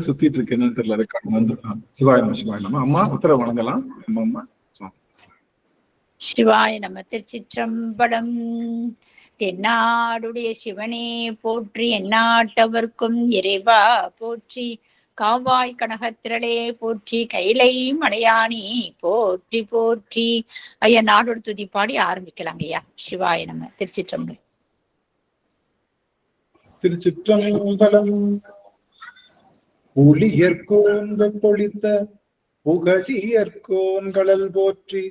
சுத்திட்டு இருக்கு என்னன்னு தெரியல. ரெக்கார்ட் வந்துடும். சிவாய நம்ம அம்மா உத்தரவு வணங்கலாம். அம்மா சிவாய நம்ம. திருச்சிற்றம்பலம். தென்னாடுடைய சிவனே போற்றி, எந்நாட்டவர்க்கும் இறைவா போற்றி, காவாய் கனகத்திரளே போற்றி, கைலை மலையாணி போற்றி போற்றி. ஐயா, நாடோடு துதி பாடி ஆரம்பிக்கலாங்க ஐயா. சிவாய நம்ம. திருச்சிற்றம்பலம். திருச்சிற்றம்பலம். புலியர்கோன் பொழித்த புகழியர்கோன் கடல் போற்றி,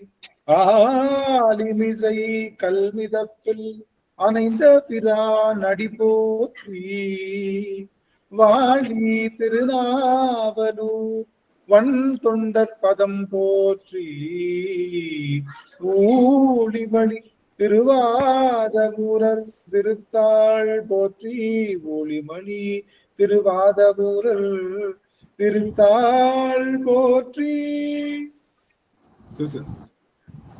ஆலிமிசை கல்மிதப்பில் அணைந்த பிரான் அடி போற்றி, வாழி திருநாவலூர் வன் தொண்டர் பதம் போற்றி, ஊழிமணி திருவாதூரர் திருத்தாள் போற்றி, ஊழிமணி திருவாதூரர் திருத்தாள் போற்றி.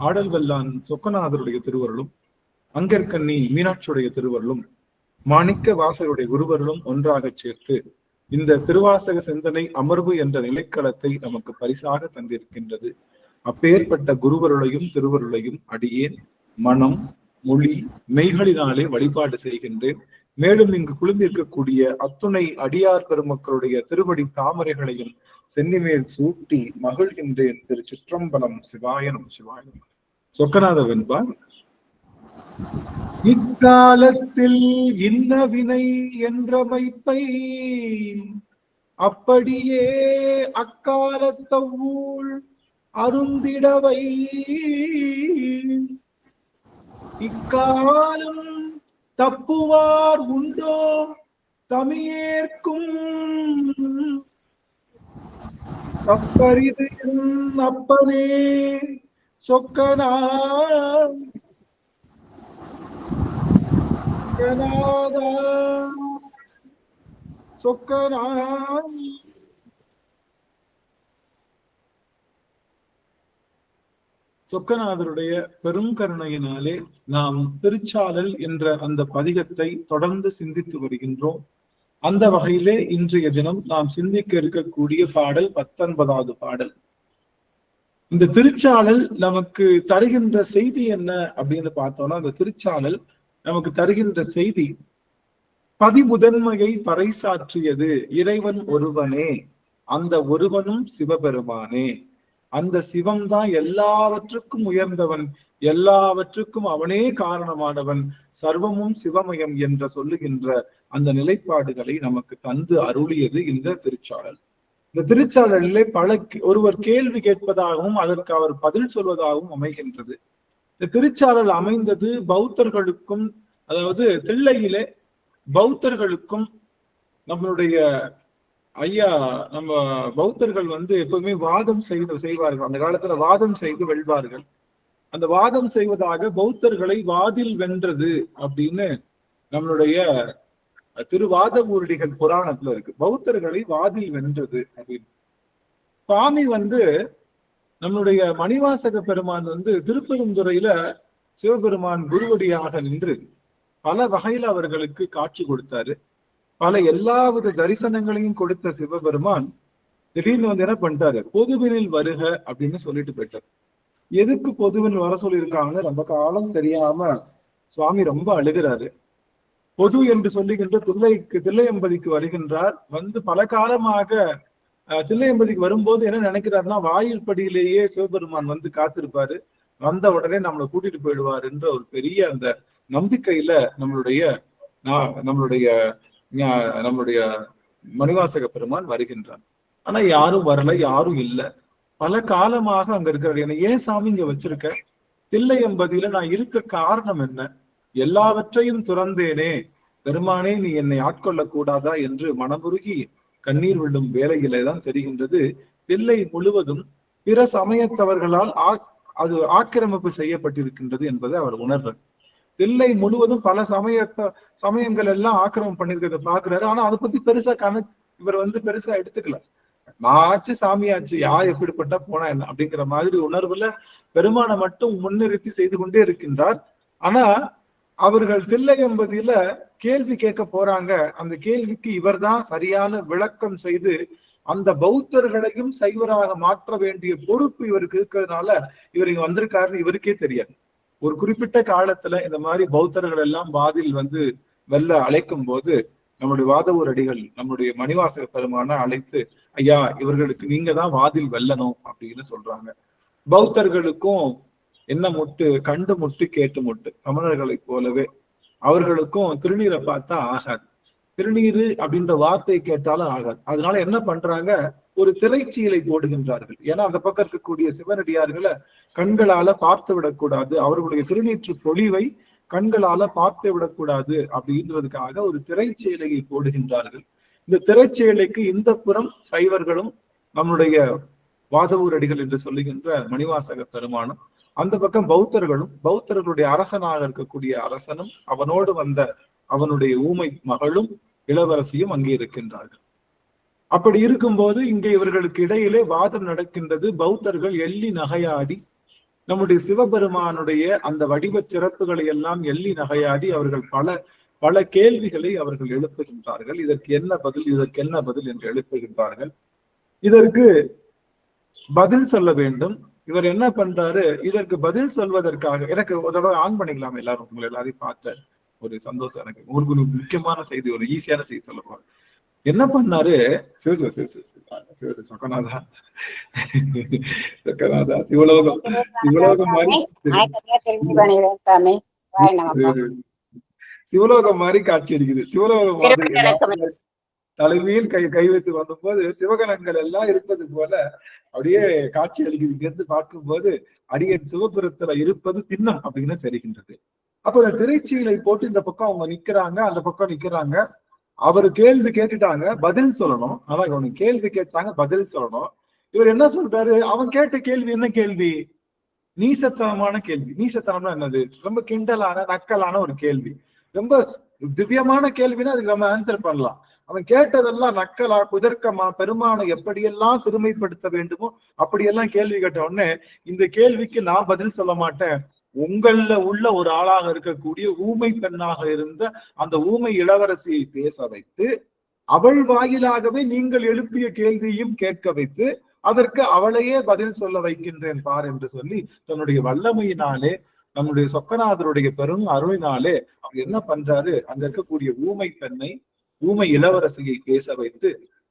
ஆடல் வல்லான் சொக்கநாதருடைய திருவருளும், அங்கற்கண்ணி மீனாட்சியுடைய திருவருளும், மாணிக்க வாசகருடைய குருவருளும் ஒன்றாக சேர்த்து இந்த திருவாசக சிந்தனை அமர்வு என்ற நிலைக்களத்தை நமக்கு பரிசாக தந்திருக்கின்றது. அப்பேற்பட்ட குருவருளையும் திருவருளையும் அடியேன் மனம் மொழி மெய்களினாலே வழிபாடு செய்கின்றேன். மேலும் இங்கு குழுந்திருக்கக்கூடிய அத்துணை அடியார் பெருமக்களுடைய திருவடி தாமரைகளையும் சென்னிமேல் சூட்டி மகிழ்கின்றேன். திருச்சிற்றம்பலம். சிவாயனம் சிவாயனம். சொக்கநாத வெண்பார். இக்காலத்தில் இன்ன வினை என்ற மைப்பை அப்படியே அக்காலத்தூள் அருந்திடவை, இக்காலம் தப்புவார் உண்டோ தமியேற்கும், அப்பரிது என் அப்பனே சொக்கநாதருடைய பெரும் கருணையினாலே நாம் திருச்சாளல் என்ற அந்த பதிகத்தை தொடர்ந்து சிந்தித்து வருகின்றோம். அந்த வகையிலே இன்றைய தினம் நாம் சிந்திக்க இருக்கக்கூடிய பாடல் 19வது பாடல். இந்த திருச்சாளல் நமக்கு தருகின்ற செய்தி என்ன அப்படின்னு பார்த்தோம்னா, அந்த திருச்சாளல் நமக்கு தருகின்ற செய்தி பதிமுதன்மையை பறைசாற்றியது இறைவன் ஒருவனே, அந்த ஒருவனும் சிவபெருமானே, அந்த சிவம்தான் எல்லாவற்றுக்கும் உயர்ந்தவன், எல்லாவற்றுக்கும் அவனே காரணமானவன், சர்வமும் சிவமயம் என்ற சொல்லுகின்ற அந்த நிலைப்பாடுகளை நமக்கு தந்து அருளியது இந்த திருச்சாளல். இந்த திருச்சாளலிலே ஒருவர் கேள்வி கேட்பதாகவும் அதற்கு அவர் பதில் சொல்வதாகவும் அமைகின்றது. இந்த திருச்சாளல் அமைந்தது பௌத்தர்களுக்கும், அதாவது தில்லையிலே பௌத்தர்களுக்கும் நம்மளுடைய ஐயா நம்ம பௌத்தர்கள் எப்பவுமே வாதம் செய்வார்கள். அந்த காலத்துல வாதம் செய்து வெல்வார்கள். அந்த வாதம் செய்வதாக பௌத்தர்களை வாதில் வென்றது அப்படின்னு நம்மளுடைய திருவாதவூரடிகள் புராணத்துல இருக்கு. பௌத்தர்களை வாதில் வென்றது அப்படின்னு. சுவாமி நம்மளுடைய மணிவாசக பெருமான் திருப்பெருந்துறையில சிவபெருமான் குருவடியாக நின்று பல வகையில அவர்களுக்கு காட்சி கொடுத்தாரு. பல எல்லாவித தரிசனங்களையும் கொடுத்த சிவபெருமான் திடீர்னு என்ன பண்ணிட்டாரு, பொதுவினில் வருக அப்படின்னு சொல்லிட்டு போயிட்டார். எதுக்கு பொதுவின் வர சொல்லியிருக்காங்கன்னு ரொம்ப காலம் தெரியாம சுவாமி ரொம்ப அழுகிறாரு. பொது என்று சொல்லுகின்ற தில்லையம்பதிக்கு வருகின்றார். பல காலமாக தில்லையம்பதிக்கு வரும்போது என்ன நினைக்கிறாருன்னா, வாயில் படியிலேயே சிவபெருமான் காத்திருப்பாரு, வந்த உடனே நம்மளை கூட்டிட்டு போயிடுவார் என்ற ஒரு பெரிய அந்த நம்பிக்கையில நம்மளுடைய மணிவாசக பெருமான் வருகின்றார். ஆனா யாரும் வரல, யாரும் இல்லை. பல காலமாக அங்க இருக்கிறார். என்ன ஏன் சாமி இங்க வச்சிருக்க, தில்லையம்பதியில நான் இருக்க காரணம் என்ன, எல்லாவற்றையும் துறந்தேனே பெருமானே, நீ என்னை ஆட்கொள்ள கூடாதா என்று மனமுருகி கண்ணீர் விழும் வேளையிலே தான் தெரிகின்றது, தில்லை முழுவதும் பிற சமயத்தவர்களால் அது ஆக்கிரமிப்பு செய்யப்பட்டிருக்கின்றது என்பதை அவர் உணர்றார். தில்லை முழுவதும் பல சமயங்கள் எல்லாம் ஆக்கிரமம் பண்ணிருக்கிறத பாக்குறாரு. ஆனா அதை பத்தி பெருசா இவர் பெருசா எடுத்துக்கல. நாச்சு சாமியாச்சு, யார் எப்படிப்பட்டா போனா என்ன அப்படிங்கிற மாதிரி உணர்வுல பெருமானை மட்டும் முன்னிறுத்தி செய்து கொண்டே இருக்கின்றார். ஆனா அவர்கள் தில்லையம்பதியில கேள்வி கேட்க போறாங்க. அந்த கேள்விக்கு இவர்தான் சரியான விளக்கம் செய்து அந்த பௌத்தர்களையும் சைவராக மாற்ற வேண்டிய பொறுப்பு இவருக்கு இருக்கிறதுனால இவர் இங்க வந்திருக்காருன்னு இவருக்கே தெரியாது. ஒரு குறிப்பிட்ட காலத்துல இந்த மாதிரி பௌத்தர்கள் எல்லாம் வாதில் வெல்ல அழைக்கும் போது நம்முடைய வாதவூர் அடிகள் நம்முடைய மணிவாசக பெருமான அழைத்து, ஐயா இவர்களுக்கு நீங்க தான் வாதில் வெல்லணும் அப்படின்னு சொல்றாங்க. பௌத்தர்களுக்கும் என்ன முட்டு, கண்டு முட்டு கேட்டு முட்டு. சமணர்களை போலவே அவர்களுக்கும் திருநீரை பார்த்தா ஆகாது, திருநீரு அப்படின்ற வார்த்தை கேட்டாலும் ஆகாது. அதனால என்ன பண்றாங்க, ஒரு திரைச்சீலை போடுகின்றார்கள். ஏன்னா அந்த பக்கம் இருக்கக்கூடிய சிவனடியார்களை கண்களால பார்த்து விடக்கூடாது, அவர்களுடைய திருநீற்று பொலிவை கண்களால பார்த்து விடக்கூடாது அப்படின்றதுக்காக ஒரு திரைச்சீலையை போடுகின்றார்கள். இந்த திரைச்சீலைக்கு இந்த புறம் சைவர்களும் நம்முடைய வாதவூர் அடிகள் என்று சொல்லுகின்ற மணிவாசக பெருமானும், அந்த பக்கம் பௌத்தர்களும், பௌத்தர்களுடைய அரசனாக இருக்கக்கூடிய அரசனும் அவனோடு வந்த அவனுடைய ஊமை மகளும் இளவரசியும் அங்கே இருக்கின்றார்கள். அப்படி இருக்கும்போது இங்கே இவர்களுக்கு இடையிலே வாதம் நடக்கின்றது. பௌத்தர்கள் எள்ளி நகையாடி நம்முடைய சிவபெருமானுடைய அந்த வடிவ சிறப்புகளை எல்லாம் எள்ளி நகையாடி அவர்கள் பல கேள்விகளை அவர்கள் எழுப்புகின்றார்கள். இதற்கு என்ன பதில், இதற்கு என்ன பதில் என்று எழுப்புகின்றார்கள். இதற்கு பதில் சொல்ல வேண்டும். இவர் என்ன பண்றாரு, இதற்கு பதில் சொல்வதற்காக எனக்கு ஒரு தடவை ஆன் பண்ணிக்கலாம் எல்லாரும், உங்களை எல்லாரையும் பார்த்த ஒரு சந்தோஷம் எனக்கு. ஒரு முக்கியமான செய்தி, ஒரு ஈஸியான செய்தி சொல்ல போறேன். என்ன பண்ணாரு சொக்கநாதா, சொக்கநாதா சிவலோகம் மாதிரி சிவலோகம் மாதிரி காட்சி அடிக்குது. சிவலோகம் மாதிரி தலைமையில் கை வைத்து வந்தபோது சிவகணங்கள் எல்லாம் இருப்பது போல அப்படியே காட்சி அளிக்குது. இங்கிருந்து பார்க்கும்போது அடியன் சிவபுரத்துல இருப்பது திண்ணம் அப்படின்னு தெரிகின்றது. அப்ப இந்த திரைச்சீலை போட்டு இந்த பக்கம் அவங்க நிக்கிறாங்க, அந்த பக்கம் நிக்கிறாங்க. அவரு கேள்வி கேட்டுட்டாங்க, பதில் சொல்லணும். அதான் இவனுக்கு கேள்வி கேட்டாங்க, பதில் சொல்லணும். இவர் என்ன சொல்றாரு, அவன் கேட்ட கேள்வி என்ன கேள்வி, நீசத்தனமான கேள்வி. நீசத்தனம்னா என்னது, ரொம்ப கிண்டலான நக்கலான ஒரு கேள்வி. ரொம்ப திவ்யமான கேள்வின்னா அதுக்கு நம்ம ஆன்சர் பண்ணலாம். அவன் கேட்டதெல்லாம் நக்கலா குதர்க்கமா, பெருமானை எப்படியெல்லாம் சிறுமைப்படுத்த வேண்டுமோ அப்படியெல்லாம் கேள்வி கேட்ட உடனே, இந்த கேள்விக்கு நான் பதில் சொல்ல மாட்டேன், உங்கள உள்ள ஒரு ஆளாக இருக்கக்கூடிய ஊமை பெண்ணாக இருந்த அந்த ஊமை இளவரசியை பேச வைத்து அவள் வாயிலாகவே நீங்கள் எழுப்பிய கேள்வியும் கேட்க வைத்து அதற்கு அவளையே பதில் சொல்ல வைக்கின்றேன் பார் என்று சொல்லி தன்னுடைய வல்லமையினாலே, நம்முடைய சொக்கநாதருடைய பெரும் அருளினாலே அவர் என்ன பண்றாரு, அங்க இருக்கக்கூடிய ஊமை பெண்ணை, ஊமை இளவரசியை பேச வைத்து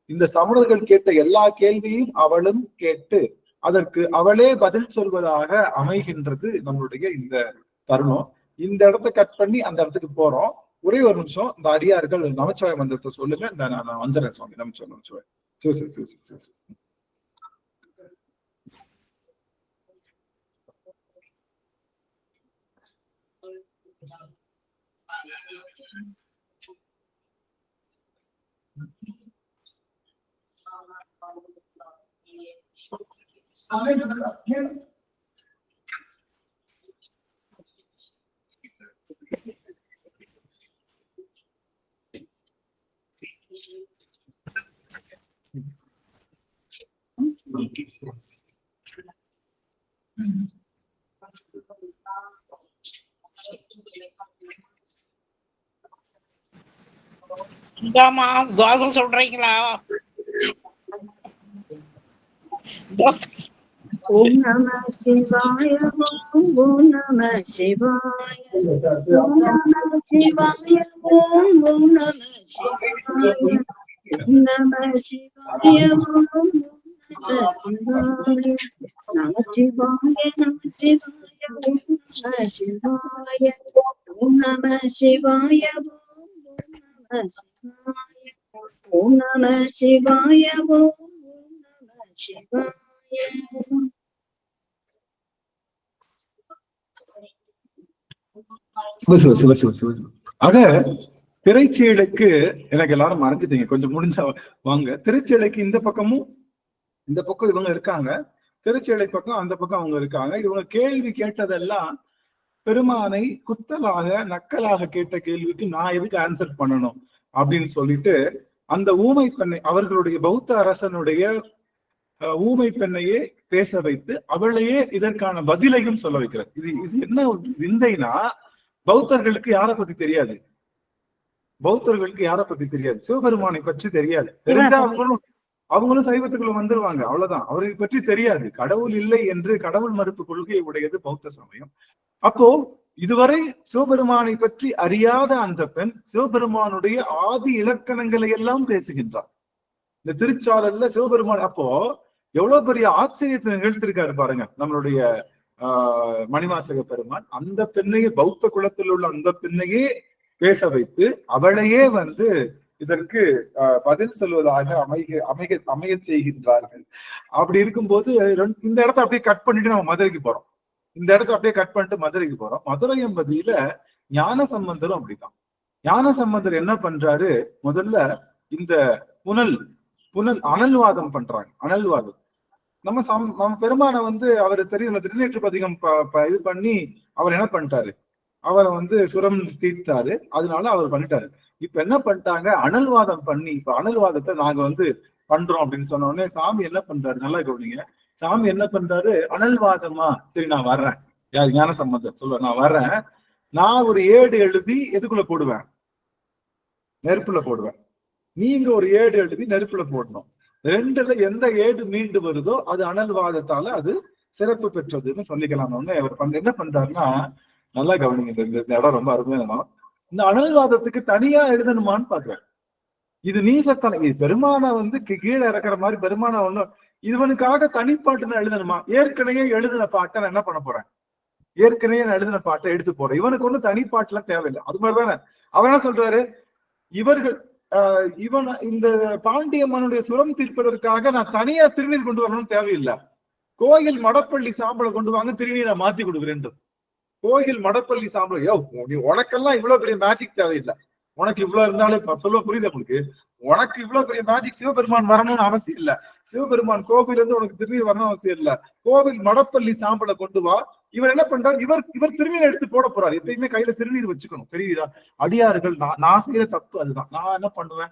இந்த சமணர்கள் கேட்ட எல்லா கேள்வியும் அவளும் கேட்டு அதற்கு அவளே பதில் சொல்வதாக அமைகின்றது நம்மளுடைய இந்த தருணம். இந்த இடத்த கட் பண்ணி அந்த இடத்துக்கு போறோம். ஒரே ஒரு நிமிஷம், இந்த அடியார்கள் நமச்சிவாய மந்திரத்தை சொல்லுங்க, நான் வந்துடுறேன் சுவாமி. நமச்சிவாய தோசை சொல்றீங்களா? ஓம் நம சிவாய, ஓம் நம சிவாய, ஓம் நம சிவாய, ஓம் நம சிவாய, ஓம் நம சிவாய, ஓம் நம சிவாய, நம சிவாய, நம சிவாய, ஓம் நம சிவாய, ஓம் நம சிவாய, ஓம் நம சிவாய. ஆக திரைச்சீலைக்கு எனக்கு எல்லாரும் மறைஞ்சிட்டீங்க, கொஞ்சம் முடிஞ்சா வாங்க. திரைச்சீலைக்கு இந்த பக்கம் இவங்க இருக்காங்க, திரைச்சீலை பக்கம் அந்த பக்கம் அவங்க இருக்காங்க. இவங்க கேள்வி கேட்டதெல்லாம் பெருமானை குத்தலாக நக்கலாக கேட்ட கேள்விக்கு நான் எதுக்கு ஆன்சர் பண்ணணும் அப்படின்னு சொல்லிட்டு அந்த ஊமை பெண்ணை, அவர்களுடைய பௌத்த அரசனுடைய ஊமை பெண்ணையே பேச வைத்து அவளையே இதற்கான பதிலையும் சொல்ல வைக்கிறார். இது என்ன விந்தைனா, பௌத்தர்களுக்கு யாரை பத்தி தெரியாது, பௌத்தர்களுக்கு யாரை பத்தி தெரியாது, சிவபெருமானை பற்றி தெரியாது. தெரிஞ்சா அவங்களும் சைவத்துக்குள்ள வந்துருவாங்க, அவ்வளவுதான். அவரை பற்றி தெரியாது. கடவுள் இல்லை என்று கடவுள் மறுப்பு கொள்கையை உடையது பௌத்த சமயம். அப்போ இதுவரை சிவபெருமானை பற்றி அறியாத அந்த பெண் சிவபெருமானுடைய ஆதி இலக்கணங்களை எல்லாம் பேசுகின்றார். இந்த திருச்சாளர்ல சிவபெருமான் அப்போ எவ்வளவு பெரிய ஆச்சரியத்தை நிகழ்த்திருக்காரு பாருங்க நம்மளுடைய மணிவாசக பெருமான். அந்த பெண்ணையே, பௌத்த குலத்தில் உள்ள அந்த பெண்ணையே பேச வைத்து அவளையே இதற்கு பதில் சொல்வதாக அமைய செய்கின்றார்கள். அப்படி இருக்கும்போது இந்த இடத்த அப்படியே கட் பண்ணிட்டு நம்ம மதுரைக்கு போறோம். இந்த இடத்த அப்படியே கட் பண்ணிட்டு மதுரைக்கு போறோம். மதுரை என்பதில ஞான சம்பந்தரும் அப்படிதான். ஞான சம்பந்தர் என்ன பண்றாரு, முதல்ல இந்த புனல் அனல்வாதம் பண்றாங்க. அனல்வாதம் நம்ம பெருமான அவர் தெரியும் திருநீற்று பதிகம் இது பண்ணி அவர் என்ன பண்ணிட்டாரு, அவரை சுரம் தீர்த்தாரு. அதனால அவர் பண்ணிட்டாரு. இப்ப என்ன பண்ணிட்டாங்க, அனல்வாதம் பண்ணி இப்ப அனல்வாதத்தை நாங்க பண்றோம் அப்படின்னு சொன்ன உடனே சாமி என்ன பண்றாரு, நல்லா கவனிங்க. சாமி என்ன பண்றாரு, அனல்வாதமா, சரி நான் வர்றேன். யார், ஞான சம்பந்தர் சொல்ற, நான் வர்றேன், நான் ஒரு ஏடு எழுதி எதுக்குள்ள போடுவேன், நெருப்புல போடுவேன். நீங்க ஒரு ஏடு எழுதி நெருப்புல போடணும். ரெண்டுல எந்த ஏடு மீண்டு வருதோ அது அனல்வாதத்தால அது சிறப்பு பெற்றதுன்னு சொல்லிக்கலாம். அவர் என்ன பண்றாருன்னா, நல்லா கவனிங்க, இந்த இடம் ரொம்ப அருமையான. இந்த அனல்வாதத்துக்கு தனியா எழுதணுமான்னு பாக்குறேன். இது நீசத்தனை, இது பெருமான கீழே இறக்குற மாதிரி பெருமான இவனுக்காக தனிப்பாட்டுன்னு எழுதணுமா? ஏற்கனவே எழுதின பாட்டை நான் என்ன பண்ண போறேன், ஏற்கனவே நான் எழுதின பாட்டை எடுத்து போறேன். இவனுக்கு ஒண்ணு தனிப்பாட்டுலாம் தேவையில்லை. அது மாதிரிதானே அவர் என்ன சொல்றாரு, இவன் இந்த பாண்டிய மன்னுடைய சுரம் தீர்ப்பதற்காக நான் தனியா திருநீர் கொண்டு வரணும்னு தேவையில்லை. கோயில் மடப்பள்ளி சாம்பலை கொண்டு வாங்க, திருநீரை மாத்தி கொடுக்குறேன். கோயில் மடப்பள்ளி சாம்பல், உனக்கெல்லாம் இவ்வளவு பெரிய மேஜிக் தேவையில்லை. உனக்கு இவ்வளவு இருந்தாலும் சொல்ல புரியுது உங்களுக்கு, உனக்கு இவ்வளவு பெரிய மேஜிக் சிவபெருமான் வரணும்னு அவசியம் இல்ல. சிவபெருமான் கோவில் இருந்து உனக்கு திருநீர் வரணும் அவசியம் இல்ல. கோவில் மடப்பள்ளி சாம்பலை கொண்டு வா. இவர் என்ன பண்றாரு, இவர் திருநீர் எடுத்து போட போறாரு. எப்பயுமே கையில திருநீர் வச்சுக்கணும், தெரியுதா? அடியார்கள் நான் செய்யற தப்பு அதுதான். நான் என்ன பண்ணுவேன்,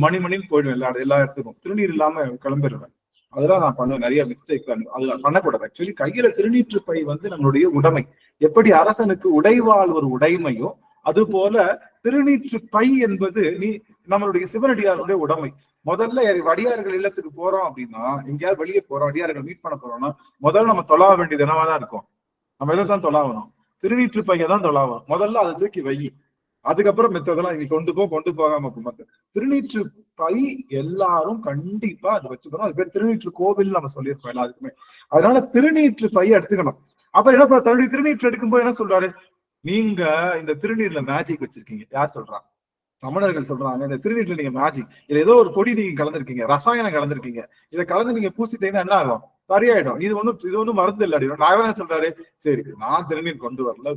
மணின்னு போயிடுவேன் எல்லா இடத்துக்கும், திருநீர் இல்லாம கிளம்பிடுவேன். அதெல்லாம் நான் பண்ணுவேன், நிறைய மிஸ்டேக் தான். அதெல்லாம் பண்ணக்கூடாது. ஆக்சுவலி கையில திருநீற்று பை நம்மளுடைய உடைமை. எப்படி அரசனுக்கு உடைவாள் ஒரு உடைமையோ அது போல திருநீற்று பை என்பது நம்மளுடைய சிவனடியாருடைய உடைமை. முதல்ல அடியார்கள் இல்லத்துக்கு போறோம் அப்படின்னா, எங்கேயாவது வெளியே போறோம், அடியார்கள் மீட் பண்ண போறோம்னா முதல்ல நம்ம தொழாவ வேண்டியது என்னவாதான் இருக்கும், நம்ம எதைத்தான் தொழாவணும், திருநீற்று பையை தான் தொழாவணும். முதல்ல அதை தூக்கி வை, அதுக்கப்புறம் மெத்ததெல்லாம் நீ கொண்டு போகாம திருநீற்று பை எல்லாரும் கண்டிப்பா அது வச்சுக்கணும். அது பேர் திருநீற்று கோவில் நம்ம சொல்லியிருக்கோம் எல்லாருக்குமே. அதனால திருநீற்று பையை எடுத்துக்கணும். அப்புறம் என்ன தன்னுடைய திருநீற்று எடுக்கும்போது என்ன சொல்றாரு, நீங்க இந்த திருநீர்ல மேஜிக் வச்சிருக்கீங்க. யார் சொல்றா, தமிழர்கள் சொல்றாங்க. இந்த திருநீர்ல நீங்க மேஜிக், இதுல ஏதோ ஒரு பொடி நீங்க கலந்துருக்கீங்க, ரசாயனம் கலந்துருக்கீங்க, இதை கலந்து நீங்க பூசிட்டீங்கன்னா என்ன ஆகும், சரியாயிடும். இது ஒண்ணும் மருந்து இல்லை அப்படின்னு நான் என்ன சொல்றாரு, சரி நான் திருநீர் கொண்டு வரல,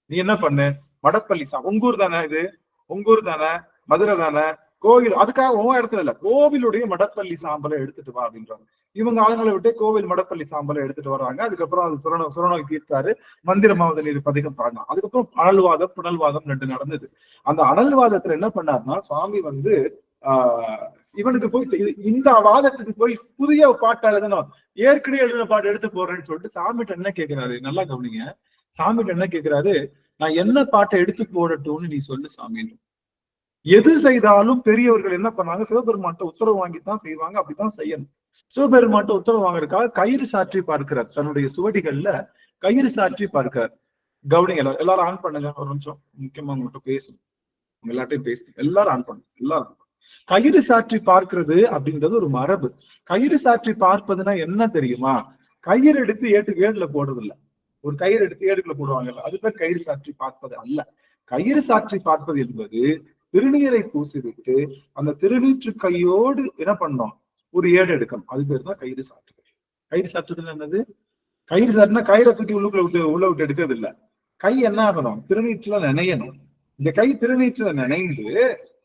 நீ என்ன பண்ணு, மடப்பள்ளி உங்கூர் தானே, இது உங்கூர் தானே, மதுரை தானே, கோவில், அதுக்காக உன் இடத்துல இல்ல, கோவிலுடைய மடப்பள்ளி சாம்பலை எடுத்துட்டு வா அப்படின்றாங்க. இவங்க ஆளுங்களை விட்டு கோவில் மடப்பள்ளி சாம்பலை எடுத்துட்டு வர்றாங்க. அதுக்கப்புறம் அது சுரநோய் தீர்த்தாரு, மந்திரமாவது நீர் பதிகம் பாடினான். அதுக்கப்புறம் அனல்வாதம் புனல்வாதம் 2 நடந்தது. அந்த அனல்வாதத்துல என்ன பண்ணாருன்னா, சுவாமி இவனுக்கு போய் இந்த வாதத்துக்கு போய் புதிய பாட்டு எழுதணும், ஏற்கனவே எழுதின பாட்டு எடுத்து போறேன்னு சொல்லிட்டு சாமிகிட்ட என்ன கேட்கிறாரு, நல்லா கவனிங்க. சாமிகிட்ட என்ன கேட்கிறாரு, நான் என்ன பாட்டை எடுத்து போடட்டும்னு நீ சொல்லு சாமி. எது செய்தாலும் பெரியவர்கள் என்ன பண்ணாங்க, சிவபெருமான்ட்ட உத்தரவு வாங்கித்தான் செய்வாங்க, அப்படித்தான் செய்யணும். சிவபெருமான்ட்ட உத்தரவு வாங்குறதுக்காக கயிறு சாற்றி பார்க்கிறார். தன்னுடைய சுவடிகள்ல கயிறு சாற்றி பார்க்கிறார். கவனிங்க, எல்லாரும் ஆன் பண்ணுங்க ஒரு நிமிஷம், முக்கியமா உங்கள்கிட்ட பேசணும், உங்க எல்லாட்டையும் பேசணும், எல்லாரும் ஆன் பண்ணுங்க. எல்லாரும் கயிறு சாற்றி பார்க்கிறது அப்படின்றது ஒரு மரபு. கயிறு சாற்றி பார்ப்பதுன்னா என்ன தெரியுமா, கயிறு எடுத்து ஏடுல போடுறது இல்ல. ஒரு கயிறு எடுத்து ஏடுக்குள்ள போடுவாங்கல்ல, அது பேர் கயிறு சாற்றி பார்ப்பது அல்ல. கயிறு சாற்றி பார்ப்பது என்பது திருநீரை பூசிவிட்டு அந்த திருநீற்று கையோடு என்ன பண்ணோம், ஒரு ஏடு எடுக்கணும். அது பேர் தான் கயிறு சாற்றுதல். கயிறு சாற்றுதல் என்னது, கயிறு சாட்டுனா கயிறை தூக்கி உள்ள விட்டு எடுக்கிறது இல்ல. கை என்ன ஆகணும், திருநீற்றுல நினையணும். இந்த கை திருநீற்றுல நினைந்து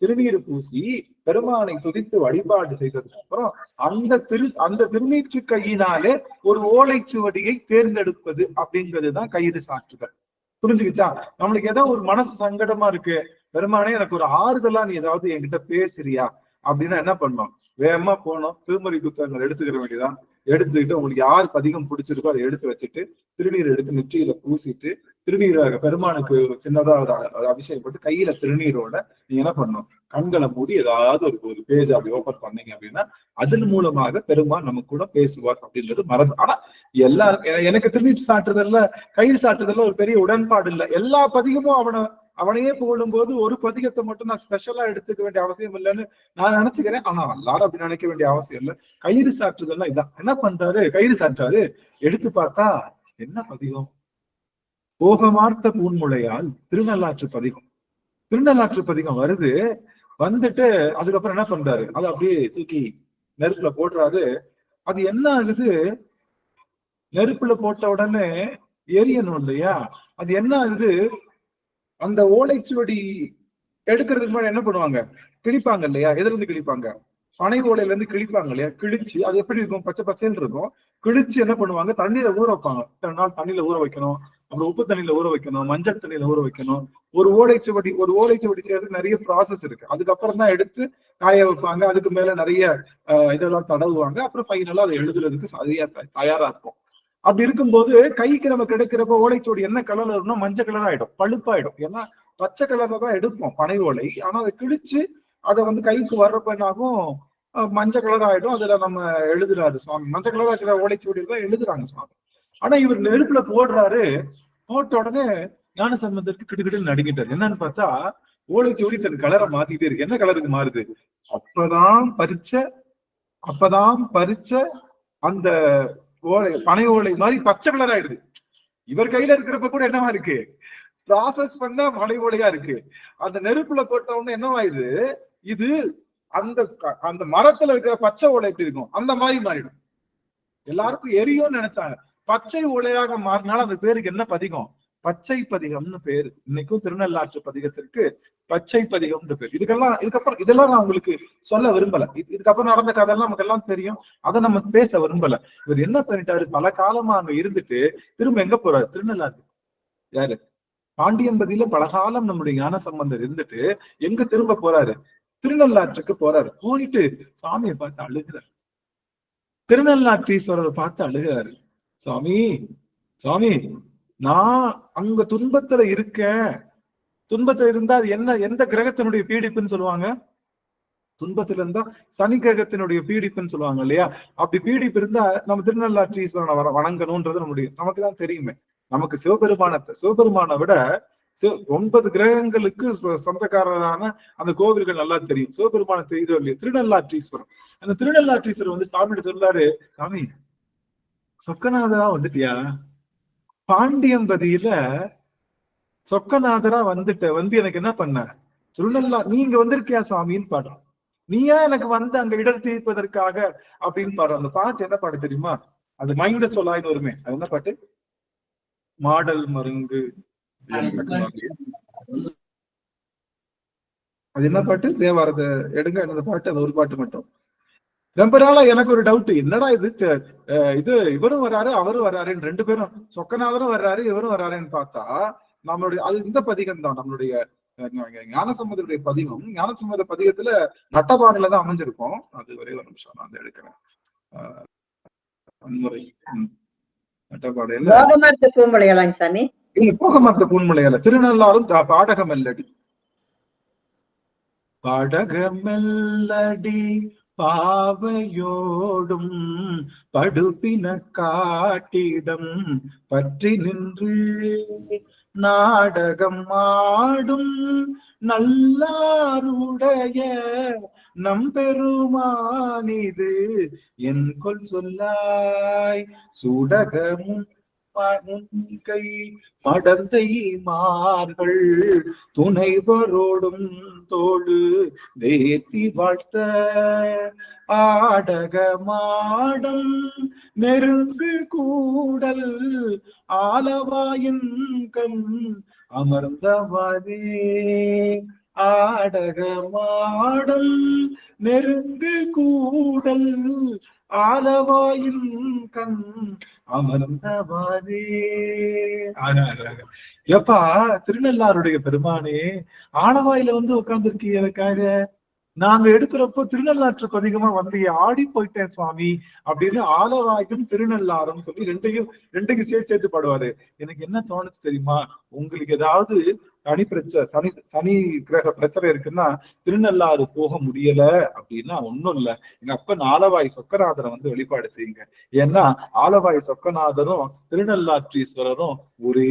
திருநீர் பூசி பெருமானை துதித்து வழிபாடு செய்ததுக்கு அப்புறம் அந்த திருநீற்று கையினாலே ஒரு ஓலைச்சுவடியை தேர்ந்தெடுப்பது அப்படிங்கிறதுதான் கயிறு சாற்றுதல். புரிஞ்சுக்கிச்சா? நம்மளுக்கு ஏதோ ஒரு மனசு சங்கடமா இருக்கு, பெருமானே எனக்கு ஒரு ஆறுதலா நீ ஏதாவது என்கிட்ட பேசுறியா அப்படின்னா என்ன பண்ணோம், வேகமா போனோம், திருமுறை புத்தகங்கள் எடுத்துக்கிற வேண்டியதான். எடுத்துக்கிட்டு உங்களுக்கு யார் பதிகம் பிடிச்சிருக்கோ அதை எடுத்து வச்சுட்டு திருநீர் எடுத்து நெற்றியில பூசிட்டு திருநீராக பெருமானுக்கு சின்னதா ஒரு அபிஷேகம் போட்டு கையில திருநீரோட நீங்க என்ன பண்ணணும், கண்களை மூடி ஏதாவது ஒரு பேஜ் அப்படி ஓபன் பண்ணீங்க அப்படின்னா அதன் மூலமாக பெருமான் நம்ம கூட பேசுவார் அப்படின்றது மறந்து. ஆனா எல்லாரும் எனக்கு திருநீர் சாட்டுறதுல கயிறு சாட்டுறதுல ஒரு பெரிய உடன்பாடு இல்லை. எல்லா பதிகமும் அவனையே புகழும் போது ஒரு பதிகத்தை மட்டும் நான் ஸ்பெஷலா எடுத்துக்க வேண்டிய அவசியம் இல்லைன்னு நான் நினைச்சுக்கிறேன். ஆனா எல்லாரும் அப்படி நினைக்க வேண்டிய அவசியம் இல்லை. கயிறு சாற்றுதெல்லாம் இதான். என்ன பண்றாரு, கயிறு சாற்றாரு. எடுத்து பார்த்தா என்ன பதிகம், போகமார்த்த பூன்முளையால் திருநள்ளாற்று பதிகம். திருநள்ளாற்று பதிகம் வருது. வந்துட்டு அதுக்கப்புறம் என்ன பண்றாரு, அதை அப்படியே தூக்கி நெருப்புல போடுறாரு. அது என்ன ஆகுது, நெருப்புல போட்ட உடனே எரியணும் இல்லையா, அது என்ன ஆகுது, அந்த ஓலைச்சுவடி எடுக்கிறதுக்கு முன்னாடி என்ன பண்ணுவாங்க, கிழிப்பாங்க இல்லையா, எதுல இருந்து கிழிப்பாங்க, பனை ஓலையில இருந்து கிழிப்பாங்க இல்லையா. கிழிச்சு அது எப்படி இருக்கும், பச்சை பசேன்னு இருக்கும். கிழிச்சு என்ன பண்ணுவாங்க, தண்ணியில ஊற வைப்பாங்க. இத்தனை நாள் தண்ணியில ஊற வைக்கணும், அப்புறம் உப்பு தண்ணியில ஊற வைக்கணும், மஞ்சள் தண்ணியில ஊற வைக்கணும். ஒரு ஓலைச்சுவடி செய்யறதுக்கு நிறைய ப்ராசஸ் இருக்கு. அதுக்கப்புறம் தான் எடுத்து காய வைப்பாங்க. அதுக்கு மேல நிறைய இதெல்லாம் தடவுவாங்க. அப்புறம் ஃபைனலா அதை எழுதுறதுக்கு சரியா தயாரா இருக்கும். அப்படி இருக்கும்போது கைக்கு நம்ம கிடைக்கிறப்ப ஓலைச்சுவடி என்ன கலர்ல இருக்கும்னா மஞ்சள் கலர் ஆயிடும், பழுப்பாயிடும். ஏன்னா பச்சை கலர்ல தான் எடுப்போம் பனை ஓலை. ஆனா அதை கிழிச்சு அதை கைக்கு வர்றப்ப என்னாகும், மஞ்சள் கலர் ஆயிடும். அதுல நம்ம எழுதுறாரு சுவாமி, மஞ்சள் கலரா இருக்கிற ஓலைச்சுவடியில் தான் எழுதுறாங்க சுவாமி. ஆனா இவர் நெருப்புல போடுறாரு. போட்ட உடனே ஞானசம்பந்தருக்கு கிட்டுக்கிட்டு நடுங்கிட்டாரு. என்னன்னு பார்த்தா ஓலைச்சுவடி தன் கலரை மாத்திட்டே இருக்கு. என்ன கலருக்கு மாறுது, அப்பதான் பறிச்ச அந்த ஓலை, பனை ஓலை மாதிரி பச்சை கலர் ஆயிடுது. இவர் கையில இருக்கிறப்ப கூட என்னவா இருக்கு, ப்ராசஸ் பண்ண மலை ஓலையா இருக்கு. அந்த நெருப்புல போட்டவொன்னு என்னவாயுது, இது அந்த மரத்துல இருக்கிற பச்சை ஓலை எப்படி இருக்கும் அந்த மாதிரி மாறிடும். எல்லாருக்கும் எரியும்னு நினைச்சாங்க. பச்சை ஓலையாக மாறினாலும் அந்த பேருக்கு என்ன பதிகம், பச்சை பதிகம்னு பேரு. இன்னைக்கும் திருநள்ளாற்று பதிகத்திற்கு பச்சை பதிகம்னு பேர். இதுக்கப்புறம் இதெல்லாம் நான் உங்களுக்கு சொல்ல விரும்பல. இதுக்கப்புறம் நடந்த கதையெல்லாம் நமக்கு எல்லாம் தெரியும். அதை நம்ம பேச விரும்பல. இவர் என்ன பண்ணிட்டாரு, பல காலமா அங்க இருந்துட்டு திரும்ப எங்க போறாரு, திருநள்ளாற்று. யாரு, பாண்டியம்பதியில பல காலம் நம்முடைய ஞான சம்பந்தர் இருந்துட்டு எங்க திரும்ப போறாரு, திருநள்ளாற்றுக்கு போறாரு. போயிட்டு சாமியை பார்த்து அழுகிறார். திருநள்ளாற்றீஸ்வரரை பார்த்து அழுகிறாரு. சுவாமி நான் அங்க துன்பத்துல இருக்கேன். துன்பத்துல இருந்தா அது எந்த கிரகத்தினுடைய பீடிப்புன்னு சொல்லுவாங்க, துன்பத்துல இருந்தா சனி கிரகத்தினுடைய பீடிப்புன்னு சொல்லுவாங்க இல்லையா. அப்படி பீடிப்பு இருந்தா நம்ம திருநள்ளாற்றீஸ்வரனை வணங்கணும்ன்றது நமக்குதான் தெரியுமே. நமக்கு சிவபெருமானை விட 9 கிரகங்களுக்கு சொந்தக்காரரான அந்த கோவில்கள் நல்லா தெரியும். சிவபெருமான தெரியுதோ இல்லையா, திருநள்ளாற்றீஸ்வரர். அந்த திருநள்ளாற்றீஸ்வரர் சாமிகிட்ட சொல்றாரு, சாமி சொக்கநாதரா வந்துட்டியா, பாண்டியம்பதியில சொக்கநாதரா வந்து எனக்கு என்ன பண்ண, நீங்க வந்திருக்கியா சுவாமின்னு பாடுறோம். நீயா எனக்கு வந்து அங்க இடர் தீர்ப்பதற்காக அப்படின்னு பாடுறோம். அந்த பாட்டு என்ன பாட்டு தெரியுமா, அது மைண்ட சொல்லாயின்னு வருமே. அது என்ன பாட்டு, மாடல் மருங்கு. அது என்ன பாட்டு, தேவாரத்தை எடுங்க, என்ன பாட்டு, அது ஒரு பாட்டு மட்டும். ரொம்ப நாளா எனக்கு ஒரு டவுட், என்னடா இது இவரும் வர்றாரு அவரும் வர்றாருன்னு, 2 பேரும் சொக்கநாதரும் வர்றாரு இவரும் வர்றாருன்னு பார்த்தா நம்மளுடைய அது இந்த பதிகம் தான், நம்மளுடைய ஞானசம்பந்தருடைய பதிகம். ஞானசம்பந்த பதிகத்துல நட்டபாடல தான் அமைஞ்சிருக்கும். அது ஒரே ஒரு நிமிஷம் நான் எடுக்கிறேன். வன்முறை நட்டபாடையில போகமர்த்த பூன்முளையாளாங்க சாமி, போகமர்த்த பூன்முளையால திருநள்ளாறும் பாடகமெல்லடி. பாடகமெல்லடி பாவையோடும் படுப்பின காட்டிடம் பற்றி நின்று நாடகம் ஆடும் நல்லாருடைய நம்பெருமானிது என் கொல் சொல்லாய். சுடகமும் கை மடந்தை மார்கள் துணைவரோடும் தோடு வேத்தி வாழ்த்த ஆடகமாடம் நெருங்கு கூடல் ஆலவாயின் கண் அமர்ந்தவாதே. ஆடகமாடம் நெருங்கு கூடல் ஆலவாயின் கண் அமர்ந்தவாதே. எப்பா திருநள்ளாருடைய பெருமானே, ஆலவாயில வந்து உட்கார்ந்து இருக்கீங்க எனக்காக. நாங்க எடுக்கிறப்போ திருநள்ளாற்றுக்கு அதிகமா வந்து ஆடி போயிட்டேன் சுவாமி அப்படின்னு ஆலவாயும் திருநள்ளாறும் சொல்லி ரெண்டையும் சேர்த்து பாடுவாரு. எனக்கு என்ன தோணுச்சு தெரியுமா, உங்களுக்கு ஏதாவது சனி பிரச்சனை சனி கிரக பிரச்சனை இருக்குன்னா திருநள்ளாறு போக முடியல அப்படின்னா ஒண்ணும் இல்ல, எங்க அப்பன் ஆலவாய் சொக்கநாதரை வந்து வழிபாடு செய்யுங்க. ஏன்னா ஆலவாய் சொக்கநாதரும் திருநள்ளாற்றீஸ்வரரும் ஒரே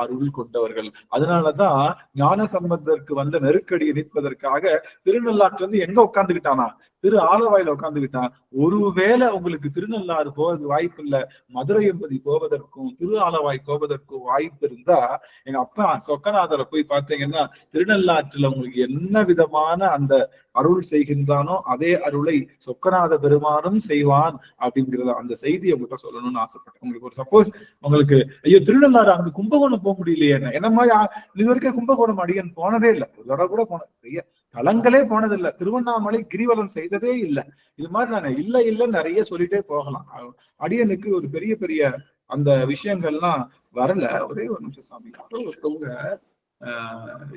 அருள் கொண்டவர்கள். அதனாலதான் ஞான சம்பந்தருக்கு வந்த நெருக்கடியை நீட்பதற்காக திருநள்ளாற்று வந்து எங்க உட்கார்ந்துக்கிட்டானா, திரு ஆலவாயில உட்கார்ந்துக்கிட்டான். ஒருவேளை உங்களுக்கு திருநள்ளாறு போவது வாய்ப்பு இல்ல, மதுரை எம்பதி போவதற்கும் திரு ஆலவாய் போவதற்கும் வாய்ப்பு இருந்தா எங்க அப்பா சொக்கநாதரை போய் பார்த்தீங்கன்னா திருநள்ளாற்றுல உங்களுக்கு என்ன விதமான அந்த அருள் செய்கின்றானோ அதே அருளை சொக்கநாத பெருமானும் செய்வான் அப்படிங்கிறத அந்த செய்தியை உங்கள்கிட்ட சொல்லணும்னு ஆசைப்பட்டேன். உங்களுக்கு ஒரு சப்போஸ் உங்களுக்கு ஐயோ திருநள்ளாறு அங்க கும்பகோணம் போக முடியலையே, என்ன மாதிரி இது வரைக்கும் கும்பகோணம் அடியன் போனதே இல்லை, ஒரு தடவை கூட போனது தலங்களே போனதில்லை, திருவண்ணாமலை கிரிவலம் செய்ததே இல்லை. இது மாதிரி நான் இல்ல நிறைய சொல்லிட்டே போகலாம். அடியனுக்கு ஒரு பெரிய பெரிய அந்த விஷயங்கள்லாம் வரல. ஒரே ஒரு நிமிஷம் சாமி, ஒருத்தவங்க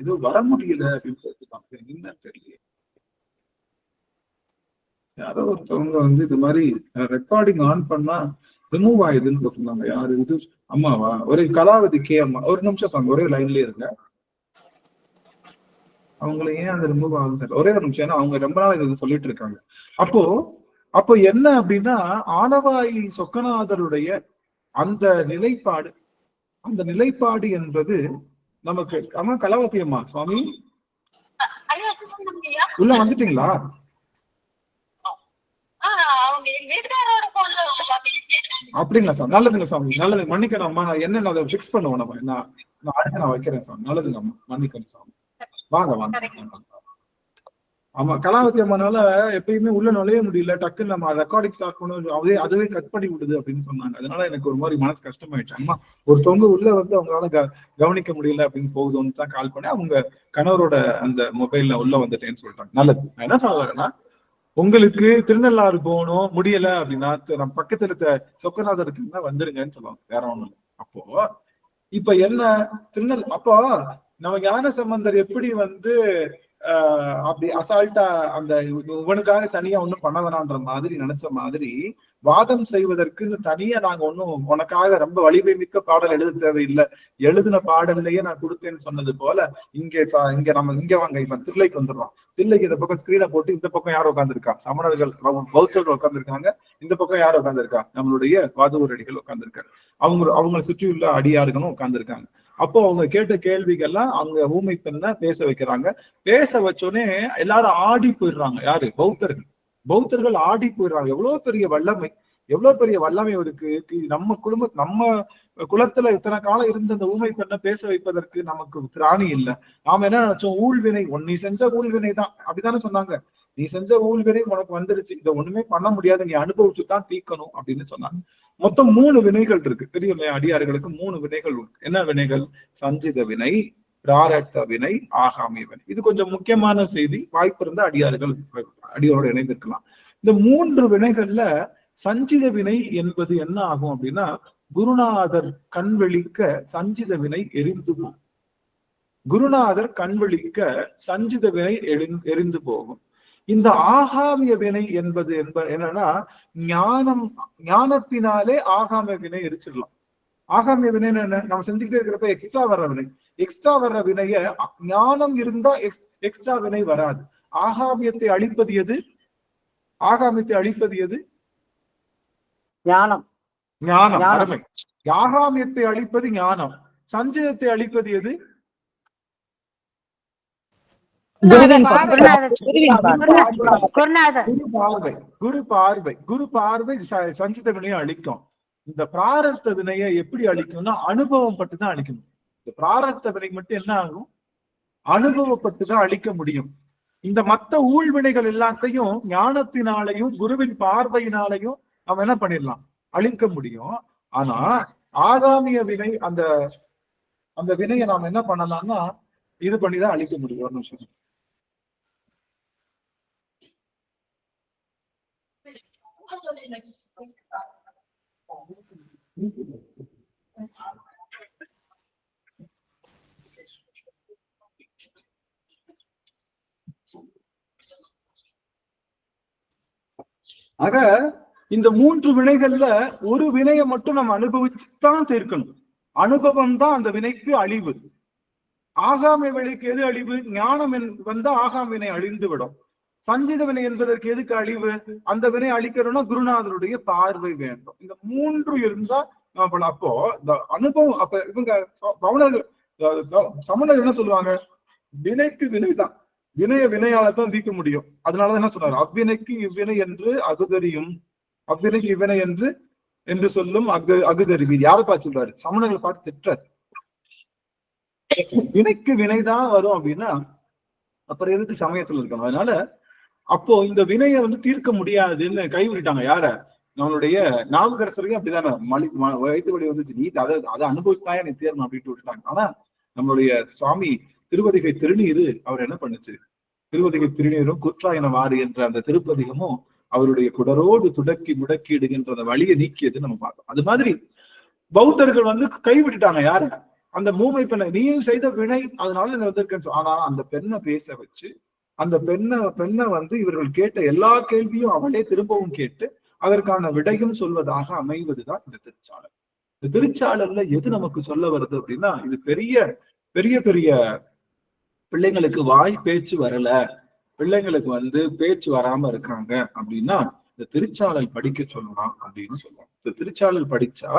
இது வர முடியல அப்படின்னு சொல்லிட்டு என்ன தெரியல, யாரோ ஒருத்தவங்க வந்து இது மாதிரி ரெக்கார்டிங் ஆன் பண்ணா ரிமூவ் ஆயுதுன்னு போட்டிருந்தாங்க. யாரு இது, அம்மாவா? ஒரே கலாவதி கே அம்மா. ஒரு நிமிஷம் சாமி, ஒரே லைன்லயே இருங்க. அவங்களை ஏன் அந்த ரிமூவ் ஆகுது ஒரே ஒரு நிமிஷம், ஏன்னா அவங்க ரொம்ப நாள் இது சொல்லிட்டு இருக்காங்க. அப்போ என்ன அப்படின்னா ஆலவாய் சொக்கநாதருடைய அந்த நிலைப்பாடு என்பது நமக்கு அம்மா கலாவதி அம்மா சுவாமி உள்ள வந்துட்டீங்களா? அப்படிங்களா சார், நல்லதுங்க சாமி, நல்லது, மன்னிக்கணும் அம்மா, நான் என்ன அதை பிக்ஸ் பண்ணுவோம் நம்ம, நான் அடுத்து நான் வைக்கிறேன் சாமி, நல்லதுங்க அம்மா, மன்னிக்கணும் சாமி, வாங்க வாங்க. ஆமா, கலாவதி அம்மானால எப்பயுமே உள்ள நுழைய முடியல, டக்குன்னு நம்ம ரெக்கார்டிங் ஸ்டார்ட் பண்ணுவோம் அதுவே கட் பண்ணி விடுது அப்படின்னு சொன்னாங்க. அதனால எனக்கு ஒரு மாதிரி மனசு கஷ்டமாயிடுச்சு. அம்மா ஒருத்தவங்க உள்ள வந்து அவங்களால கவனிக்க முடியல அப்படின்னு போகுதுன்னு தான் கால் பண்ணி அவங்க கணவரோட அந்த மொபைல்ல உள்ள வந்துட்டேன்னு சொல்றாங்க. நல்லது. நான் என்ன சொல்றேன்னா, உங்களுக்கு திருநள்ளாறு போகணும் முடியல அப்படின்னா நம்ம பக்கத்துல இருக்க சொக்கநாதருக்கு தான் வந்துருங்கன்னு சொல்லுவாங்க, வேற ஒண்ணும் இல்லை. அப்போ இப்ப என்ன அப்போ நம்ம ஞான சம்பந்தர் எப்படி வந்து அப்படி அசால்ட்டா அந்த இவனுக்காக தனியா ஒண்ணும் பண்ண வேணான்ற மாதிரி நினைச்ச மாதிரி வாதம் செய்வதற்கு தனியா நாங்க ஒன்னும் உனக்காக ரொம்ப வலிமை மிக்க பாடல் எழுத தேவையில்லை, எழுதின பாடல்லையே நான் கொடுத்தேன்னு சொன்னது போல இங்க நம்ம இங்க வாங்க, இப்ப தில்லைக்கு வந்துடுறோம். தில்லைக்கு இந்த பக்கம் ஸ்கிரீனை போட்டு இந்த பக்கம் யாரும் உட்காந்துருக்கா, சமணர்கள் பௌத்தர்கள் உட்காந்துருக்காங்க, இந்த பக்கம் யாரும் உட்காந்துருக்கா, நம்மளுடைய வாதூரடிகள் உட்காந்துருக்காங்க, அவங்களை சுற்றியுள்ள அடியார்களும் உட்காந்துருக்காங்க. அப்போ அவங்க கேட்ட கேள்விகள்லாம் அவங்க ஊமை பெண்ண பேச வைக்கிறாங்க. பேச வச்சோடனே எல்லாரும் ஆடி போயிடுறாங்க. யாரு? பௌத்தர்கள் ஆடி போயிடுறாங்க. எவ்வளவு பெரிய வல்லமை இருக்கு நம்ம குலத்துல இத்தனை காலம் இருந்த அந்த ஊமை பெண்ணை பேச வைப்பதற்கு நமக்கு திராணி இல்லை. நாம என்ன நினைச்சோம், ஊழ்வினை, நீ செஞ்ச ஊழ்வினை தான், அப்படித்தானே சொன்னாங்க. நீ செஞ்ச ஊழ்வினை உனக்கு வந்துருச்சு, இதை ஒண்ணுமே பண்ண முடியாது, நீ அனுபவிச்சு தான் தீக்கணும் அப்படின்னு சொன்னாங்க. மொத்தம் 3 வினைகள் இருக்கு, தெரியும் இல்லையா? அடியார்களுக்கு 3 வினைகள் உண்டு. என்ன வினைகள்? சஞ்சித வினை, பிராரத்த வினை, ஆகாமிய வினை. இது கொஞ்சம் முக்கியமான செய்தி, வாய்ப்பு இருந்தா அடியாரோடு இணைந்திருக்கலாம். இந்த 3 வினைகள்ல சஞ்சித வினை என்பது என்ன ஆகும் அப்படின்னா, குருநாதர் கண்வெளிக்க சஞ்சித வினை எரிந்து போகும். குருநாதர் கண்வெளிக்க சஞ்சித வினை எரிந்து போகும். இந்த ஆகாமிய வினை என்பது என்னன்னா, ஞானத்தினாலே ஆகாமிய வினை எரிச்சிடலாம். ஆகாமிய வினை என்ன? நம்ம செஞ்சுக்கிட்டே இருக்கிறப்ப எக்ஸ்ட்ரா வர்ற வினைய ஞானம் இருந்தா எக்ஸ்ட்ரா வினை வராது. ஆகாமியத்தை அழிப்பது எது? ஞானம். அருமை. ஆகாமியத்தை அழிப்பது ஞானம். சஞ்சயத்தை அழிப்பது எது? குரு பார்வை சஞ்சித வினையை அழிக்கும். இந்த பிராரத்த வினையை எப்படி அழிக்கும்னா அனுபவம் பட்டுதான் அழிக்கணும். இந்த பிராரத்த வினை மட்டும் என்ன ஆகும்? அனுபவப்பட்டுதான் அழிக்க முடியும். இந்த மத்த ஊழ்வினைகள் எல்லாத்தையும் ஞானத்தினாலையும் குருவின் பார்வையினாலையும் நம்ம என்ன பண்ணிடலாம்? அழிக்க முடியும். ஆனா ஆகாமிய வினை அந்த வினையை நாம என்ன பண்ணலாம்னா இது பண்ணிதான் அழிக்க முடியும். ஒரு நிமிஷம். ஆக இந்த 3 வினைகள்ல ஒரு வினையை மட்டும் நம்ம அனுபவிச்சுதான் தீர்க்கணும். அனுபவம் தான் அந்த வினைக்கு அழிவு. ஆகாமை வினைக்கு எது அழிவு? ஞானம் வந்தா ஆகாம வினை அழிந்து விடும். சஞ்சித வினை என்பதற்கு எதுக்கு அழிவு? அந்த வினை அழிக்கணும்னா குருநாதருடைய பார்வை வேண்டும். இந்த 3 இருந்தா அப்போ இந்த அனுபவம். அப்ப இவங்க சமணர் என்ன சொல்லுவாங்க? வினைக்கு வினைதான், வினையாலதான் தீர்க்க முடியும். அதனாலதான் என்ன சொல்றாரு? அவ்வினைக்கு இவ்வினை என்று அகுதறியும், அவ்வினைக்கு இவ்வினை என்று சொல்லும் அகுதறிவீர். யாரை பார்த்து சொல்றாரு? சமணர்களை பார்த்து திட்டுறாரு. வினைக்கு வினைதான் வரும் அப்படின்னா அப்புறம் எதுக்கு சமயத்துல இருக்கணும்? அதனால அப்போ இந்த வினையை தீர்க்க முடியாதுன்னு கைவிட்டாங்க. யார? நம்மளுடைய நாவுக்கரசரையும் அப்படிதானே வயிற்று வழி வந்துச்சு, நீ அதை அனுபவிச்சுதான் நீ தேரணும் அப்படின்ட்டு விட்டுட்டாங்க. ஆனா நம்மளுடைய சுவாமி திருவதிகை திருநீரு அவர் என்ன பண்ணுச்சு? திருவதிகை திருநீரும் குற்றாயன வாறு என்ற அந்த திருப்பதிகமும் அவருடைய குடரோடு துடக்கி முடக்கிடுகின்ற அந்த வழியை நீக்கியது நம்ம பார்த்தோம். அது மாதிரி பௌத்தர்கள் கைவிட்டுட்டாங்க. யார? அந்த மூமை பெண்ணை. நீயும் செய்த வினை, அதனால என்ன வந்திருக்கேன்னு. ஆனா அந்த பெண்ணை பேச வச்சு அந்த பெண்ணை இவர்கள் கேட்ட எல்லா கேள்வியும் அவளே திரும்பவும் கேட்டு அதற்கான விடையும் சொல்வதாக அமைவதுதான் இந்த திருச்சாளர். இந்த திருச்சாளர்ல எது நமக்கு சொல்ல வருது அப்படின்னா, இது பெரிய பெரிய பெரிய பிள்ளைங்களுக்கு வாய் பேச்சு வரல, பிள்ளைங்களுக்கு பேச்சு வராம இருக்காங்க அப்படின்னா இந்த திருச்சாளர் படிக்க சொல்லலாம் அப்படின்னு சொல்லுவாங்க. இந்த திருச்சாளர் படிச்சா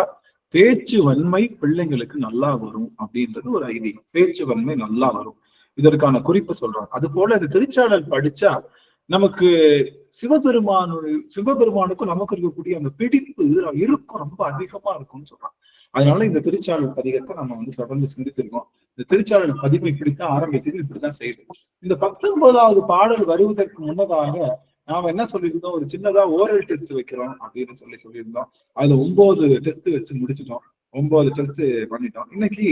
பேச்சு வன்மை பிள்ளைங்களுக்கு நல்லா வரும் அப்படின்றது ஒரு ஐதீகம். பேச்சு வன்மை நல்லா வரும், இதற்கான குறிப்பு சொல்றாங்க. அது போல இந்த திருச்சாளர் படிச்சா நமக்கு சிவபெருமானுக்கும் நமக்கு இருக்கக்கூடிய அந்த பிடிப்பு இருக்கும் ரொம்ப அதிகமா இருக்கும்னு சொல்றாங்க. அதனால இந்த திருச்சாளர் பதிகத்தை நம்ம தொடர்ந்து சிந்தித்திருக்கோம். இந்த திருச்சாளர் பதிவு இப்படித்தான் ஆரம்பிக்குது, இப்படித்தான் செய்யுது. இந்த 19வது பாடல் வருவதற்கு முன்னதாக நாம என்ன சொல்லியிருந்தோம்? ஒரு சின்னதா ஓரல் டெஸ்ட் வைக்கிறோம் அப்படின்னு சொல்லியிருந்தோம். அதுல 9 டெஸ்ட் வச்சு முடிச்சிட்டோம். 9 டெஸ்ட் பண்ணிட்டோம். இன்னைக்கு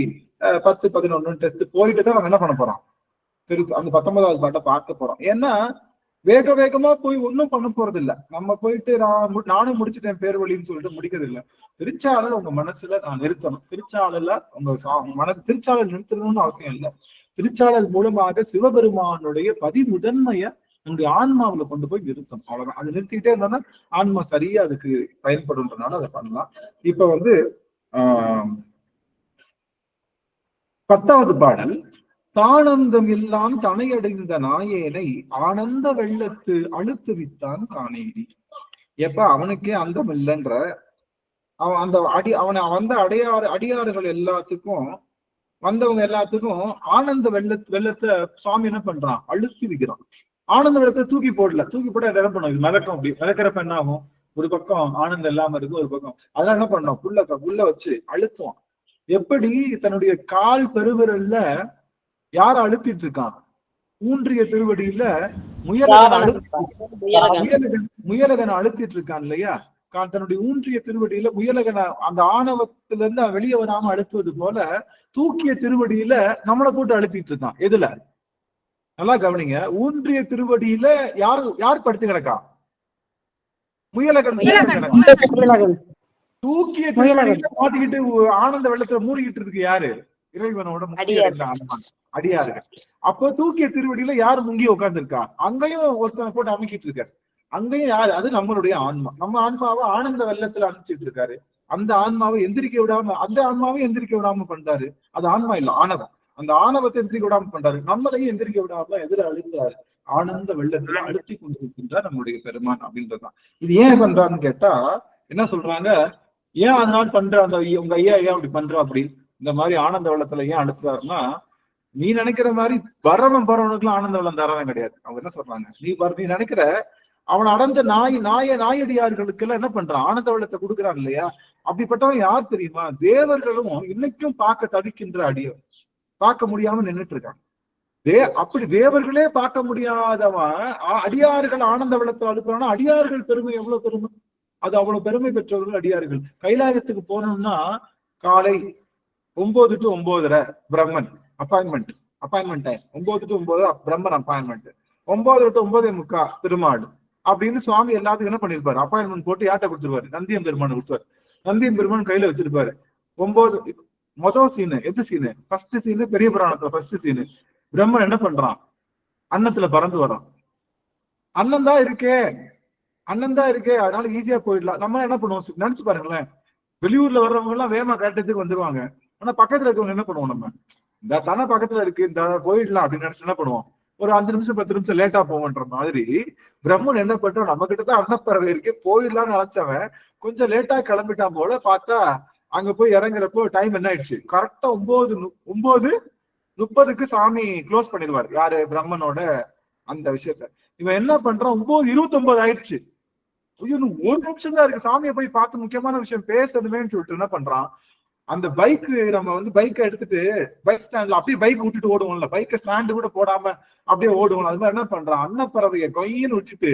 10, 11 டெஸ்ட் போயிட்டு தான் நம்ம என்ன பண்ண போறோம்? அந்த 19வது பாட்டை பார்க்க போறோம். ஏன்னா வேகமா போய் ஒன்னும் பண்ண போறது இல்ல. நம்ம போயிட்டு நானும் முடிச்சுட்டேன் பேர் வழின்னு சொல்லிட்டு முடிக்கிறது இல்லை. திருச்சாளர் உங்க மனசுல நான் நிறுத்தணும். திருச்சாளர்ல உங்க திருச்சாளர் நிறுத்தணும்னு அவசியம் இல்லை. திருச்சாளர் மூலமாக சிவபெருமானுடைய பதிமுதன்மைய உங்க ஆன்மாவில கொண்டு போய் நிறுத்தணும். அவ்வளவுதான். அது நிறுத்திக்கிட்டே இருந்தா ஆன்மா சரியா அதுக்கு பயன்படுன்றனால அதை பண்ணலாம். இப்ப 10வது பாடல். தானந்தம் எல்லாம் தனையடைந்த நாயேனை ஆனந்த வெள்ளத்து அழுத்து வித்தான் காணேடி. எப்ப அவனுக்கே அந்தம் இல்லைன்ற அவனை அடியாறுகள் எல்லாத்துக்கும் வந்தவங்க எல்லாத்துக்கும் ஆனந்த வெள்ளத்தை சுவாமி என்ன பண்றான்? அழுத்தி வைக்கிறான். ஆனந்த வெள்ளத்தை தூக்கி போடல. தூக்கி போட என்ன பண்ணும்? மிதக்கும். அப்படி மிதக்கிறப்ப என்ன ஆகும்? ஒரு பக்கம் ஆனந்தம் இல்லாம இருக்கு, ஒரு பக்கம். அதெல்லாம் என்ன பண்ணோம்? உள்ள வச்சு அழுத்துவான். எப்படி தன்னுடைய கால் பெருவிரல்ல யார அழுத்திட்டு இருக்கான்? ஊன்றிய திருவடியில முயலகனை அழுத்திட்டு இருக்கான் இல்லையா? தன்னுடைய ஊன்றிய திருவடியில முயலகனை அந்த ஆணவத்திலிருந்து வெளியே வராம அழுத்துவது போல தூக்கிய திருவடியில நம்மளை போட்டு அழுத்திட்டு இருக்கான். எதுல? நல்லா கவனிங்க. ஊன்றிய திருவடியில யார் படுத்து கிடக்கா? முயலகன். தூக்கிய திருவடியில மாட்டிக்கிட்டு ஆனந்த வெள்ளத்துல மூடிக்கிட்டு இருக்கு யாரு? இறைவனோட அடியார்கள். அப்போ தூக்கிய திருவடியில யாரு முங்கி உட்கார்ந்துருக்கா? அங்கேயும் ஒருத்தனை போட்டு அமைக்கிட்டு இருக்காரு. அங்கேயும் யாரு? அது நம்மளுடைய ஆன்மா. நம்ம ஆன்மாவை ஆனந்த வெள்ளத்துல அனுப்பிச்சிட்டு இருக்காரு. அந்த ஆன்மாவை எந்திரிக்க விடாம, அந்த ஆன்மாவை எந்திரிக்க விடாம பண்றாரு. அது ஆன்மா இல்ல, ஆணவம். அந்த ஆணவத்தை எந்திரிக்க விடாம பண்றாரு. நம்மளையும் எந்திரிக்க விடாம எதிர அழுகிறாரு. ஆனந்த வெள்ளத்துல அழுத்தி கொண்டிருக்கின்றார் நம்முடைய பெருமான் அப்படின்றதுதான். இது ஏன் பண்றான்னு கேட்டா என்ன சொல்றாங்க? ஏன் அதனால பண்ற அந்த உங்க ஐயா ஏன் அப்படி பண்ற? அப்படி இந்த மாதிரி ஆனந்த வெள்ளத்துல ஏன் அழுத்துறாருன்னா, நீ நினைக்கிற மாதிரி பரவனுக்குலாம் ஆனந்த வெள்ளம் தரவன் கிடையாது. அவங்க என்ன சொல்றாங்க? நீ நினைக்கிற அவன் அடைஞ்ச நாயடியார்களுக்கு எல்லாம் என்ன பண்றான்? ஆனந்த வெள்ளத்தை கொடுக்குறான் இல்லையா? அப்படிப்பட்டவன் யார் தெரியுமா? தேவர்களும் இன்னைக்கும் பார்க்க தவிக்கின்ற அடியவர், பார்க்க முடியாம நின்றுட்டு இருக்காங்க. அப்படி தேவர்களே பார்க்க முடியாதவன் அடியார்கள் ஆனந்த வெள்ளத்தை அழுப்புறான்னா அடியார்கள் பெருமை எவ்வளவு பெருமை! அது அவ்வளவு பெருமை பெற்றவர்கள் அடியார்கள். கைலாயத்துக்கு போனோம்னா காலை 9 to 9:30 Brahman appointment time. 9 to 9 Brahman appointment. 9 to 9:45 திருமாடு அப்படின்னு சுவாமி எல்லாத்துக்கும் என்ன பண்ணிருப்பாரு? அப்பாயின்மெண்ட் போட்டு யார்ட்ட கொடுத்துருவாரு? நந்தியம் பெருமான் கொடுத்துருவாரு. நந்தியம் பெருமான் கையில வச்சிருப்பாரு. 9 மொதல் சீனு. எது சீனு? ஃபர்ஸ்ட் சீனு. பெரிய புராணத்துல ஃபர்ஸ்ட் சீனு. பிரம்மன் என்ன பண்றான்? அன்னத்துல பறந்து வரான். அன்னம் தான் இருக்கே, அண்ணன் தான் இருக்கே, அதனால ஈஸியா போயிடலாம். நம்ம என்ன பண்ணுவோம் நினைச்சு பாருங்களேன், வெளியூர்ல வர்றவங்க எல்லாம் வேகமா கரெக்டத்துக்கு வந்துருவாங்க. ஆனா பக்கத்துல இருக்கவங்க என்ன பண்ணுவோம், நம்ம இந்த தானே பக்கத்துல இருக்கு, இந்த போயிடலாம் அப்படின்னு நினைச்சு என்ன பண்ணுவோம், ஒரு 5 நிமிஷம் 10 நிமிஷம் லேட்டா போவோன்ற மாதிரி பிரம்மன் என்ன பண்றோம், நம்ம கிட்டதான் அன்னப்பறவை இருக்கே போயிடலாம்னு நினைச்சவன் கொஞ்சம் லேட்டா கிளம்பிட்டான் போல. பார்த்தா அங்க போய் இறங்குறப்போ டைம் என்ன ஆயிடுச்சு, கரெக்டா 9:30 சாமி க்ளோஸ் பண்ணிடுவார். யாரு, பிரம்மனோட அந்த விஷயத்த. இவன் என்ன பண்றான், 9:29 ஆயிடுச்சு. ஐயோ, 1 நிமிஷம் தான் இருக்கு, சாமியை போய் பார்த்து முக்கியமான விஷயம் பேசணுமேன்னு சொல்லிட்டு என்ன பண்றான், அந்த பைக் நம்ம வந்து பைக்கை எடுத்துட்டு பைக் ஸ்டாண்ட்ல அப்படியே பைக் விட்டுட்டு ஓடுவோம்ல, பைக்கை ஸ்டாண்டு கூட போடாம அப்படியே ஓடுவோம். அது மாதிரி என்ன பண்றான், அன்னப்பறவைய கையின்னு விட்டுட்டு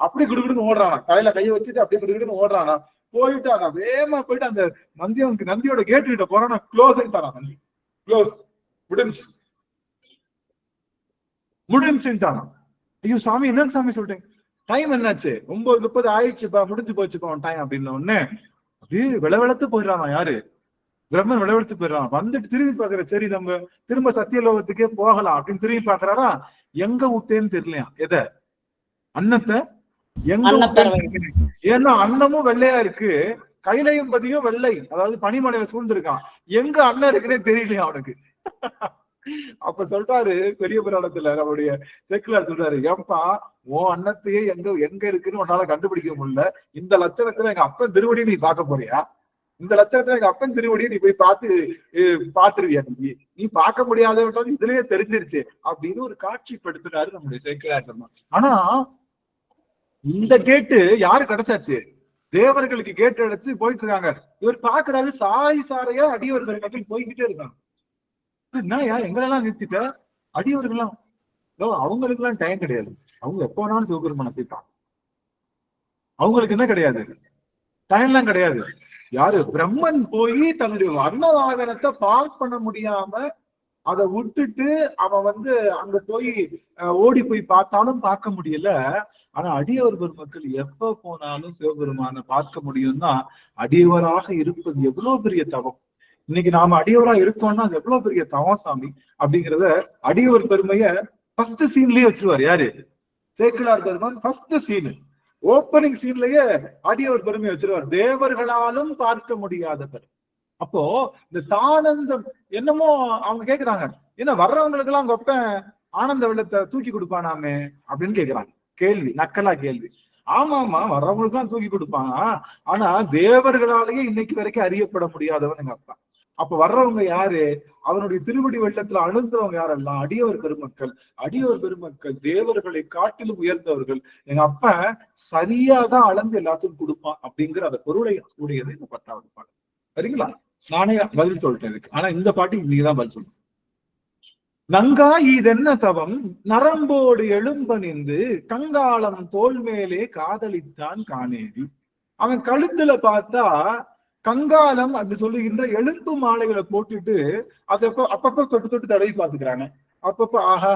அப்படியே குடுக்குன்னு ஓடுறானா, தலையில கையை வச்சுட்டு அப்படியே குடுக்குன்னு ஓடுறானா. போயிட்டு அதான் வேகமா போயிட்டு அந்த நந்தியோட கேட்டு கிட்ட போறானா, க்ளோஸ் ஆயிட்டானா, நந்தி க்ளோஸ் முடிஞ்சுட்டானா. ஐயோ சாமி, என்னன்னு சாமி சொல்லிட்டேன், டைம் என்னாச்சு, 9:30 ஆயிடுச்சுப்பா, முடிஞ்சு போச்சுப்பா டைம் அப்படின்ன உடனே அப்படியே விளவெளத்து போயிடறானா. யாரு, பிரம்மன் விளவெடுத்து போயிடறான். வந்துட்டு திரும்பி பாக்குற, சரி நம்ம திரும்ப சத்தியலோகத்துக்கே போகலாம் அப்படின்னு திரும்பி பாக்குறாரா. எங்க விட்டேன்னு தெரியலையா, எத, அன்னத்தை எங்க, ஏன்னா அன்னமும் வெள்ளையா இருக்கு, கையிலையும் பதியும் வெள்ளை, அதாவது பனிமலையில சூழ்ந்திருக்கான். எங்க அண்ணன் இருக்குன்னே தெரியலையா அவனுக்கு. அப்ப சொல்றாரு பெரிய புராணத்துல நம்மளுடைய தெக்குலார் சொல்றாரு, ஏப்பா உன் அன்னத்தையே எங்க இருக்குன்னு உன்னால கண்டுபிடிக்க முடியல, இந்த லட்சணத்துல எங்க அப்பன் திருவடியை நீ பார்க்க போறியா, இந்த லட்சணத்துல எங்க அப்பன் திருவடியை நீ போய் பாத்துருவியா, நீ பார்க்க முடியாத இதுலயே தெரிஞ்சிருச்சு அப்படின்னு ஒரு காட்சிப்படுத்துறாரு நம்முடைய சேக்கிழார். ஆனா இந்த கேட்டு யாரு கிடைச்சாச்சு, தேவர்களுக்கு கேட்டு அடைச்சு போயிட்டு இருக்காங்க. இவர் பாக்குறாரு சாரையா அடியவர்கள் மக்கள் போய்கிட்டே இருக்காங்க. என்னயா எங்களெல்லாம் நிறுத்திட்ட, அடியவர்கள்லாம் அவங்களுக்கு எல்லாம் டைம் கிடையாது, அவங்க எப்ப வேணாலும் சிவபெருமானை போயிட்டான், அவங்களுக்கு என்ன கிடையாது, டைம் எல்லாம் கிடையாது. யாரு, பிரம்மன் போய் தன்னுடைய அன்ன வாகனத்தை பார்க் பண்ண முடியாம அதை விட்டுட்டு அவன் வந்து அங்க போய் ஓடி போய் பார்த்தாலும் பார்க்க முடியல. ஆனா அடியவர் பெருமக்கள் எப்ப போனாலும் சிவபெருமானை பார்க்க முடியும்னா அடியவராக இருப்பது எவ்வளவு பெரிய தவம். இன்னைக்கு நாம அடியவரா இருக்கோம்னா அது எவ்வளவு பெரிய தவம் சாமி அப்படிங்கிறத அடியவர் பெருமைய ஃபர்ஸ்ட் சீன்லயே வச்சிருவாரு. யாரு, சேக்கிழார் பெருமான் ஃபர்ஸ்ட் சீன், ஓப்பனிங் சீன்லயே அடியவர் பெருமையை வச்சிருவார். தேவர்களாலும் பார்க்க முடியாதவர். அப்போ இந்த தானந்தம் என்னமோ அவங்க கேக்குறாங்க, ஏன்னா வர்றவங்களுக்கு எல்லாம் கொப்ப ஆனந்த வெள்ளத்தை தூக்கி கொடுப்பானாமே அப்படின்னு கேக்குறாங்க. கேள்வி, நக்கலா கேள்வி. ஆமா வர்றவங்களுக்கு எல்லாம் தூக்கி கொடுப்பாங்க, ஆனா தேவர்களாலேயே இன்னைக்கு வரைக்கும் அறியப்பட முடியாதவன் எங்க அப்பா. அப்ப வர்றவங்க யாரு, அவனுடைய திருவடி வெள்ளத்துல அழுந்தவங்க யாரெல்லாம், அடியவர் பெருமக்கள். அடியவர் பெருமக்கள் தேவர்களை காட்டிலும் உயர்ந்தவர்கள். எங்க அப்பா சரியாதான் அளந்து எல்லாத்துக்கும் கொடுப்பான் அப்படிங்கிற அந்த பொருளை கூடியது இந்த 10வது பாடல். சரிங்களா, நானே பதில் சொல்லிட்டேன் இதுக்கு. ஆனா இந்த பாட்டு இன்னைக்குதான் பதில் சொல்றேன். நங்கா இதென்ன தவம் நரம்போடு எழும்பணிந்து கங்காளம் தோல் மேலே காதலித்தான் காணேதி. அவன் கழுத்துல பார்த்தா கங்காலம் அப்படி சொல்லுகின்ற எலும்பு மாலைகளை போட்டுட்டு அதை அப்பப்ப தொட்டு தடவி பார்த்துக்கிறாங்க. அப்பப்ப ஆஹா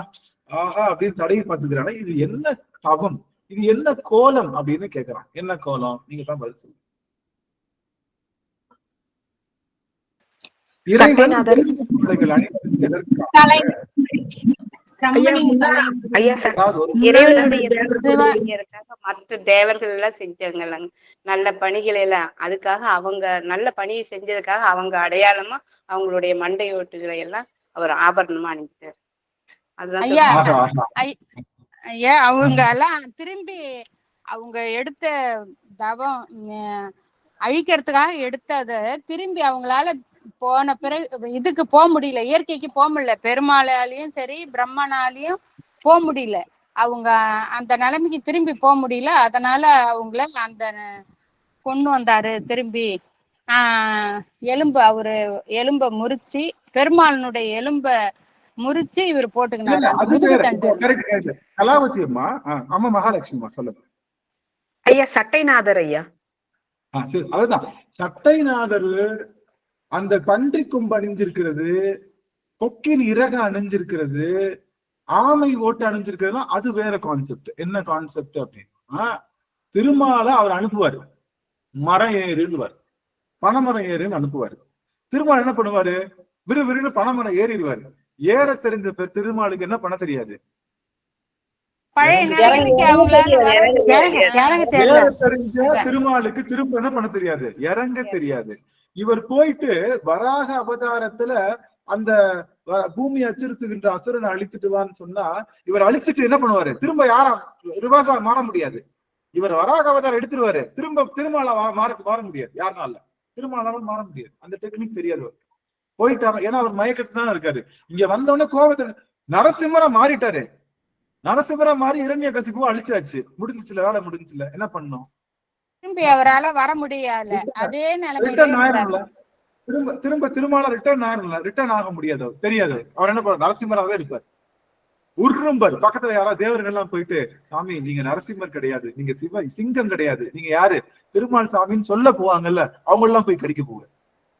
ஆஹா அப்படின்னு தடவி பார்த்துக்கிறாங்க. இது என்ன தவம், இது என்ன கோலம் அப்படின்னு கேட்கிறான். என்ன கோலம், நீங்க தான் பதில் சொல்லுங்க. மற்ற தேவர்கள் எல்லாம் செஞ்சாங்க நல்ல பணிகள் எல்லாம், அதுக்காக அவங்க நல்ல பணியை செஞ்சதுக்காக அவங்க அடையாளமா அவங்களுடைய மண்டை ஓட்டுகளை எல்லாம் அவர் ஆபரணமா அணிஞ்சார். அதுதான் ஐயா, அவங்க எல்லாம் திரும்பி அவங்க எடுத்த தவம் அழிக்கிறதுக்காக எடுத்தத திரும்பி அவங்களால போன பிறகு இதுக்கு போக முடியல, இயற்கைக்கு போக முடியல. பெருமாளாலையும் சரி பிரம்மனாலையும் போக முடியல. அவங்க அந்த நிலைமைக்கு திரும்பி போக முடியல. அதனால அவங்கள அந்த கொண்டு வந்தாரு திரும்பி. அவரு எலும்ப முறிச்சு, பெருமாளுடைய எலும்ப முறிச்சு இவர் போட்டுக்கினாரு. கலாவதி அம்மா, அம்மா மகாலட்சுமி சொல்லுங்க. ஐயா சட்டைநாதர் ஐயா. அதுதான் சட்டைநாதர். அந்த பன்றி கொம்பு அணிஞ்சிருக்கிறது, கொக்கின் இறக அணிஞ்சிருக்கிறது, ஆமை ஓட்டு அணிஞ்சிருக்கிறதுனா அது வேற கான்செப்ட். என்ன கான்செப்ட் அப்படின்னா, திருமாலை அவர் அனுப்புவாரு, மரம் ஏறிடுவார், பனைமரம் ஏறின்னு அனுப்புவாரு. திருமால் என்ன பண்ணுவாரு, விறுவிறுன்னு பனைமரம் ஏறிடுவாரு. ஏற தெரிஞ்ச திருமாலுக்கு என்ன பண்ண தெரியாது, பழைய இறங்க நிலைமைக்கு அவங்களால வர வேற தெரிஞ்ச திருமாலுக்கு திரும்ப என்ன பண்ண தெரியாது, இறங்க தெரியாது. இவர் போயிட்டு வராக அவதாரத்துல அந்த பூமி அச்சுறுத்துகின்ற அசுரனை அழித்துட்டு வான்னு சொன்னா, இவர் அழிச்சிட்டு என்ன பண்ணுவாரு, திரும்ப யாரும் ரிவர்ஸா மாற முடியாது. இவர் வராக அவதாரம் எடுத்துருவாரு, திரும்ப திருமால மாற முடியாது, யாருனால திருமாலாவும் மாற முடியாது. அந்த டெக்னிக் தெரியாது. போயிட்டாரு, ஏன்னா அவர் மயக்கத்துதான் இருக்காரு. இங்க வந்தோடனே கோபத்தை நரசிம்மரா மாறிட்டாரு. நரசிம்மரா மாறி இரண்யகசிபுவை அழிச்சாச்சு, முடிஞ்சுச்சுல, வேலை முடிஞ்சுச்சுல, என்ன பண்ணோம், திரும்பி அவரால வர முடியல, அதே நிலைமையில திரும்ப திரும்ப திருமால ரிட்டர்ன் ஆக முடியாது, தெரியாது. அவர் என்ன பண்ண, நரசிம்மராவே இருப்பார். உரும்பர் பக்கத்துல யாராவது தேவர்கள் எல்லாம் போயிட்டு, சாமி நீங்க நரசிம்மர் கிடையாது, நீங்க சிங்கம் கிடையாது, நீங்க யாரு திருமால் சாமின்னு சொல்ல போவாங்கல்ல, அவங்க எல்லாம் போய் கடிக்க போவாங்க.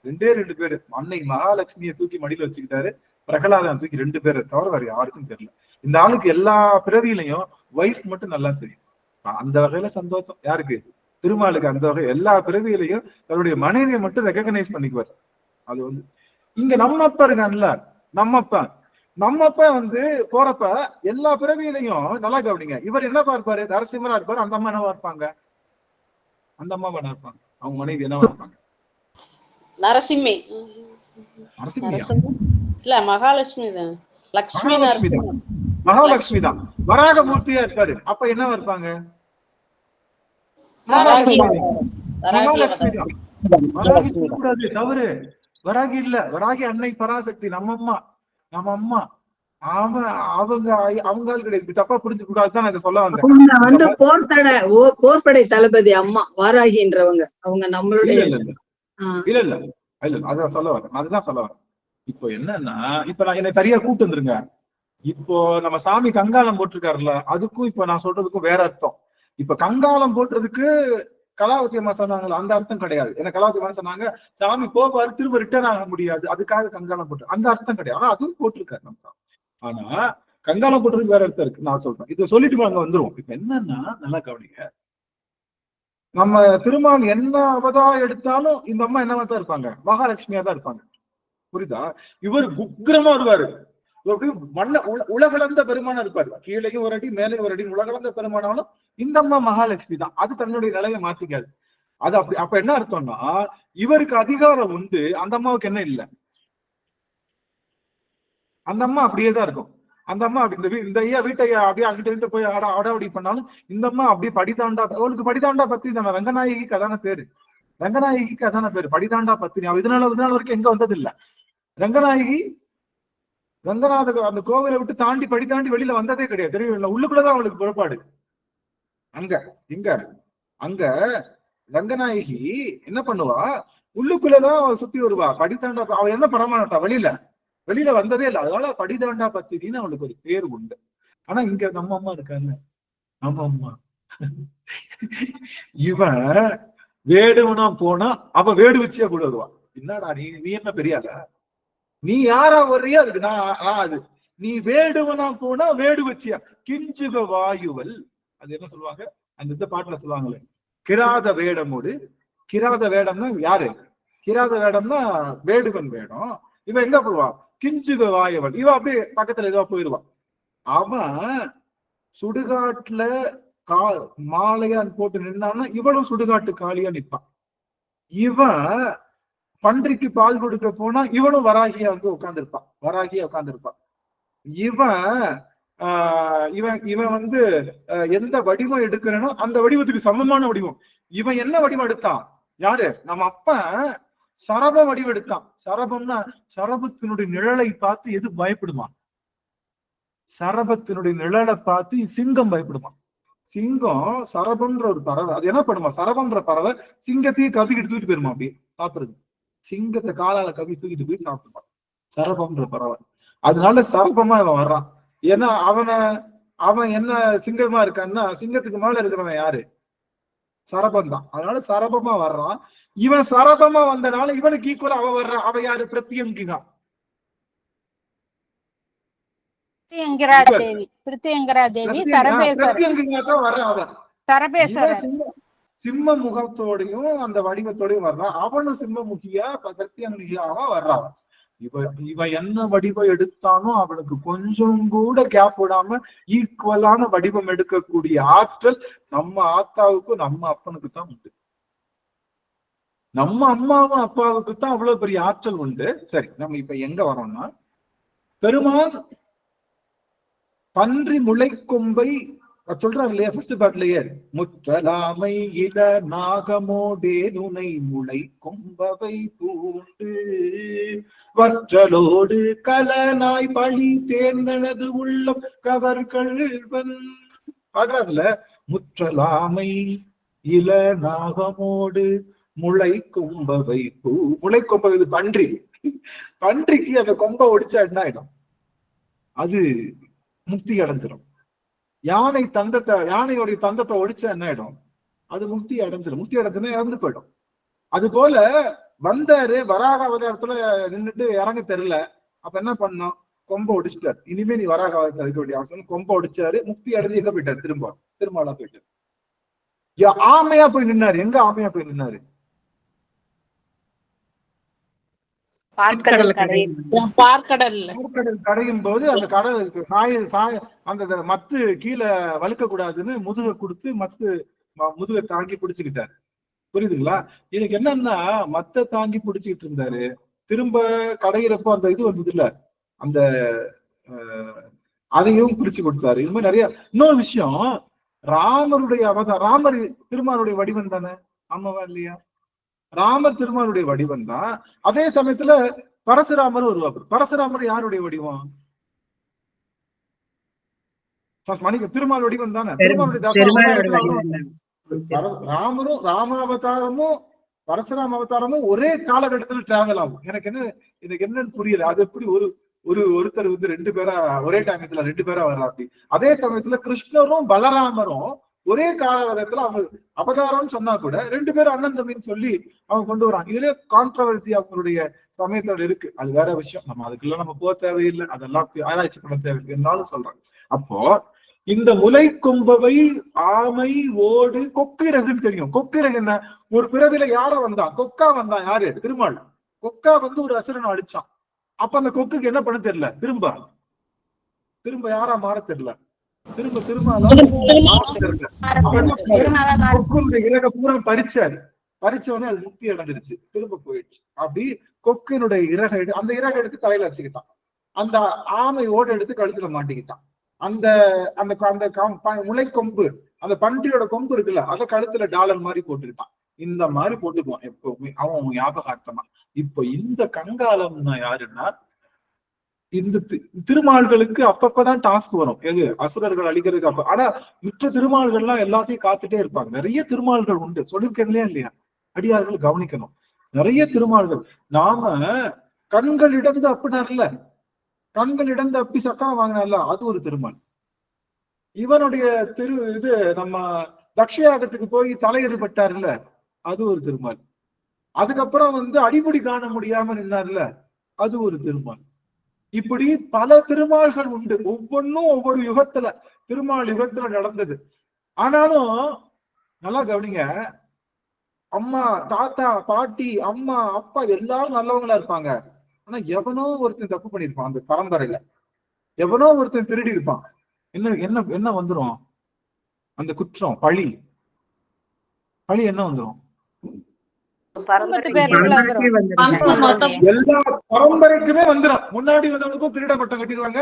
2 பேரு. அன்னை மகாலட்சுமியை தூக்கி மடியில வச்சுக்கிட்டாரு, பிரகலாதன் தூக்கி 2 பேரை தவிர வேற யாருக்கும் தெரியல. இந்த ஆளுக்கு எல்லா பிறவியிலையும் வைஃப் மட்டும் நல்லா தெரியும். அந்த வகையில சந்தோஷம் யாருக்கு, திருமாலுக்கு. அந்த வகை எல்லா பிறவியிலையும் தன்னுடைய மனைவியை மட்டும் ரெகக்னைஸ் பண்ணிக்குவார். அது வந்து இங்க நம்ம அப்பா இருக்கான்ல, நம்ம அப்பா வந்து போறப்ப எல்லா பிறவியிலையும் நல்லா கவனிங்க, இவர் என்ன பார்ப்பாரு, நரசிம்மரா இருப்பாரு, அந்த அம்மா என்னவா இருப்பாங்க, அந்த அம்மா என்ன இருப்பாங்க, அவங்க மனைவி என்னவா இருப்பாங்க, நரசிம்மி இல்ல மகாலட்சுமி தான், மகாலட்சுமி தான், வராக மூர்த்தியா இருப்பாரு. அப்ப என்னவா இருப்பாங்க, தவறு, வராகி இல்ல, வராகி அன்னை பராசக்தி, நம்ம அம்மா. அவங்க கிடையாது, தப்பா புரிஞ்சு கூடாதுதான் இதை சொல்ல வந்தேன். வந்து போர்படை தளபதி அம்மா வாராகின்றவங்க, அவங்க நம்மளுடைய இல்ல அதான் சொல்ல வரேன். இப்போ என்னன்னா, இப்ப நான் என்னை தனியா கூட்டு வந்துருங்க. இப்போ நம்ம சாமி கங்காளம் போட்டிருக்காருல்ல, அதுக்கும் இப்ப நான் சொல்றதுக்கும் வேற அர்த்தம். இப்ப கங்காளம் போட்டுறதுக்கு கலாவதி அம்மா சொன்னாங்களா, அந்த அர்த்தம் கிடையாது. ஏன்னா கலாவதி அம்மா சொன்னாங்க சாமி போவாரு, திரும்ப ரிட்டர்ன் ஆக முடியாது, அதுக்காக கங்காளம் போட்டு, அந்த அர்த்தம் கிடையாது. ஆனா அதுவும் போட்டிருக்காரு நம்ம சாமி. ஆனா கங்காளம் போட்டுறதுக்கு வேற அர்த்தம் இருக்கு. நான் சொல்றேன், இதை சொல்லிட்டு அங்க வந்துருவோம். இப்ப என்னன்னா, நல்லா கவனிங்க, நம்ம திருமால் என்ன அவதாரம் எடுத்தாலும் இந்த அம்மா என்னவா தான் இருப்பாங்க, மகாலட்சுமியா தான் இருப்பாங்க. புரியுதா? இவர் உக்கிரமா வருவாரு, உலகளந்த பெருமானா இருப்பாரு, கீழேயும் ஒரு அடி மேலே ஒரு அடி உலகளந்த பெருமானாலும் இந்த அம்மா மகாலட்சுமி தான். அது தன்னுடைய நிலையை மாத்திக்காது. அது அப்படி. அப்ப என்ன அர்த்தம்னா, இவருக்கு அதிகாரம் உண்டு, அந்த அம்மாவுக்கு என்ன இல்லை, அந்த அம்மா அப்படியே தான் இருக்கும். அந்த அம்மா அப்படி இந்த ஐயா வீட்டை அப்படியே அங்கிட்ட போய் ஆடாவடி பண்ணாலும் இந்த அம்மா அப்படியே படிதாண்டா, அவளுக்கு படிதாண்டா பத்தினி தானே, ரங்கநாயகிக்கு அதான பேரு, ரங்கநாயகிக்கு அதான பேரு, படிதாண்டா பத்தினி. அவ இதனால வரைக்கும் எங்க வந்தது இல்ல. ரங்கநாயகி ரங்கநாத அந்த கோவிலை விட்டு தாண்டி தாண்டி வெளியில வந்ததே கிடையாது, தெரியும். உள்ளுக்குள்ளதான் அவளுக்கு புறப்பாடு. அங்க ரங்கநாயகி என்ன பண்ணுவா, உள்ளுக்குள்ளதான் அவ சுத்தி வருவா, படித்தாண்டா. அவ என்ன பண்ண மாட்டா, வெளியில வந்ததே இல்லை. அதனால படிதாண்டா பத்தினின்னு அவளுக்கு ஒரு பேர் உண்டு. ஆனா இங்க நம்ம அம்மா இருக்காங்க, நம்ம அம்மா இவன் வேடுவனா போனா அவ வேடு வச்சியா கூட வருவா. என்னடா நீ என்ன பெரியால, நீ யாரா வர்றியா, அதுக்கு நான் அது நீ வேடுவனா போனா வேடு வச்சியா, கிஞ்சுக வாயுவல். அது என்ன சொல்லுவாங்க, அந்த இந்த பாட்டுல சொல்லுவாங்களே, கிராத வேடமோடு. கிராத வேடம்னா யாரு, கிராத வேடம்னா வேடுவன் வேடம். இவன் எங்க போடுவா, கிஞ்சுக வாயுவல். இவன் அப்படியே பக்கத்துல ஏதோ போயிடுவான். அவன் சுடுகாட்டுல மாலையான் போட்டு நின்னான்னா இவளும் சுடுகாட்டு காலியா நிற்பான். இவன் பன்றிக்கு பால் கொடுக்க போனா இவனும் வராகியா வந்து உட்கார்ந்துருப்பான். இவன் வந்து எந்த வடிவம் எடுக்கிறனோ அந்த வடிவத்துக்கு சமமான வடிவம். இவன் என்ன வடிவம் எடுத்தான், யாரு, நம்ம அப்ப சரப வடிவம் எடுத்தான். சரபம்னா சரபத்தினுடைய நிழலை பார்த்து எது பயப்படுமா, சரபத்தினுடைய நிழலை பார்த்து சிங்கம் பயப்படுமா. சிங்கம் சரபம்ன்ற ஒரு பறவை, அது என்ன பண்ணுமா, சரபம்ன்ற பறவை சிங்கத்தையே கவிக்கிட்டு தூக்கிட்டு போயிருமா, அப்படியே சாப்பிடுறது. சிங்கத்தை காலால கவி தூக்கிட்டு போய் சாப்பிடுவான் சரபம்ன்ற பறவை. அதனால சரபமா இவன் வர்றான். ஏன்னா அவன் என்ன சிங்கமா இருக்கான்னா, சிங்கத்துக்கு மேல இருக்கிறவன் யாரு, சரபம் தான். அதனால சரபமா வர்றான். இவன் சரபமா வந்தனால இவனுக்கு ஈக்குவலா அவ வர்றான். அவ யாரு, பிரத்யங்கிகா. சிம்ம முகத்தோடையும் அந்த வடிவத்தோடையும் வர்றான். அவனும் சிம்ம முகியா பிரத்யங்கிகாவா வர்றான். இவன் என்ன வடிவம் எடுத்தானோ அவனுக்கு கொஞ்சம் கூட கேப் விடாம ஈக்குவலான வடிவம் எடுக்கக்கூடிய ஆற்றல் நம்ம ஆத்தாவுக்கும் நம்ம அப்பனுக்கு தான் உண்டு. நம்ம அம்மாவும் அப்பாவுக்கு தான் அவ்வளவு பெரிய ஆற்றல் உண்டு. சரி, நம்ம இப்ப எங்க வரோம்னா, பெருமான் பன்றி முளைக்கொம்பை சொல்றாரு இல்லையா ஃபர்ஸ்ட் பாட்டுலயே, முற்றலாமை இட நாகமோடே நுனை முளை கொம்பவை பூண்டு வற்றலோடு கலனாய் பழி தேர்ந்தனது உள்ளம் கவர்கள்வன் பாடுறாருல. முற்றலாமை இள நாகமோடு முளை கொம்பவை பூ. முளை கொம்பவை இது பன்றி. பன்றிக்கு அந்த கொம்பை ஒடிச்சா என்ன ஆயிடும்? அது முக்தி அடைஞ்சிடும். யானையோடைய தந்தத்தை ஒடிச்சா என்ன ஆயிடும்? அது முக்தி அடைஞ்சிடும். முக்தி அடைஞ்சுன்னா இறந்து போயிடும். அது போல வந்தாரு, வராக அவதாரத்துல நின்றுட்டு இறங்க தெரியல. அப்ப என்ன பண்ணோம்? கொம்பை ஒடிச்சிட்டாரு. இனிமே நீ வராக அவதாரத்தை இருக்க வேண்டிய அவசியம். கொம்பை ஒடிச்சாரு, முக்தி அடைஞ்சு எங்க போயிட்டாரு? திருமாலா போயிட்டாரு. ஆமையா போய் நின்னாரு. எங்க ஆமையா போய் நின்னாரு? பார்க்கடல் கடையும் போது அந்த கடலுக்கு அந்த மத்து கீழே வழுக்க கூடாதுன்னு முதுகை கொடுத்து முதுகை தாங்கி பிடிச்சுக்கிட்டாரு. புரியுதுங்களா? இதுக்கு என்னன்னா, மத்த தாங்கி பிடிச்சுக்கிட்டு இருந்தாரு. திரும்ப கடையிறப்போ அந்த இது வந்தது இல்ல, அந்த அதையும் பிரிச்சு கொடுத்தாரு. இது மாதிரி நிறைய. இன்னொரு விஷயம், ராமருடைய அவதாரம், ராமர் திருமாலுடைய வடிவம் தானே, ஆமாவா இல்லையா? ராமர் திருமாலுடைய வடிவம் தான். அதே சமயத்துல பரசுராமர் வருவார். பரசுராமர் யாருடைய வடிவம்? திருமால் வடிவம் தானே. ராமரும் ராமாவதாரமும் பரசுராம அவதாரமும் ஒரே காலகட்டத்துல டிராவல் ஆகும். எனக்கு என்னன்னு புரியல. அது எப்படி ஒருத்தர் வந்து ரெண்டு பேரா ஒரே டைமத்துல ரெண்டு பேரா வர்றாப்படி. அதே சமயத்துல கிருஷ்ணரும் பலராமரும் ஒரே காலகட்டத்துல அவங்க அவதாரம்னு சொன்னா கூட ரெண்டு பேரும் அண்ணன் தம்பின்னு சொல்லி அவங்க கொண்டு வராங்க. இதுல கான்ட்ரவர்சி அவங்களுடைய சமயத்தோட இருக்கு. அது வேற விஷயம். நம்ம அதுக்கெல்லாம் நம்ம போக தேவையில்லை. அதெல்லாம் ஆராய்ச்சி பண்ண தேவையில்லை இருந்தாலும் சொல்றாங்க. அப்போ இந்த முளை கொம்பவை ஆமை ஓடு கொக்கிரகுன்னு தெரியும். கொக்கிரகு என்ன? ஒரு பிறவில யார வந்தான்? கொக்கா வந்தான். யாரு? திருமால். கொக்கா வந்து ஒரு அசுரனை அடிச்சான். அப்ப அந்த கொக்குக்கு என்ன பண்ண தெரியல, திரும்ப யாரா மாற தெரியல. இறக பூரா பறிச்சவனே அது முக்தி அடைஞ்சிருச்சு. திரும்ப போயிடுச்சு. அப்படி கொக்கினுடைய அந்த இறக எடுத்து தலையில வச்சுக்கிட்டான். அந்த ஆமை ஓட எடுத்து கழுத்துல மாட்டிக்கிட்டான். அந்த அந்த முளை கொம்பு, அந்த பன்றியோட கொம்பு இருக்குல்ல, அதை கழுத்துல டாலர் மாதிரி போட்டுக்கிட்டான். இந்த மாதிரி போட்டுக்குவான் எப்பவுமே அவன் ஞாபகார்த்தமா. இப்போ இந்த கங்காளம்னா யாருன்னா, இந்த திருமால்களுக்கு அப்பப்பதான் டாஸ்க் வரும். எது? அசுரர்கள் அழிக்கிறதுக்கு அப்ப. ஆனா மிச்ச திருமால்கள்லாம் எல்லாத்தையும் காத்துட்டே இருப்பாங்க. நிறைய திருமால்கள் உண்டு. சொல்லிருக்கேன் இல்லையா? அடியார்கள் கவனிக்கணும். நிறைய திருமால்கள். நாம கண்கள் இடந்து அப்படின்னார்ல, கண்கள் இடந்து அப்படி சக்கரம் வாங்கினார்ல, அது ஒரு திருமால். இவனுடைய இது நம்ம தக்ஷயாகத்துக்கு போய் தலையெடுபட்டார்ல, அது ஒரு திருமால். அதுக்கப்புறம் வந்து அடிமுடி காண முடியாம நின்னார்ல, அது ஒரு திருமால். இப்படி பல திருமால்கள் உண்டு. ஒவ்வொன்றும் ஒவ்வொரு யுகத்துல, திருமால் யுகத்துல நடந்தது. ஆனாலும் நல்லா கவனிங்க, அம்மா தாத்தா பாட்டி அம்மா அப்பா எல்லாரும் நல்லவங்களா இருப்பாங்க. ஆனா எவனோ ஒருத்தன் தப்பு பண்ணிருப்பான். அந்த பரம்பரையில எவனோ ஒருத்தன் திருடி இருப்பான். என்ன வந்துரும்? அந்த குற்றம், பழி என்ன வந்துரும்? எல்லா பரம்பரைக்குமே வந்துடும். முன்னாடி வந்தவனுக்கும் திருட பட்டம் கட்டிடுவாங்க,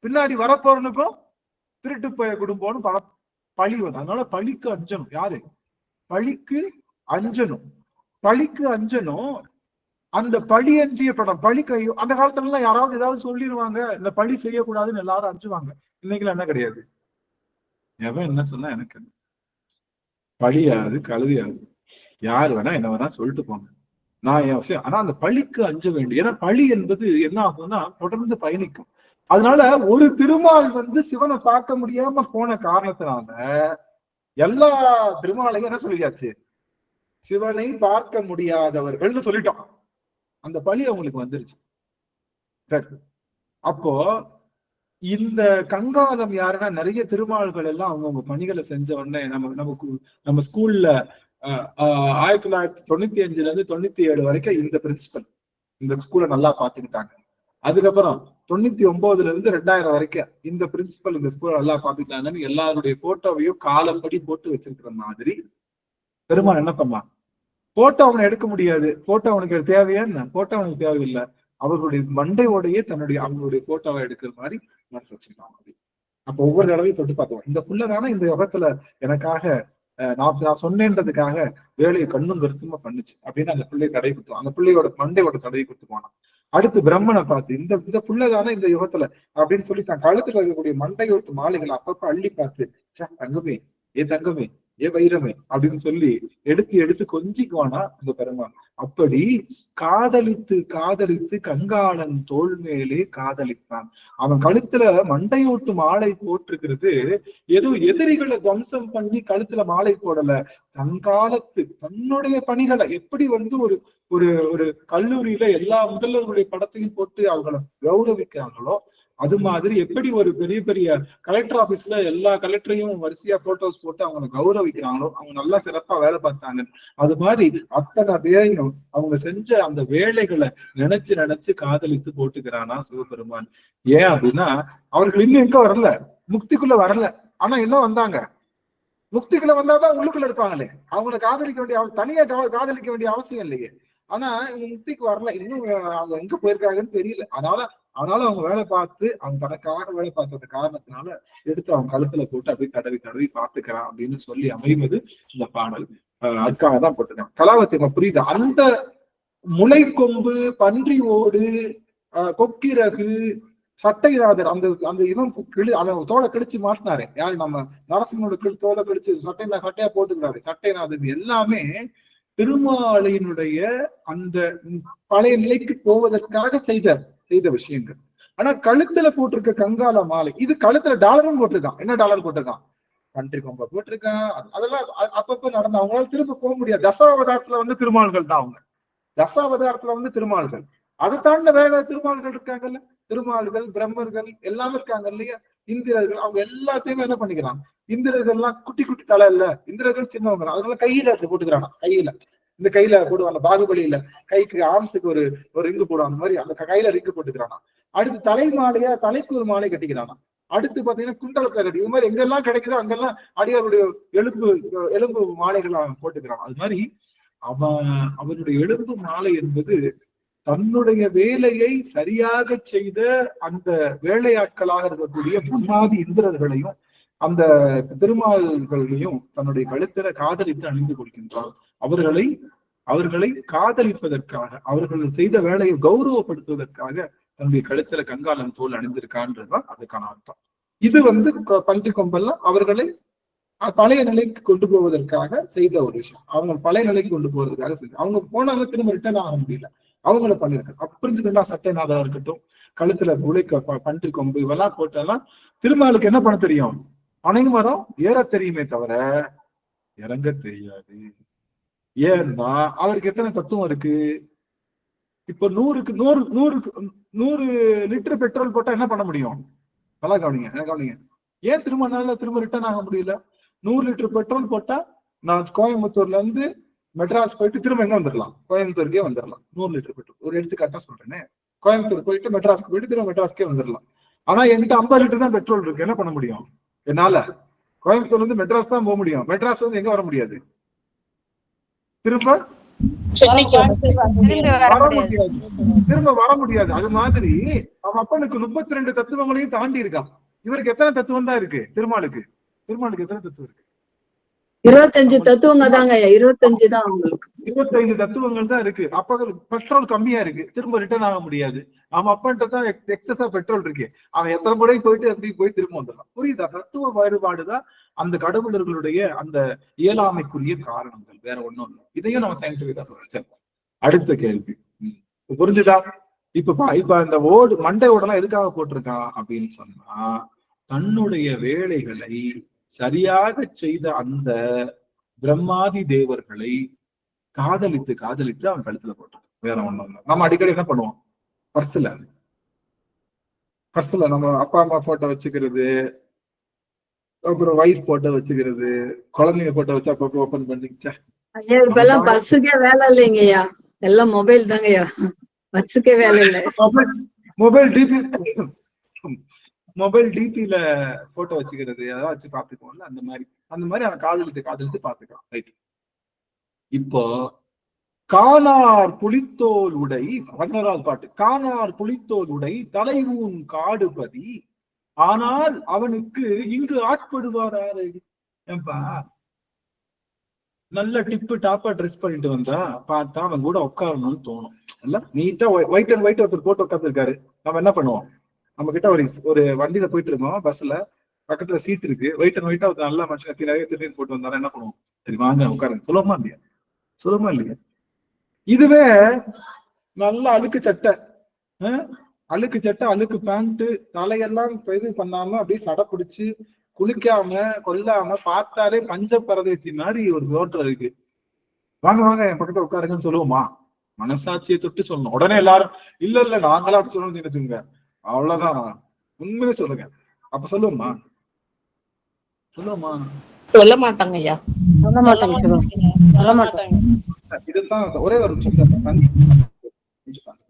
பின்னாடி வரப்போறனுக்கும் திருட்டு போய குடும்பம்னு பழி வரும். அதனால பழிக்கு அஞ்சணும். யாரு? பழிக்கு அஞ்சணும். அந்த பழி அஞ்சிய படம், பழி கையோ. அந்த காலத்துல எல்லாம் யாராவது ஏதாவது சொல்லிடுவாங்க, இந்த பழி செய்யக்கூடாதுன்னு எல்லாரும் அஞ்சுவாங்க. இன்னைக்குல என்ன கிடையாது. எவன் என்ன சொன்னா எனக்கு என்ன? பழியாது கழுதியாது, யார் வேணா என்ன வேணா சொல்லிட்டு போங்க, நான் என் அவசியம். ஆனா அந்த பழிக்கு அஞ்ச வேண்டும். ஏன்னா பழி என்பது என்ன ஆகும்னா தொடர்ந்து பயணிக்கும். அதனால ஒரு திருமால் வந்து சிவனை பார்க்க முடியாம போன காரணத்தினால எல்லா திருமாலையும் என்ன சொல்லியாச்சு? சிவனை பார்க்க முடியாதவர்கள்னு சொல்லிட்டோம். அந்த பழி அவங்களுக்கு வந்துருச்சு. சரி, அப்போ இந்த கங்காளம் யாருன்னா, நிறைய திருமால்கள் எல்லாம் அவங்கவுங்க பணிகளை செஞ்ச உடனே நம்ம ஸ்கூல்ல 1995ல இருந்து 97 வரைக்கும் இந்த பிரின்சிபல் இந்த ஸ்கூலை நல்லா பாத்துக்கிட்டாங்க. அதுக்கப்புறம் 99 இருந்து 2000 வரைக்கும் இந்த பிரின்சிபல் இந்த ஸ்கூல் நல்லா பாத்துக்கிட்டாங்கன்னு எல்லாருடைய போட்டோவையும் காலப்படி போட்டு வச்சிருக்கிற மாதிரி பெருமாள் என்ன பண்ணலாம்? போட்டோ அவனை எடுக்க முடியாது. போட்டோ அவனுக்கு தேவையா என்ன? போட்டோ அவனுக்கு தேவையில்லை. அவர்களுடைய மண்டையோடையே அவங்களுடைய போட்டோவை எடுக்கிற மாதிரி மனசு வச்சிருக்காங்க. அப்ப ஒவ்வொரு தடவையும் தொட்டு பார்த்துவோம். இந்த புள்ளதானே இந்த யுகத்துல எனக்காக நான் சொன்னேன்றதுக்காக வேலையை கண்ணும் கருத்துமா பண்ணுச்சு அப்படின்னு அந்த பிள்ளையை தடை கொடுத்துவோம். அந்த பிள்ளையோட மண்டையோட தடவை கொடுத்துக்குவானா. அடுத்து பிரம்மனை பார்த்து இந்த புள்ளதானே இந்த யுகத்துல அப்படின்னு சொல்லி தான் கழுத்துல இருக்கக்கூடிய மண்டையோட்டு மாலைகளை அப்பப்ப அள்ளி பார்த்து தங்கமே தங்கமே வைரமே அப்படின்னு சொல்லி எடுத்து கொஞ்சிக்குவானா அந்த பெருமான். அப்படி காதலித்து காதலித்து கங்காளன் தோள் மேலே காதலித்தான். அவன் கழுத்துல மண்டையோட்டு மாலை போட்டிருக்கிறது ஏதோ எதிரிகளை துவம்சம் பண்ணி கழுத்துல மாலை போடல. தன்காலத்து தன்னுடைய பணிகளை எப்படி ஒரு ஒரு ஒரு கல்லூரியில எல்லா முதல்வர்களுடைய படத்தையும் போட்டு அவங்களை கௌரவிக்கிறாங்களோ அது மாதிரி எப்படி ஒரு பெரிய பெரிய கலெக்டர் ஆபீஸ்ல எல்லா கலெக்டரையும் வரிசையா போட்டோஸ் போட்டு அவங்களை கௌரவிக்கிறாங்களோ, அவங்க நல்லா சிறப்பா வேலை பார்த்தாங்க. அது மாதிரி அத்தனை பேரையும் அவங்க செஞ்ச அந்த வேலைகளை நினைச்சு காதலித்து போட்டுக்கிறானா சிவபெருமான். ஏன் அப்படின்னா அவர்கள் இன்னும் எங்க வரல, முக்திக்குள்ள வரல. ஆனா என்ன வந்தாங்க, முக்திக்குள்ள வந்தாதான் உள்ளுக்குள்ள இருப்பாங்களே. அவங்களை காதலிக்க வேண்டிய தனியா காதலிக்க வேண்டிய அவசியம் இல்லையே. ஆனா இவங்க முக்திக்கு வரல, இன்னும் அவங்க எங்க போயிருக்காங்கன்னு தெரியல. ஆனாலும் அவங்க வேலை பார்த்து அவங்க தனக்காக வேலை பார்த்தது காரணத்தினால எடுத்து அவங்க கழுத்துல போட்டு அப்படியே தடவி பார்த்துக்கிறான் அப்படின்னு சொல்லி அமைவது இந்த பாடல். அதுக்காக தான் போட்டிருக்காங்க. கலாவத்தி புரியுது. அந்த முளை கொம்பு, பன்றி ஓடு, கொக்கிரகு, சட்டைநாதர் அந்த இவன் அவன் தோலை கிழிச்சு மாட்டினாரு. யாரு நம்ம நரசிம்மனோட தோலை கிழிச்சு சட்டையா போட்டுக்கிறாரு. சட்டைநாதர் எல்லாமே திருமாலினுடைய அந்த பழைய நிலைக்கு போவதற்காக செய்த விஷயங்கள். ஆனா கழுத்துல போட்டிருக்க கங்கால மாலை, இது கழுத்துல டாலரும் போட்டிருக்கான். என்ன டாலர் போட்டிருக்கான்? பன்றி கொம்ப போட்டிருக்கான். அதெல்லாம் அப்பப்ப நடந்த அவங்களால திரும்ப போக முடியாது. தசாவதாரத்துல திருமால்கள் தான் அவங்க. தசாவதாரத்துல திருமால்கள். அதை தாண்ட வேற திருமால்கள் இருக்காங்கல்ல, திருமால்கள் பிரம்மர்கள் எல்லாமே இருக்காங்க இல்லையா, இந்திரர்கள். அவங்க எல்லாத்தையுமே என்ன பண்ணிக்கிறாங்க, இந்திரர்கள் எல்லாம் குட்டி குட்டி தலை இல்ல, இந்திரர்கள் சின்னவங்க. அதனால கையில போட்டுக்கிறானா, இந்த கையில போடுவாங்க. பாகுபலியில கைக்கு ஆம்ஸுக்கு ஒரு ரிங்கு போடுவாங்க, அந்த மாதிரி அந்த கையில ரிங்கு போட்டுக்கிறானா. அடுத்து தலை மாலையா, தலைக்கு ஒரு மாலை கட்டிக்கிறானா. அடுத்து பாத்தீங்கன்னா குண்டலத்தை கட்டி, இது மாதிரி எங்கெல்லாம் கிடைக்குதோ அங்கெல்லாம் அடியாருடைய எலும்பு மாலைகள் அவன் போட்டுக்கிறான். அது மாதிரி அவனுடைய எலும்பு மாலை என்பது தன்னுடைய வேலையை சரியாக செய்த அந்த வேலையாட்களாக இருக்கக்கூடிய முன்னாதி இந்திரர்களையும் அந்த திருமால்களையும் தன்னுடைய கழுத்துல காதலித்து அணிந்து கொடுக்கின்றான். அவர்களை காதலிப்பதற்காக, அவர்கள் செய்த வேலையை கௌரவப்படுத்துவதற்காக தன்னுடைய கழுத்துல கங்காளன் தோல் அணிந்திருக்கான்றதுதான் அதுக்கான அர்த்தம். இது பன்றி கொம்பெல்லாம் அவர்களை பழைய நிலைக்கு கொண்டு போவதற்காக செய்த ஒரு விஷயம். அவங்க பழைய நிலைக்கு கொண்டு போவதற்காக செய்த, அவங்க போனாங்க திரும்ப ரிட்டர்ன் ஆக முடியல, அவங்கள பண்ணிருக்காங்க. அப்ப புரிஞ்சுக்கிட்டா சட்டைநாதரா இருக்கட்டும், கழுத்துல உழைக்க பன்றி கொம்பு இவெல்லாம் போட்டெல்லாம் திருமாலுக்கு என்ன பண்ண தெரியும்? அணை மரம் ஏற தெரியுமே தவிர இறங்க தெரியாது. ஏன்னா அவருக்கு எத்தனை தத்துவம் இருக்கு? இப்ப 100 லிட்டர் பெட்ரோல் போட்டா என்ன பண்ண முடியும்? நல்லா கவனிங்க. ஏன் திரும்ப ரிட்டர்ன் ஆக முடியல? 100 லிட்டர் பெட்ரோல் போட்டா நான் கோயம்புத்தூர்ல இருந்து மெட்ராஸ் போயிட்டு திரும்ப எங்க வந்துடலாம், கோயம்புத்தூருக்கே வந்துடலாம். 100 லிட்டர் பெட்ரோல் ஒரு எடுத்துக்காட்டா சொல்றேன்னு, கோயம்புத்தூர் போயிட்டு மெட்ராஸ்க்கு போயிட்டு திரும்ப மெட்ராஸ்க்கே வந்துடலாம். ஆனா என்கிட்ட 50 லிட்டர் தான் பெட்ரோல் இருக்கு. என்ன பண்ண முடியும் என்னால? கோயம்புத்தூர்ல இருந்து மெட்ராஸ் தான் போக முடியும். மெட்ராஸ் வந்து எங்க வர முடியாது, திரும்ப வர முடியாது. அது மாதிரி அவன் அப்பனுக்கு 32 தத்துவங்களையும் தாண்டி இருக்கான். இவருக்கு எத்தனை தத்துவம் தான் இருக்கு? திருமாலுக்கு எத்தனை தத்துவம் இருக்கு? 25 தத்துவங்க தாங்க. 25 தான் அவங்களுக்கு. 25 தத்துவங்கள் தான் இருக்கு. அப்ப பெட்ரோல் கம்மியா இருக்கு, திரும்ப ரிட்டர்ன் ஆக முடியாது. அவன் அப்பன்ட்ட தான் எக்ஸஸா பெட்ரோல் இருக்கு. அவன் எத்தனை முறை போயிட்டு எப்படி போய் திரும்ப வந்துடலாம். புரியுதா? தத்துவ வேறுபாடுதான் அந்த கடவுளர்களுடைய அந்த இயலாமைக்குரிய காரணங்கள், வேற ஒண்ணும் இல்லை. இதையும் நம்ம சயின்டிபிக்கா சொல்றோம். அடுத்த கேள்வி புரிஞ்சுதா? இப்ப இந்த மண்டையோடலாம் எதுக்காக போட்டிருக்கான் அப்படின்னு சொன்னா, தன்னுடைய வேலைகளை சரியாக செய்த அந்த பிரம்மாதி தேவர்களை காதலித்து அவன் கழுத்துல போட்டான். வேற ஒண்ணும் இல்லை. நம்ம அடிக்கடி என்ன பண்ணுவோம், பர்ஸ்ல நம்ம அப்பா அம்மா போட்டோ வச்சுக்கிறது, அப்புறம் வைஃப் போட்டோ வச்சுக்கிறது, குழந்தைங்க போட்டோ வச்சு அப்பப்போ ஓபன் பண்ணிக்கிட்டா. இப்ப எல்லாம் பஸ்ஸுக்கே வேலை இல்லைங்கய்யா, எல்லாம் மொபைல் தாங்கய்யா, பஸ்ஸுக்கே வேலை இல்லை. மொபைல் டிபில போட்டோ வச்சுக்கிறது அதெல்லாம் வச்சு பாத்துக்கோம்ல, அந்த மாதிரி அவன் காதலித்து பாத்துக்கலாம். ரைட். இப்போ காணார் புலித்தோல் உடை 11வது பாட்டு. காணார் புலித்தோல் உடை தலைவூன் காடுபதி, ஆனால் அவனுக்கு இங்கு ஆட்படுவாராரு. ஏன்பா நல்ல டிப்பு டாப்பா ட்ரெஸ் பண்ணிட்டு வந்தா பார்த்தா அவன் கூட உட்காரணும்னு தோணும். இல்ல நீட்டா ஒயிட் அண்ட் ஒயிட் ஒருத்தர் போட்டு உட்காந்துருக்காரு, நம்ம என்ன பண்ணுவோம்? நம்ம கிட்ட ஒரு வண்டியில போயிட்டு இருக்கோம், பஸ்ல பக்கத்துல சீட் இருக்கு, ஒயிட் அண்ட் ஒயிட்டா ஒரு நல்ல மனுஷன் நிறைய திருநீர் போட்டு வந்தாலும் என்ன பண்ணுவோம்? சரி வாங்க உட்காருங்க, சொல்லுவோமா இல்லையா? சொல்லுமா இல்லையா? இதுவே நல்ல அழுக்கு சட்டை, அழுக்கு பேண்ட், தலையெல்லாம் இது பண்ணாம அப்படியே சடை பிடிச்சு குளிக்காம கொல்லாம பார்த்தாலே பஞ்ச பரதேசி மாதிரி ஒரு தோற்றம் இருக்கு. வாங்க வாங்க என் பக்கத்துல உட்காருங்கன்னு சொல்லுவோமா? மனசாட்சியை தொட்டு சொல்லணும். உடனே எல்லாரும் இல்ல நாங்களா அப்படி சொல்லணும்னு நினைச்சுங்க, அவ்வளவுதான். உண்மையே சொல்லுங்க. அப்ப சொல்லுவோமா? சொல்ல மாட்டாங்க ஐயா. சொல்ல மாட்டாங்க. இதுதான் ஒரே ஒரு நிமிஷம்,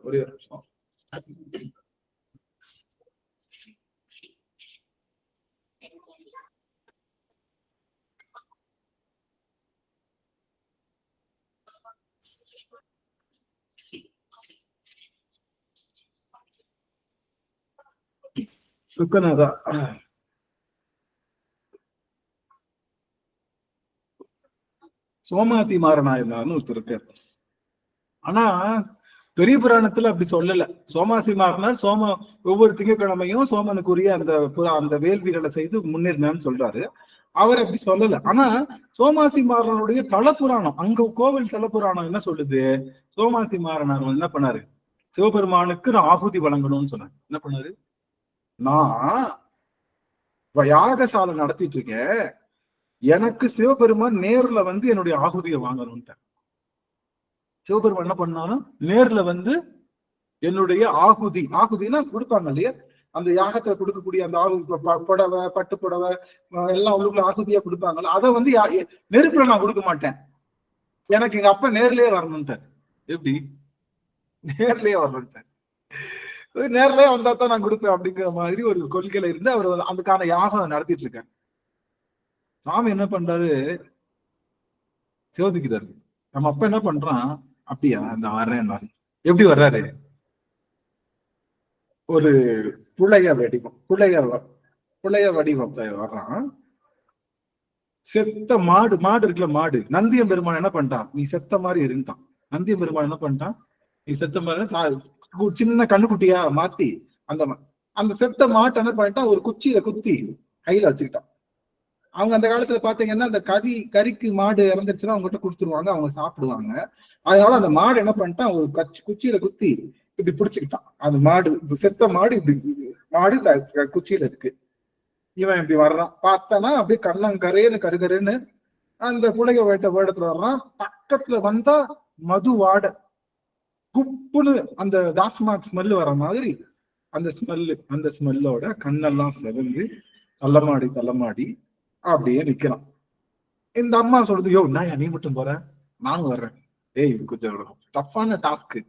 ஒரே ஒரு நிமிஷம். சுக்கநாதா சோமாசி மாறனாயிருந்தாருன்னு ஒருத்தர் இருக்காரு. ஆனா பெரிய புராணத்துல அப்படி சொல்லல. சோமாசி மாறனார் ஒவ்வொரு திங்கட்கிழமையும் சோமனுக்குரிய அந்த வேள்விகளை செய்து முன்னேறினான்னு சொல்றாரு. அவர் அப்படி சொல்லல. ஆனா சோமாசி மாறனுடைய தலப்புராணம், அங்க கோவில் தலப்புராணம் என்ன சொல்லுது? சோமாசி மாறனார் என்ன பண்ணாரு? சிவபெருமானுக்கு நான் ஆகுதி வழங்கணும்னு சொன்னார். என்ன பண்ணாரு? நான் யாகசாலை நடத்திட்டு இருக்கேன், எனக்கு சிவபெருமான் நேர்ல வந்து என்னுடைய ஆகுதியை வாங்கணும்ட்ட. சிவபெருமான் என்ன பண்ணாலும் நேர்ல வந்து என்னுடைய ஆகுதினா கொடுப்பாங்க இல்லையா, அந்த யாகத்துல கொடுக்கக்கூடிய அந்த புடவை, பட்டு புடவை எல்லாம் உள்ளுக்குள்ள ஆகுதியா கொடுப்பாங்கல்ல, அதை வந்து நெருப்புல நான் கொடுக்க மாட்டேன், எனக்கு எங்க அப்பா நேர்லயே வரணும்ட்டார். எப்படி நேர்லயே வரணும்ட்டார்? நேர்லயே வந்தா தான் நான் கொடுப்பேன் அப்படிங்கிற மாதிரி ஒரு கொள்கையில இருந்து அவர் அதுக்கான யாகம் நடத்திட்டு இருக்காரு. சாமி என்ன பண்றாரு? சோதிக்கிறாரு. நம்ம அப்பா என்ன பண்றான்? அப்படியா அந்த வர்றேன். எப்படி வர்றாரு? ஒரு புளைய வடிவம் வர்றான். செத்த மாடு இருக்குல்ல, மாடு. நந்தியம் பெருமான் என்ன பண்ணிட்டான்? நீ செத்த மாதிரி இருந்தான். நந்தியம் பெருமான் என்ன பண்ணிட்டான்? நீ செத்த மாதிரி சின்ன கண்ணுக்குட்டியா மாத்தி அந்த செத்த மாட்டை என்ன பண்ணிட்டான்? ஒரு குச்சியில குத்தி கையில வச்சுக்கிட்டான். அவங்க அந்த காலத்துல பாத்தீங்கன்னா அந்த கறிக்கு மாடு இறந்துருச்சுன்னா அவங்க கிட்ட கொடுத்துருவாங்க, அவங்க சாப்பிடுவாங்க. அதனால அந்த மாடு என்ன பண்ணிட்டான்? ஒரு குச்சியில குத்தி இப்படி பிடிச்சுக்கிட்டான். அந்த மாடு, செத்த மாடு இப்படி குச்சியில இருக்கு. இவன் இப்படி வர்றான், பார்த்தானா அப்படியே கருகருன்னு அந்த புளைய வேடத்துல வர்றான். பக்கத்துல வந்தா மது வாட, குப்புன்னு அந்த டாஸ்மாக் ஸ்மெல் வர மாதிரி அந்த ஸ்மெல்லோட கண்ணெல்லாம் செவந்து தள்ளமாடி அப்படியே நிக்கலாம். இந்த அம்மா சொல்றது, யோ நாயா நீ மட்டும் போற, நானும் வர்றேன். ஏய் இது கொஞ்சம் டஃப்பான டாஸ்க்கு,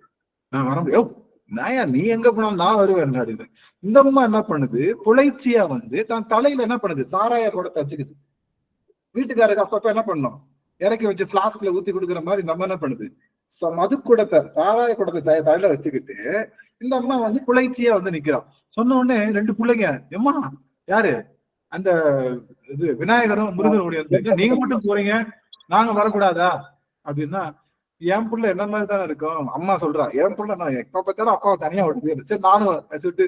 நான் வர முடியும். நாயா நீ எங்க போனாலும் நான் வருவேன் அப்படின்னு. இந்த அம்மா என்ன பண்ணுது? புலைச்சியா வந்து தான் தலையில என்ன பண்ணுது? சாராய குடத்தை வச்சுக்குது. வீட்டுக்காரருக்கு அப்பப்ப என்ன பண்ணும்? இறக்கி வச்சு பிளாஸ்க்ல ஊத்தி கொடுக்குற மாதிரி இந்த அம்மா என்ன பண்ணுது? மது குடத்தை, சாராய குடத்தை தலையில வச்சுக்கிட்டு இந்த அம்மா வந்து புலைச்சியா வந்து நிக்கிறான். சொன்ன உடனே 2 பிள்ளைங்க, எம்மா யாரு? அந்த இது விநாயகரும் முருகனுடைய, நீங்க மட்டும் போறீங்க, நாங்க வரக்கூடாதா அப்படின்னா, என் புள்ள என்ன மாதிரி தானே இருக்கும். அம்மா சொல்றா, என் புள்ள நான் எப்ப பார்த்தாலும் அப்பாவை தனியா விடுது. சரி நானும் சொல்லிட்டு,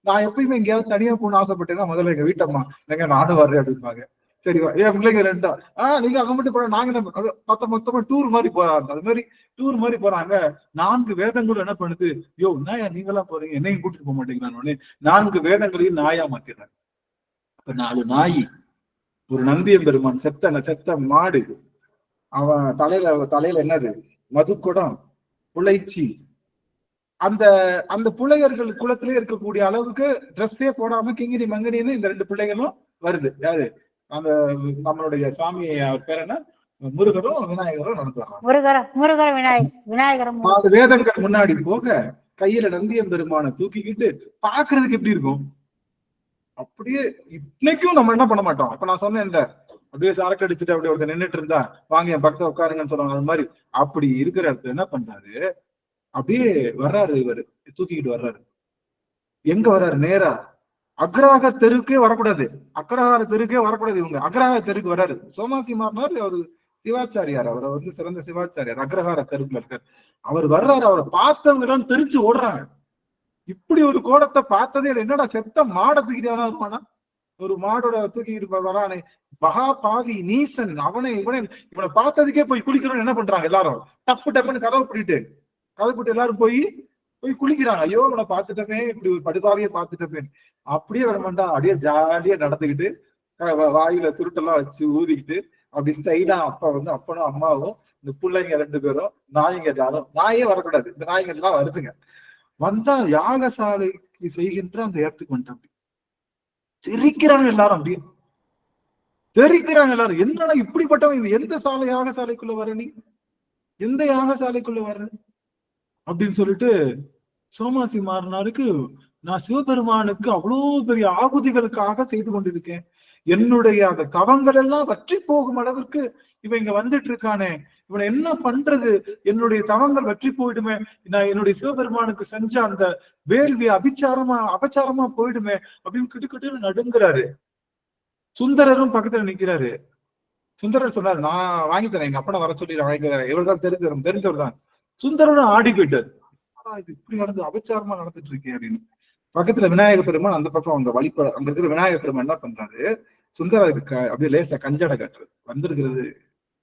நான் எப்பயுமே எங்கேயாவது தனியா போகணும்னு ஆசைப்பட்டேன்னா முதல்ல எங்க வீட்டம்மா எங்க நானும் வர்றேன் அப்படின்பாங்க. சரிவா என் பிள்ளைங்க 2 நீங்க அங்க மட்டும் போற, நாங்க மொத்தமா டூர் மாதிரி போறாங்க. அது மாதிரி டூர் மாதிரி போறாங்க. 4 வேதங்களும் என்ன பண்ணுது? யோ நாயா நீங்களா போறீங்க, என்னையும் கூட்டிட்டு போக மாட்டேங்கிறான்னு 4 வேதங்களையும் நாயா மாத்திடுறாங்க. அப்ப 4 நாய், ஒரு நந்தியம் பெருமான், செத்த மாடு, அவன் தலையில என்னது? மதுக்குடம், புலைச்சி. அந்த புலையர்கள் குலத்திலே இருக்கக்கூடிய அளவுக்கு ட்ரெஸ்ஸே போடாம கிங்கிரி மங்கிரின்னு இந்த 2 பிள்ளைகளும் வருது. யாரு? அந்த நம்மளுடைய சுவாமி பேர் என்ன? முருகரும் விநாயகரும் நடந்து வர்றாங்க. முருகர் விநாயகரும் 4 வேதங்கள் முன்னாடி போக கையில நந்தியம்பெருமானை தூக்கிக்கிட்டு பாக்குறதுக்கு எப்படி இருக்கும்? அப்படியே இன்னைக்கும் நம்ம என்ன பண்ண மாட்டோம். அப்ப நான் சொன்னேன்ல, அப்படியே சரக்கு அடிச்சுட்டு அப்படியே ஒருத்தர் நின்றுட்டு இருந்தா வாங்க என் பக்கத்துல உட்காருங்கன்னு சொல்லுவாங்க. அது மாதிரி அப்படி இருக்கிற இடத்துல என்ன பண்றாரு, அப்படியே வர்றாரு, இவரு தூக்கிக்கிட்டு வர்றாரு. எங்க வர்றாரு? நேரா அக்ரஹார தெருவுக்கே வரக்கூடாது, அக்ரஹார தெருவுக்கே வரக்கூடாது, இவங்க அக்ரஹார தெருக்கு வர்றாரு. சோமாசி மாறினார் அவரு சிவாச்சாரியார், அவரை வந்து சிறந்த சிவாச்சாரியார், அக்ரஹார தெருக்குல இருக்காரு. அவர் வர்றாரு, அவரை பார்த்தவங்க எல்லாம் தெரிச்சு ஓடுறாங்க. இப்படி ஒரு கோலத்தை பார்த்ததே இல்லை. என்னடா செத்த மாடை தூக்கிட்டு வருவானா, ஒரு மாடோட தூக்கிட்டு வரானே, மகா பாவி நீசன், இவனை பார்த்ததுக்கே போய் குளிக்கணும்னு என்ன பண்றாங்க எல்லாரும், டப்பு டப்புன்னு கதவை போட்டு எல்லாரும் போய் குளிக்கிறாங்க. ஐயோ இவனை பார்த்துட்டமே, இப்படி ஒரு படுபாவிய பார்த்துட்டமே. அப்படியே வர மாட்டான், அப்படியே ஜாலியா நடந்துக்கிட்டு வாயில சுருட்டெல்லாம் வச்சு ஊதிக்கிட்டு அப்படி ஸ்டைலா அப்பா வந்து அப்பனும் அம்மாவும் இந்த பிள்ளைங்க 2 பேரும் நாய்ங்க எல்லாரும், நாயே வரக்கூடாது, இந்த நாய்ங்க எல்லாம் வருதுங்க. வந்தா யாகசாலைக்கு செய்கின்ற அந்த இடத்துக்கு வந்துட்டான். தெரிக்கிறாங்க எல்லாரும், அப்படியே தெரிக்கிறாங்க எல்லாரும். என்னடா இப்படிப்பட்டவன், எந்த யாகசாலைக்குள்ள வர, நீ எந்த யாகசாலைக்குள்ள வர்ற அப்படின்னு சொல்லிட்டு சோமாசி மாறினாருக்கு, நான் சிவபெருமானுக்கு அவ்வளவு பெரிய ஆகுதிகளுக்காக செய்து கொண்டிருக்கேன், என்னுடைய அந்த தவங்கள் எல்லாம் வற்றி போகும் அளவிற்கு இவன் இங்க வந்துட்டு இருக்கானே, இவனை என்ன பண்றது, என்னுடைய தவங்கள் வற்றி போயிடுமே, நான் என்னுடைய சிவபெருமானுக்கு செஞ்ச அந்த வேள்வி அபச்சாரமா போயிடுமே அப்படின்னு கிட்டுக்கிட்டு நடுங்கிறாரு. சுந்தரரும் பக்கத்துல நிக்கிறாரு. சுந்தரர் சொன்னாரு, நான் வாங்கி தரேன், எங்க அப்பனை வர சொல்லி வாங்கி தரேன், இவர்தான் தெரிஞ்சவர் தான். சுந்தரரும் ஆடி போயிட்டாரு, இது இப்படி நடந்து அபச்சாரமா நடந்துட்டு இருக்கேன் அப்படின்னு. பக்கத்துல விநாயக பெருமான், அந்த பக்கம் அவங்க அங்க இருக்கிற விநாயக பெருமான் என்ன பண்றாரு, சுந்தரருக்கு அப்படியே லேசா கஞ்சடை காட்டுறது. வந்திருக்கிறது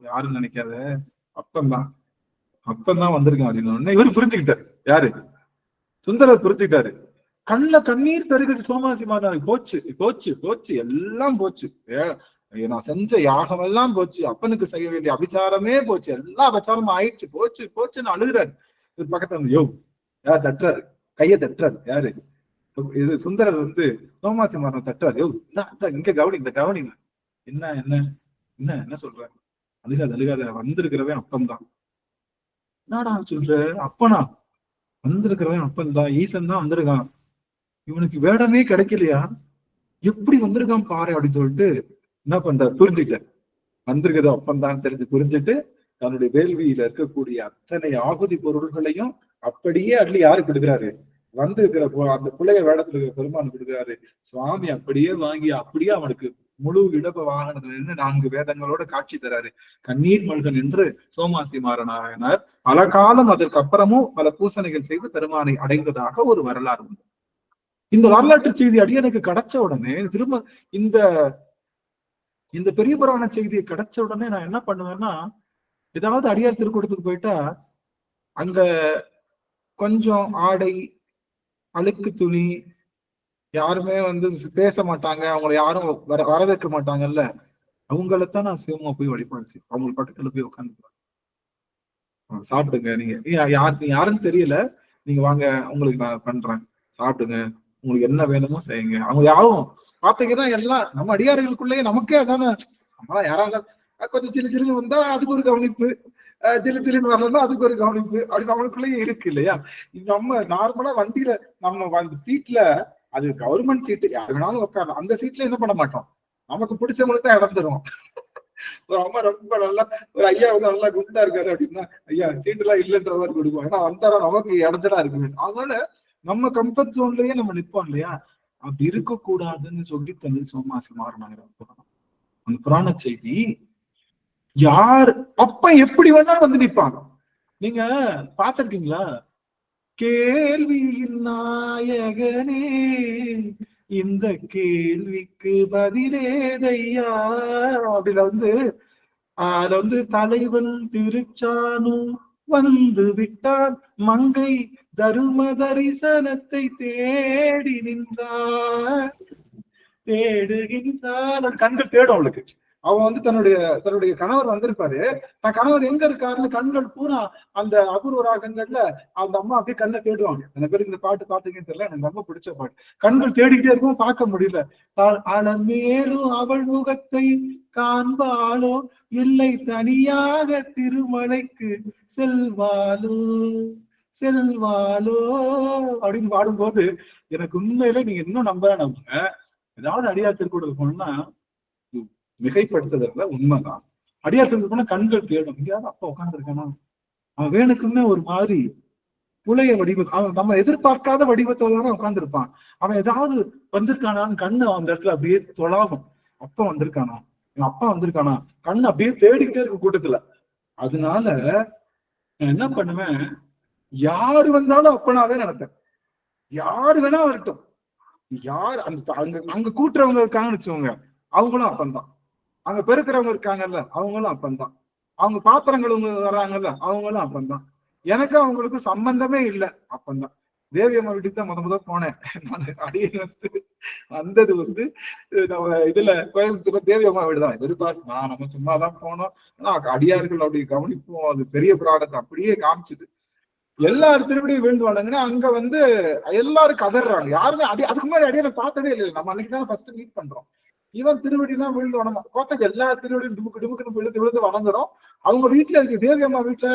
யாருன்னு நினைக்காத, அப்பந்தான் வந்திருக்கான் அப்படின்னு இவரு புரிஞ்சுக்கிட்டாரு. யாரு? சுந்தரர் புரிஞ்சுக்கிட்டாரு. கண்ணுல கண்ணீர் பெருகுது சோமாசி மாறினாரு. போச்சு எல்லாம் போச்சு, நான் செஞ்ச யாகம் எல்லாம் போச்சு, அப்பனுக்கு செய்ய வேண்டிய அபிச்சாரமே போச்சு, எல்லா அபச்சாரமும் ஆயிடுச்சு, போச்சுன்னு அழுகுறாரு. இது பக்கத்துல வந்து யார் தட்டுறாரு, கைய தட்டுறாரு. யாரு? இது சுந்தரர் வந்து சோமாசி மாறன் தட்டுறாரு. இங்க கவனி, என்ன சொல்ற, அழுகாத, வந்திருக்கிறவன் அப்பந்தான். என்னடா சொல்ற, அப்பனா? வந்திருக்கிறவன் அப்பந்தான், ஈசன் தான் வந்திருக்கான், இவனுக்கு வேடமே கிடைக்கலையா, எப்படி வந்திருக்கான் பாரு அப்படின்னு சொல்லிட்டு என்ன பண்றாரு, புரிஞ்சுக்கிட்டார். வந்திருக்கிறது அப்பந்தான் தெரிஞ்சு புரிஞ்சுட்டு தன்னுடைய வேள்வியில இருக்கக்கூடிய அத்தனை ஆகுதி பொருள்களையும் அப்படியே அள்ளி யாரு கொடுக்குறாரு, வந்து இருக்கிற அந்த பிள்ளைய வேடத்துல இருக்கிற பெருமான் கொடுக்குறாரு. சுவாமி அப்படியே வாங்கி அப்படியே அவனுக்கு முழு இடப வாகனத்துல இருந்து 4 வேதங்களோட காட்சி தராரு. கண்ணீர் மல்கன் என்று சோமாசி மாறனாயனார் பல காலம் அதற்கு அப்புறமும் பல பூசணைகள் செய்து பெருமானை அடைந்ததாக ஒரு வரலாறு உண்டு. இந்த வரலாற்று செய்தி அடியனுக்கு கிடைச்ச உடனே திரும்ப இந்த பெரிய புராண செய்தியை கிடைச்ச உடனே நான் என்ன பண்ணுவேன்னா, ஏதாவது அடியார் திருக்கூடத்துக்கு போயிட்டா அங்க கொஞ்சம் ஆடை, அழுக்கு துணி, யாருமே வந்து பேச மாட்டாங்க, அவங்கள யாரும் வரவேற்க மாட்டாங்கல்ல, அவங்களத்தான் நான் சிவமா போய் வழிபாடு செய்வேன். அவங்க பக்கத்துல போய் உட்காந்துக்குவேன். சாப்பிடுங்க, நீங்க யாருன்னு தெரியல, நீங்க வாங்க, உங்களுக்கு நான் பண்றேன், சாப்பிடுங்க, உங்களுக்கு என்ன வேணுமோ செய்யுங்க. அவங்க யாரும் பாத்தீங்கன்னா எல்லாம் நம்ம அடியார்களுக்குள்ளேயே நமக்கே அதான, நம்மளாம் யாராவது கொஞ்சம் சில்லு வந்தா அதுக்கு ஒரு கவனிப்பு, சில்லுன்னு வரலன்னா அதுக்கு ஒரு கவனிப்பு, அப்படி அவங்களுக்குள்ளேயே இருக்கு இல்லையா. நம்ம நார்மலா வண்டியில நம்ம அந்த சீட்ல, அது கவர்மெண்ட் சீட்டு, யாரு வேணாலும் உட்காரலாம், அந்த சீட்ல என்ன பண்ண மாட்டோம், நமக்கு பிடிச்சவங்களுக்கு தான் இடம் தருவோம். ஒரு அம்மா ரொம்ப நல்லா, ஒரு ஐயா வந்து நல்லா குண்டா இருக்காரு அப்படின்னா, ஐயா சீட்டு எல்லாம் இல்லைன்ற மாதிரி கொடுப்போம், ஏன்னா வந்தாரா நமக்கு இடத்துல இருக்கு. அதனால நம்ம கம்ஃபர்ட் ஜோன்லயே நம்ம நிற்போம் இல்லையா. அப்படி இருக்கக்கூடாதுன்னு சொல்லி தமிழ் சோமாசி மாறினாங்க. அந்த புராண செய்தி யார் அப்ப எப்படி வேணாலும் வந்து நிற்பாங்க. நீங்க பாத்திருக்கீங்களா, கேள்வியின் நாயகனே இந்த கேள்விக்கு பதிலேதையா அப்படில அதுல தலைவன் திருச்சானும் வந்து விட்டான், மங்கை தரும தரிசனத்தை தேடி நின்றார், தேடுகின்றார். கண்கள் தேடும் அவளுக்கு. அவன் தன்னுடைய கணவர் வந்திருப்பாரு, தன் கணவர் எங்க இருக்காருன்னு கண்கள் பூரா அந்த அபூர்வ ராகங்கள்ல அந்த அம்மா அப்படியே கண்ணை தேடுவாங்க. அந்த பேருக்கு இந்த பாட்டு பாத்தீங்கன்னு தெரியல, எனக்கு ரொம்ப பிடிச்ச பாட்டு. கண்கள் தேடிக்கிட்டே இருக்கும், பார்க்க முடியல. மேலும் அவள் முகத்தை காண்பாளோ, இல்லை தனியாக திருமலைக்கு செல்வாளோ, செல்வாலோ அப்படின்னு பாடும்போது எனக்கு உண்மையில நீங்க இன்னும் நம்புங்க, ஏதாவது அடியார் திருக்கூடல் போனோம்னா மிகைப்படுத்துறதுல உண்மைதான். அடியார் திருக்கூடல் போனா கண்கள் தேடும், எங்கேயாவது அப்பா உட்காந்துருக்கானா, அவன் வேணுக்குமே ஒரு மாதிரி புலைய வடிவம், அவன் நம்ம எதிர்பார்க்காத வடிவத்தோட உட்காந்துருப்பான். அவன் ஏதாவது வந்திருக்கானான்னு கண்ணு அந்த இடத்துல அப்படியே தொலாகும். அப்பா வந்திருக்கானா, என் அப்பா வந்திருக்கானா, கண்ணு அப்படியே தேடிக்கிட்டே இருக்கும் கூட்டத்துல. அதனால நான் என்ன பண்ணுவேன், யாரு வந்தாலும் அப்பனாவே நினைப்பேன். யாரு வேணா வரட்டும், யார் அங்க கூட்டுறவங்க இருக்காங்கன்னு வச்சுக்கோங்க, அவங்களும் அப்பந்தான். அங்க பெருக்கிறவங்க இருக்காங்கல்ல, அவங்களும் அப்பந்தான். அவங்க பாத்திரங்கள் வர்றாங்கல்ல, அவங்களும் அப்பந்தான். எனக்கு அவங்களுக்கும் சம்பந்தமே இல்லை, அப்பந்தான். தேவி அம்மா வீட்டுக்கு தான் முத போனேன் நான். அடியே வந்தது நம்ம இதுல கோயம்புத்தூர்ல தேவி அம்மா வீடு தான் எதிர்பார்த்து நான், நம்ம சும்மாதான் போனோம். ஆனா அடியார்கள் அப்படி கவனிப்போம், அது பெரிய பிராடத்தை அப்படியே காமிச்சுது. எல்லாரும் திருவடியும் வீழ்ந்து வணங்குனா அங்க எல்லாரும் கதறாங்க. யாருமே அதுக்கு முன்னாடி அடியாரை பார்த்ததே இல்லை. நம்ம அன்னைக்கு தான் ஃபர்ஸ்ட் மீட் பண்றோம். இவன் திருவடினா விழுந்து வணங்க பார்த்தா எல்லா திருவடியும் டுமுக்கு டுமுக்குன்னு விழுந்து வணங்குறோம். அவங்க வீட்டுல இருக்கு, தேவி அம்மா வீட்டுல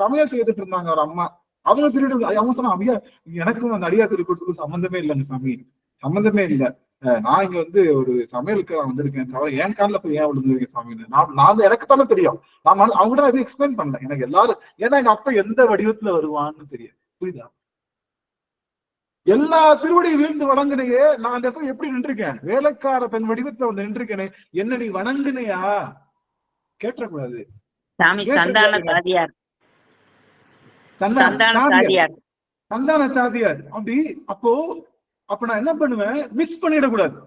சமையல் செய்துட்டு இருந்தாங்க ஒரு அம்மா. அவங்க திருவடி அவங்க சொன்னா, ஐயா எனக்கும் அந்த அடியார் திருக்கூட்டத்துக்கு சம்பந்தமே இல்லைங்க சாமி, சம்பந்தமே இல்லை. நான் இங்க ஒரு சமையலுக்கு நான் வந்திருக்கேன், தவிர என் காலில் போய் ஏன் விழுந்துருக்கேன் சாமின்னு நான் எனக்கு தானே தெரியும். நான் அவங்ககிட்ட எதுவும் எக்ஸ்பிளைன் பண்ணேன். எனக்கு எல்லாரும் ஏன்னா எங்க அப்பா எந்த வடிவத்துல வருவான்னு தெரியாது, புரியுதா? எல்லா திருவடியும் வீழ்ந்து வணங்குனையே, நான் அந்த இடத்துல எப்படி நின்றுருக்கேன், வேலைக்கார பெண் வடிவத்துல நின்றுருக்கேனே, என்ன நீ வணங்குனையா கேட்டக்கூடாது. சந்தான தாதியார் அப்படி. அப்ப நான் என்ன பண்ணுவேன், மிஸ் பண்ணிடக்கூடாது.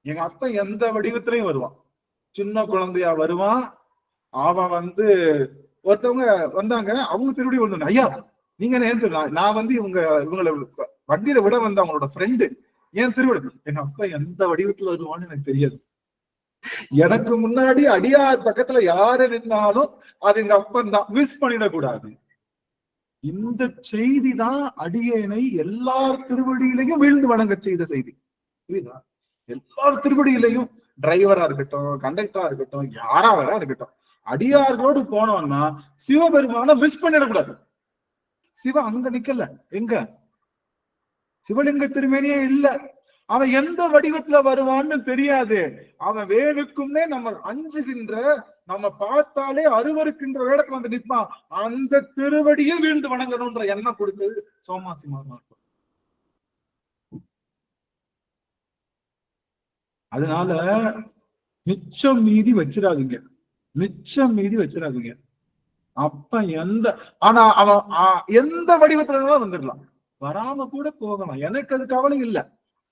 எங்க அப்பா எந்த வடிவத்திலையும் வருவான், சின்ன குழந்தையா வருவான். அவன் ஒருத்தவங்க வந்தாங்க, அவங்க திருவடி வந்து, ஐயா நீங்க நான் இவங்களை வண்டியில விட வந்த அவங்களோட ஃப்ரெண்டு, ஏன் திருவடி. எங்க அப்பா எந்த வடிவத்துல வருவான்னு எனக்கு தெரியாது. எனக்கு முன்னாடி அடியார் பக்கத்துல யாரு நின்னாலும் அது எங்க அப்பன் தான், மிஸ் பண்ணிடக்கூடாது. இந்த செய்தி தான் அடியேனை எல்லார் திருவடியிலையும் வீழ்ந்து வணங்க செய்த செய்தி, புரியுதா? எல்லார் திருவடியிலையும், டிரைவரா இருக்கட்டும், கண்டக்டரா இருக்கட்டும், யாரா வேணா இருக்கட்டும், அடியார்களோடு போனோம்னா சிவபெருமான மிஸ் பண்ணிடக்கூடாது. சிவன் அங்க நிக்கல, எங்க சிவலிங்க திருமேனியே இல்ல. அவன் எந்த வடிவத்துல வருவான்னு தெரியாது. அவன் வேணுக்கும்னே நம்ம அஞ்சுகின்ற, நம்ம பார்த்தாலே அருவருக்கின்ற வேடத்துல நிற்பான். அந்த திருவடியை வீழ்ந்து வணங்கணும்ன்ற எண்ணம் கொடுத்தது சோமாசி மாமா. அதனால மிச்சம் மீதி வச்சிடாதீங்க, மிச்சம் மீதி வச்சிடாதீங்க. அப்ப ஆனா அவன் எந்த வடிவத்துல வந்துடலாம், வராம கூட போகலாம், எனக்கு அது கவலை இல்லை.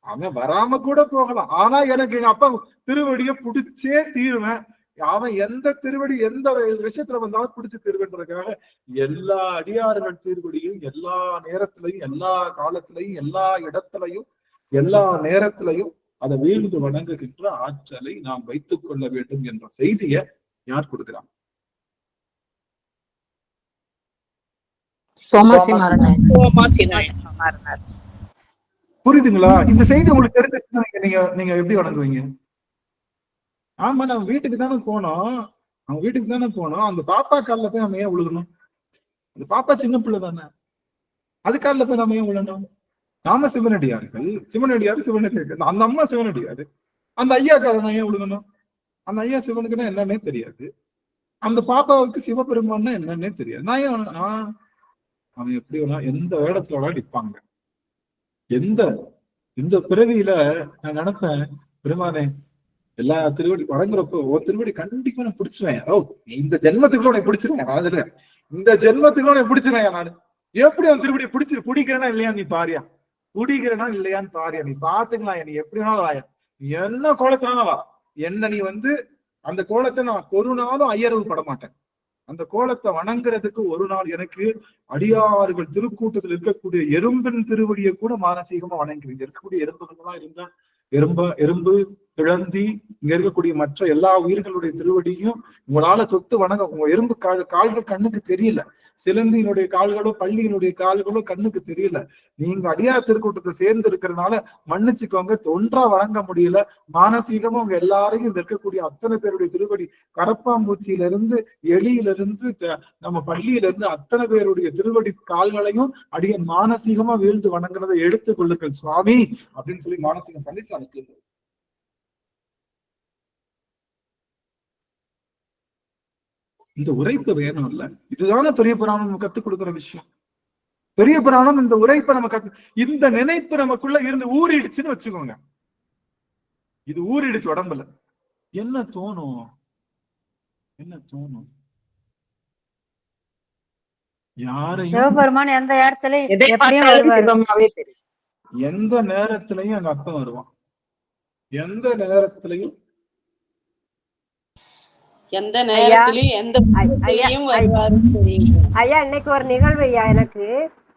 அவன் வராம கூட போகலாம், ஆனா எனக்கு எங்க அப்பா திருவடியை பிடிச்சே தீருவேன். அவன் எந்த திருவடி எந்த விஷயத்துல வந்தாலும் பிடிச்சு தீர்வுன்றதுக்காக எல்லா அடியார்கள் திருவடியும் எல்லா நேரத்திலையும், எல்லா காலத்திலையும், எல்லா இடத்திலையும், எல்லா நேரத்திலையும் அதை வீழ்ந்து வணங்குகின்ற ஆற்றலை நாம் வைத்துக் கொள்ள வேண்டும் என்ற செய்தியை யார் கொடுக்கிறாங்க? புரியுதுங்களா? இந்த செய்தி உங்களுக்கு தெரிஞ்சுச்சுன்னா நீங்க எப்படி வணங்குவீங்க? ஆமா, நம்ம வீட்டுக்கு தானே போனோம், அவங்க வீட்டுக்கு தானே போனோம். அந்த பாப்பா காலில் போய் நம்ம ஏன் விழுகணும்? அந்த பாப்பா சின்ன பிள்ளை தானே, அது காலில் போய் நம்ம ஏன் விழணும்? நாம சிவனடியார்கள், சிவனடியார், அந்த அம்மா சிவனடியாரு, அந்த ஐயா கால நான் ஏன் விழுகணும்? அந்த ஐயா சிவனுக்குன்னா என்னன்னே தெரியாது, அந்த பாப்பாவுக்கு சிவபெருமான்னா என்னன்னே தெரியாது. நான் ஏன் அவன் எப்படி வேணா எந்த வேடத்துல வேணா நிற்பாங்க. இந்த பிறவியில நான் நினைப்பேன், பெருமானே எல்லா திருவடி வணங்குறப்போ ஒரு திருவடி கண்டிப்பா நான் பிடிச்சிருவேன். இந்த ஜென்மத்துக்குள்ள உனக்கு பிடிச்சிருவேன், வளர்ந்துருவேன், இந்த ஜென்மத்துக்குள்ள உனக்கு பிடிச்சிருவேன். நான் எப்படி அவன் திருவடி பிடிக்கிறேன்னா இல்லையா நீ பாரியா, பிடிக்கிறேனா இல்லையான்னு பாரியா, நீ பாத்துக்கலாம், நீ எப்படி வேணாலும் வாயா, நீ என்ன கோலத்தினாலும் வா, என்ன நீ அந்த கோலத்தை நான் ஒரு நாளும் ஐயரவு பட மாட்டேன். அந்த கோலத்தை வணங்குறதுக்கு ஒரு நாள் எனக்கு அடியார்கள் திருக்கூட்டத்தில் இருக்கக்கூடிய எறும்பின் திருவடியை கூட மானசீகமா வணங்குறீங்க. இருக்கக்கூடிய எறும்புகள்லாம் இருந்தா எறும்பு கிழந்தி இங்க இருக்கக்கூடிய மற்ற எல்லா உயிர்களுடைய திருவடியும் உங்களால தொட்டு வணங்க, உங்க எறும்பு கால்கள் கண்ணுக்கு தெரியல, சிலந்தியினுடைய கால்களோ பள்ளியினுடைய கால்களோ கண்ணுக்கு தெரியல. நீங்க அடியார் திருக்கூட்டத்தை சேர்ந்து இருக்கிறதுனால மன்னிச்சுக்கோங்க, ஒன்றா வணங்க முடியல. மானசீகமா உங்க எல்லாரையும் இந்த இருக்கக்கூடிய அத்தனை பேருடைய திருவடி, கரப்பாம்பூச்சியில இருந்து எலியில இருந்து நம்ம பள்ளியில இருந்து அத்தனை பேருடைய திருவடி கால்களையும் அடியன் மானசீகமா வீழ்ந்து வணங்குறதை எடுத்துக் கொள்ளுங்கள் சுவாமி அப்படின்னு சொல்லி மானசீகம் பண்ணிட்டு அதுக்கு இந்த உரைப்பு வேணும் இல்ல. இதுதானே பெரிய புராணம் நம்ம கத்துக் கொடுக்குற விஷயம். பெரிய புராணம் இந்த உரைப்பை நம்ம இந்த நினைப்பு நமக்குள்ள இருந்து ஊறிடுச்சுன்னு வச்சுக்கோங்க. இது ஊறிடுச்சு உடம்புல. என்ன தோணும்? என்ன தோணும்? யாரையும் சிவபெருமான் எந்த இடத்துலயும் எந்த நேரத்திலையும் அங்க அர்த்தம் வருவான். எந்த நேரத்திலையும் ஐயா இன்னைக்கு ஒரு நிகழ்வு ஐயா. எனக்கு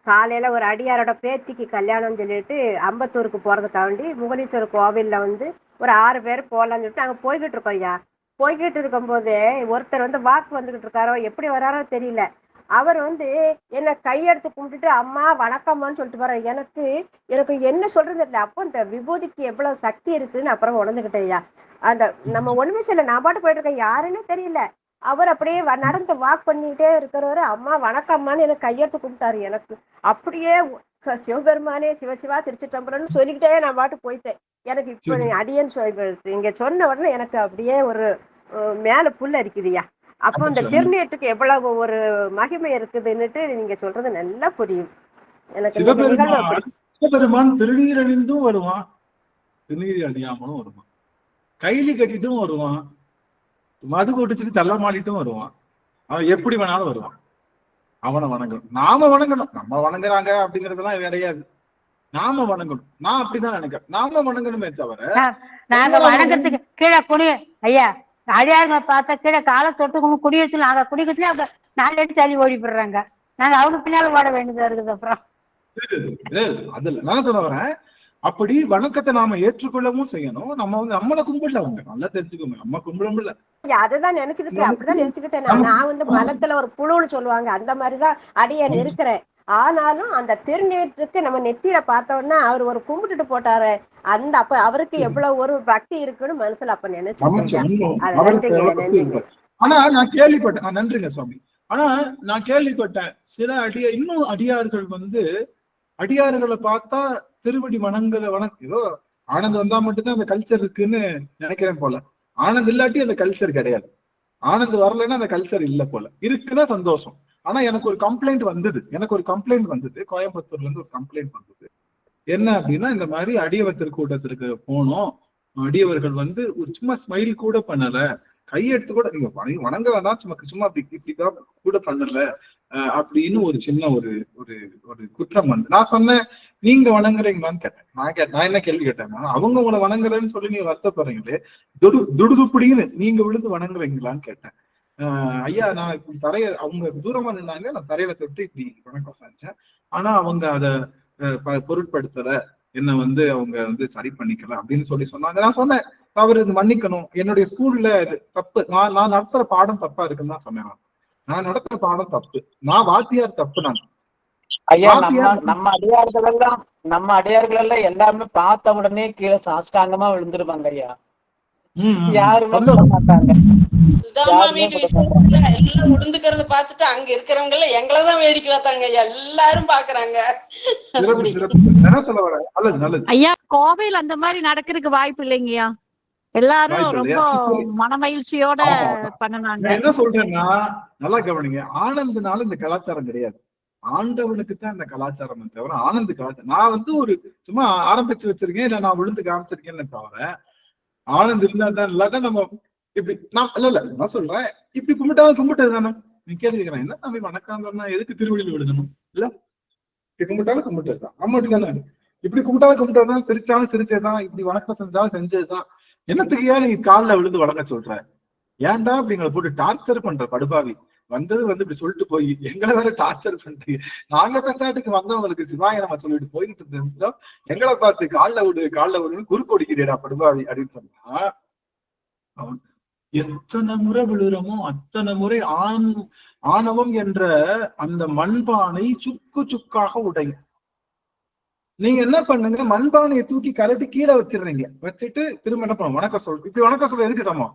காலையில ஒரு அடியாரோட பேத்திக்கு கல்யாணம் சொல்லிட்டு அம்பத்தூருக்கு போறதுக்காண்டி முகலீஸ்வரர் கோவில்ல வந்து ஒரு 6 பேர் போலான்னு சொல்லிட்டு அங்க போய்கிட்டு இருக்கோம் ஐயா. போய்கிட்டு இருக்கும் போது ஒருத்தர் வந்து வாக்கு வந்துகிட்டு இருக்காரோ, எப்படி வராரோ தெரியல. அவர் வந்து என்ன கையெடுத்து கும்பிட்டுட்டு அம்மா வணக்கம்மான்னு சொல்லிட்டு வர. எனக்கு என்ன சொல்றது தெரியல. அப்போ இந்த விபூதிக்கு எவ்வளவு சக்தி இருக்குன்னு அப்புறம் உணர்ந்துகிட்டேன் ஐயா. அந்த நம்ம ஒண்ணுமே செய்யல, நான் பாட்டு போயிட்டு இருக்கேன், யாருன்னு தெரியல. அவர் அப்படியே நடந்து வாக் பண்ணிட்டே இருக்கிறவரு அம்மா வணக்கம்மான்னு எனக்கு கையெடுத்து கும்பிட்டாரு. எனக்கு அப்படியே சிவபெருமானே சிவசிவா திருச்சிற்றம்பலம்னு சொல்லிக்கிட்டே நான் பாட்டு போயிட்டேன். எனக்கு இப்ப அடியன் இங்க சொன்ன உடனே எனக்கு அப்படியே ஒரு மேல புல் அரிக்குதுயா. அப்போ இந்த திருநீட்டுக்கு எவ்வளவு ஒரு மகிமை இருக்குதுன்னுட்டு நீங்க சொல்றது நல்லா புரியும் எனக்கு. சிவபெருமான் திருநீர் அணிந்தும் வருவான், திருநீர் அணியாமலும் வருவான், கைலி கட்டிட்டும் வருவான், மது கொட்டிச்சுட்டு தள்ள மாட்டிட்டும் வருவான். அவன் எப்படி வேணாலும் வருவான். அவனை வணங்கணும், நாம வணங்கணும். நம்ம வணங்குறாங்க அப்படிங்கறதெல்லாம் கிடையாது, நாம வணங்கணும். நான் அப்படிதான் நினைக்கிறேன், நாம வணங்கணுமே தவிர நாங்க வணங்கறதுக்கு கீழே குடி ஐயா அடியாருங்க பார்த்தா கீழே காலை தொட்டு குடியரசு நாங்க குடிக்கிறதுல அவங்க 4 அடி தள்ளி ஓடி போடுறாங்க. நாங்க அவங்க பின்னால ஓட வேண்டியதா இருக்குது. அப்புறம் அதுல நான் சொல்ல வரேன், அப்படி வணக்கத்தை நாம ஏற்றுக்கொள்ளவும் செய்யணும். நம்ம வந்து நம்மளை கும்பிடல, அவங்க நல்லா தெரிஞ்சுக்கோங்க, நம்ம கும்பிடல. அததான் நினைச்சுக்கிட்டேன், அப்படிதான் நினைச்சுக்கிட்டேன். நான் வந்து மலத்துல ஒரு புழுன்னு சொல்லுவாங்க, அந்த மாதிரிதான் அடியன் இருக்கிறேன். ஆனாலும் அந்த திருநீற்றுக்கு நம்ம நெத்தியில பார்த்தோம்னா அவர் ஒரு கும்பிட்டுட்டு போட்டாரு. அந்த அப்ப அவருக்கு எவ்வளவு ஒரு பக்தி இருக்குன்னு மனசுல அப்ப நினைச்சேன். ஆனா நான் கேள்விப்பட்டேன், நன்றிங்க சுவாமி. ஆனா நான் கேள்விப்பட்டேன் சில இன்னும் அடியார்கள் வந்து அடியார்களை பார்த்தா திருவடி ஏதோ ஆனந்த் வந்தா மட்டும்தான் அந்த கல்ச்சர் இருக்குன்னு நினைக்கிறேன் போல. ஆனந்த் இல்லாட்டி அந்த கல்ச்சர் கிடையாது, ஆனந்த் வரலைன்னா அந்த கல்ச்சர் இல்ல போல. இருக்குன்னா சந்தோஷம். ஆனா எனக்கு ஒரு கம்ப்ளைண்ட் வந்தது, கோயம்புத்தூர்ல இருந்து ஒரு கம்ப்ளைண்ட் வந்தது. என்ன அப்படின்னா, இந்த மாதிரி அடியவர் திருக்கூட்டத்திற்கு போனோம், அடியவர்கள் வந்து ஒரு சும்மா ஸ்மைல் கூட பண்ணல, கையெடுத்து கூட நீங்க வணங்க வேணாம், சும்மா இப்படிதான் கூட பண்ணல அப்படின்னு ஒரு சின்ன ஒரு குற்றம் வந்து. நான் சொன்னேன், நீங்க வணங்குறீங்களான்னு கேட்டேன். நான் என்ன கேள்வி கேட்டேன்னா, அவங்க உங்களை வணங்குறேன்னு சொல்லி நீங்க வருத்தப்படுறீங்களே, துடுதுப்படின்னு நீங்க விழுந்து வணங்குறீங்களான்னு கேட்டேன். ஐயா நான் தரைய அவங்க தூரமா நின்னாங்க, நான் தரையில தொட்டு இப்படி வணக்கம் செஞ்சேன். ஆனா அவங்க அத பொருட்படுத்தல, என்ன வந்து அவங்க வந்து சரி பண்ணிக்கல அப்படின்னு சொல்லி சொன்னாங்க. நான் சொன்னேன், தவறு, இது மன்னிக்கணும், என்னுடைய ஸ்கூல்ல தப்பு, நான் நடத்துற பாடம் தப்பா இருக்குன்னு தான் சொன்னேன். நான் நடத்துற பாடம் தப்பு, நான் வாத்தியார் தப்பு. நான் ஐயா நம்ம அடியார்கள் எல்லாம் எல்லாமே பார்த்த உடனே கீழே சாஷ்டாங்கமா விழுந்துருவாங்க ஐயா, யாருமே சொல்ல மாட்டாங்க. விழுந்துக்கிறத பாத்துட்டு அங்க இருக்கிறவங்க எல்லாம் எங்களதான் வேடிக்கை பார்த்தாங்க, எல்லாரும் பாக்குறாங்க. ஐயா கோவில் அந்த மாதிரி நடக்கிறதுக்கு வாய்ப்பு இல்லைங்கய்யா, எல்லாரும் ரொம்ப மனமகிழ்ச்சியோட பண்ணனாங்க. என்ன சொல்றேன்னா நல்லா கவனிங்க, ஆனந்தனால இந்த கலாச்சாரம் கிடையாது, ஆண்டவனுக்கு தான் இந்த கலாச்சாரம் தவிர ஆனந்த கலாச்சாரம் நான் வந்து ஒரு சும்மா ஆரம்பிச்சு வச்சிருக்கேன், இல்ல நான் விழுந்து காமிச்சிருக்கேன்னு தவிர ஆனந்த் இருந்தா தான். இல்லாட்டா நம்ம இப்படி நான் சொல்றேன், இப்படி கும்பிட்டாலும் கும்பிட்டது தானே. நீ கேள்விக்கிறேன், என்ன சாமி வணக்கம் சொன்னா எதுக்கு திருவடியில விழுகணும்? இல்ல இப்படி கும்பிட்டாலும் கும்பிட்டதுதான், அம்மாட்டி தானே. இப்படி கும்பிட்டாலும் கும்பிட்டதுதான், சிரிச்சாலும் சிரிச்சதுதான், இப்படி வணக்கம் செஞ்சாலும் செஞ்சதுதான். என்னத்துக்கு ஏன் நீ காலில் விழுந்து வணங்க சொல்ற? ஏன்டா அப்படிங்களை போட்டு டார்ச்சர் பண்ற படுபாவி? வந்தது வந்து இப்படி சொல்லிட்டு போய் எங்களை வேற டார்ச்சர் பண்றீங்க. நாங்க பேசாட்டுக்கு வந்தவங்களுக்கு சிவாய நம்ம சொல்லிட்டு போயிட்டு இருந்தோம், எங்களை பார்த்து காலில் விடுன்னு குறுக்கு ஒடிக்கிறேடா படுபாவி அப்படின்னு சொன்னா, அவன் எத்தனை முறை விழுறமோ அத்தனை முறை ஆணவம் என்ற அந்த மண்பானை சுக்கு சுக்காக உடையும். நீங்க என்ன பண்ணுங்க, மண்பானையை தூக்கி கலட்டி கீழே வச்சிடுறீங்க. வச்சுட்டு திரும்ப என்ன பண்ணுவோம், வணக்கம் சொல்லு. இப்படி வணக்கம் சொல்ல எதுக்கு சமம்?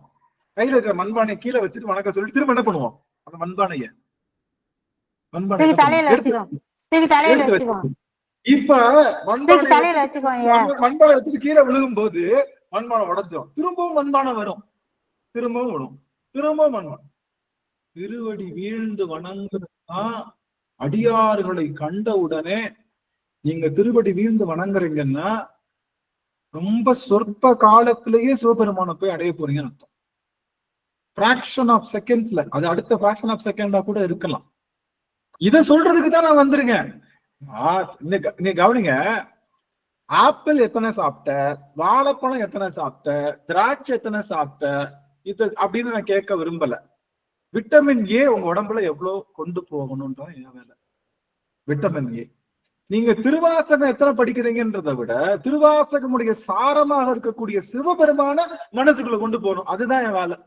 கையில இருக்கிற மண்பானையை கீழே வச்சுட்டு வணக்கம் சொல்லிட்டு திரும்ப என்ன பண்ணுவோம், அந்த மண்பானைய இப்ப மண்பானை வச்சுட்டு கீழே விழுகும் போது மண்பானை உடைஞ்சோம், திரும்பவும் மண்பானை வரும், திரும்பவும் விடும், திரும்பவும் மண்பானை. திருவடி வீழ்ந்து வணங்குறதுதான் அடியார்களை கண்ட உடனே நீங்க திருவடி வீழ்ந்து வணங்குறீங்கன்னா ரொம்ப சொற்ப காலத்திலேயே சிவபெருமானை போய் அடைய போறீங்கன்னு அர்த்தம். பிராக்ஷன் ஆஃப் செகண்ட்ஸ்ல, அது அடுத்த பிராக்ஷன் ஆஃப் செகண்டா கூட இருக்கலாம். இத சொல்றதுக்கு தான் நான் வந்திருக்கேன். நீ கவனிங்க, ஆப்பிள் எத்தனை சாப்பிட்ட, வாழைப்பழம் எத்தனை சாப்பிட்ட, திராட்சை எத்தனை சாப்பிட்ட, இது அப்படின்னு நான் கேட்க விரும்பல. விட்டமின் ஏ உங்க உடம்புல எவ்வளவு கொண்டு போகணும்ன்றதான் என் வேலை. விட்டமின் ஏ நீங்க திருவாசகம் எத்தனை படிக்கிறீங்கன்றதை விட திருவாசகமுடைய சாரமாக இருக்கக்கூடிய சிவபெருமான மனசுக்குள்ள கொண்டு போகணும், அதுதான் என் வேலை.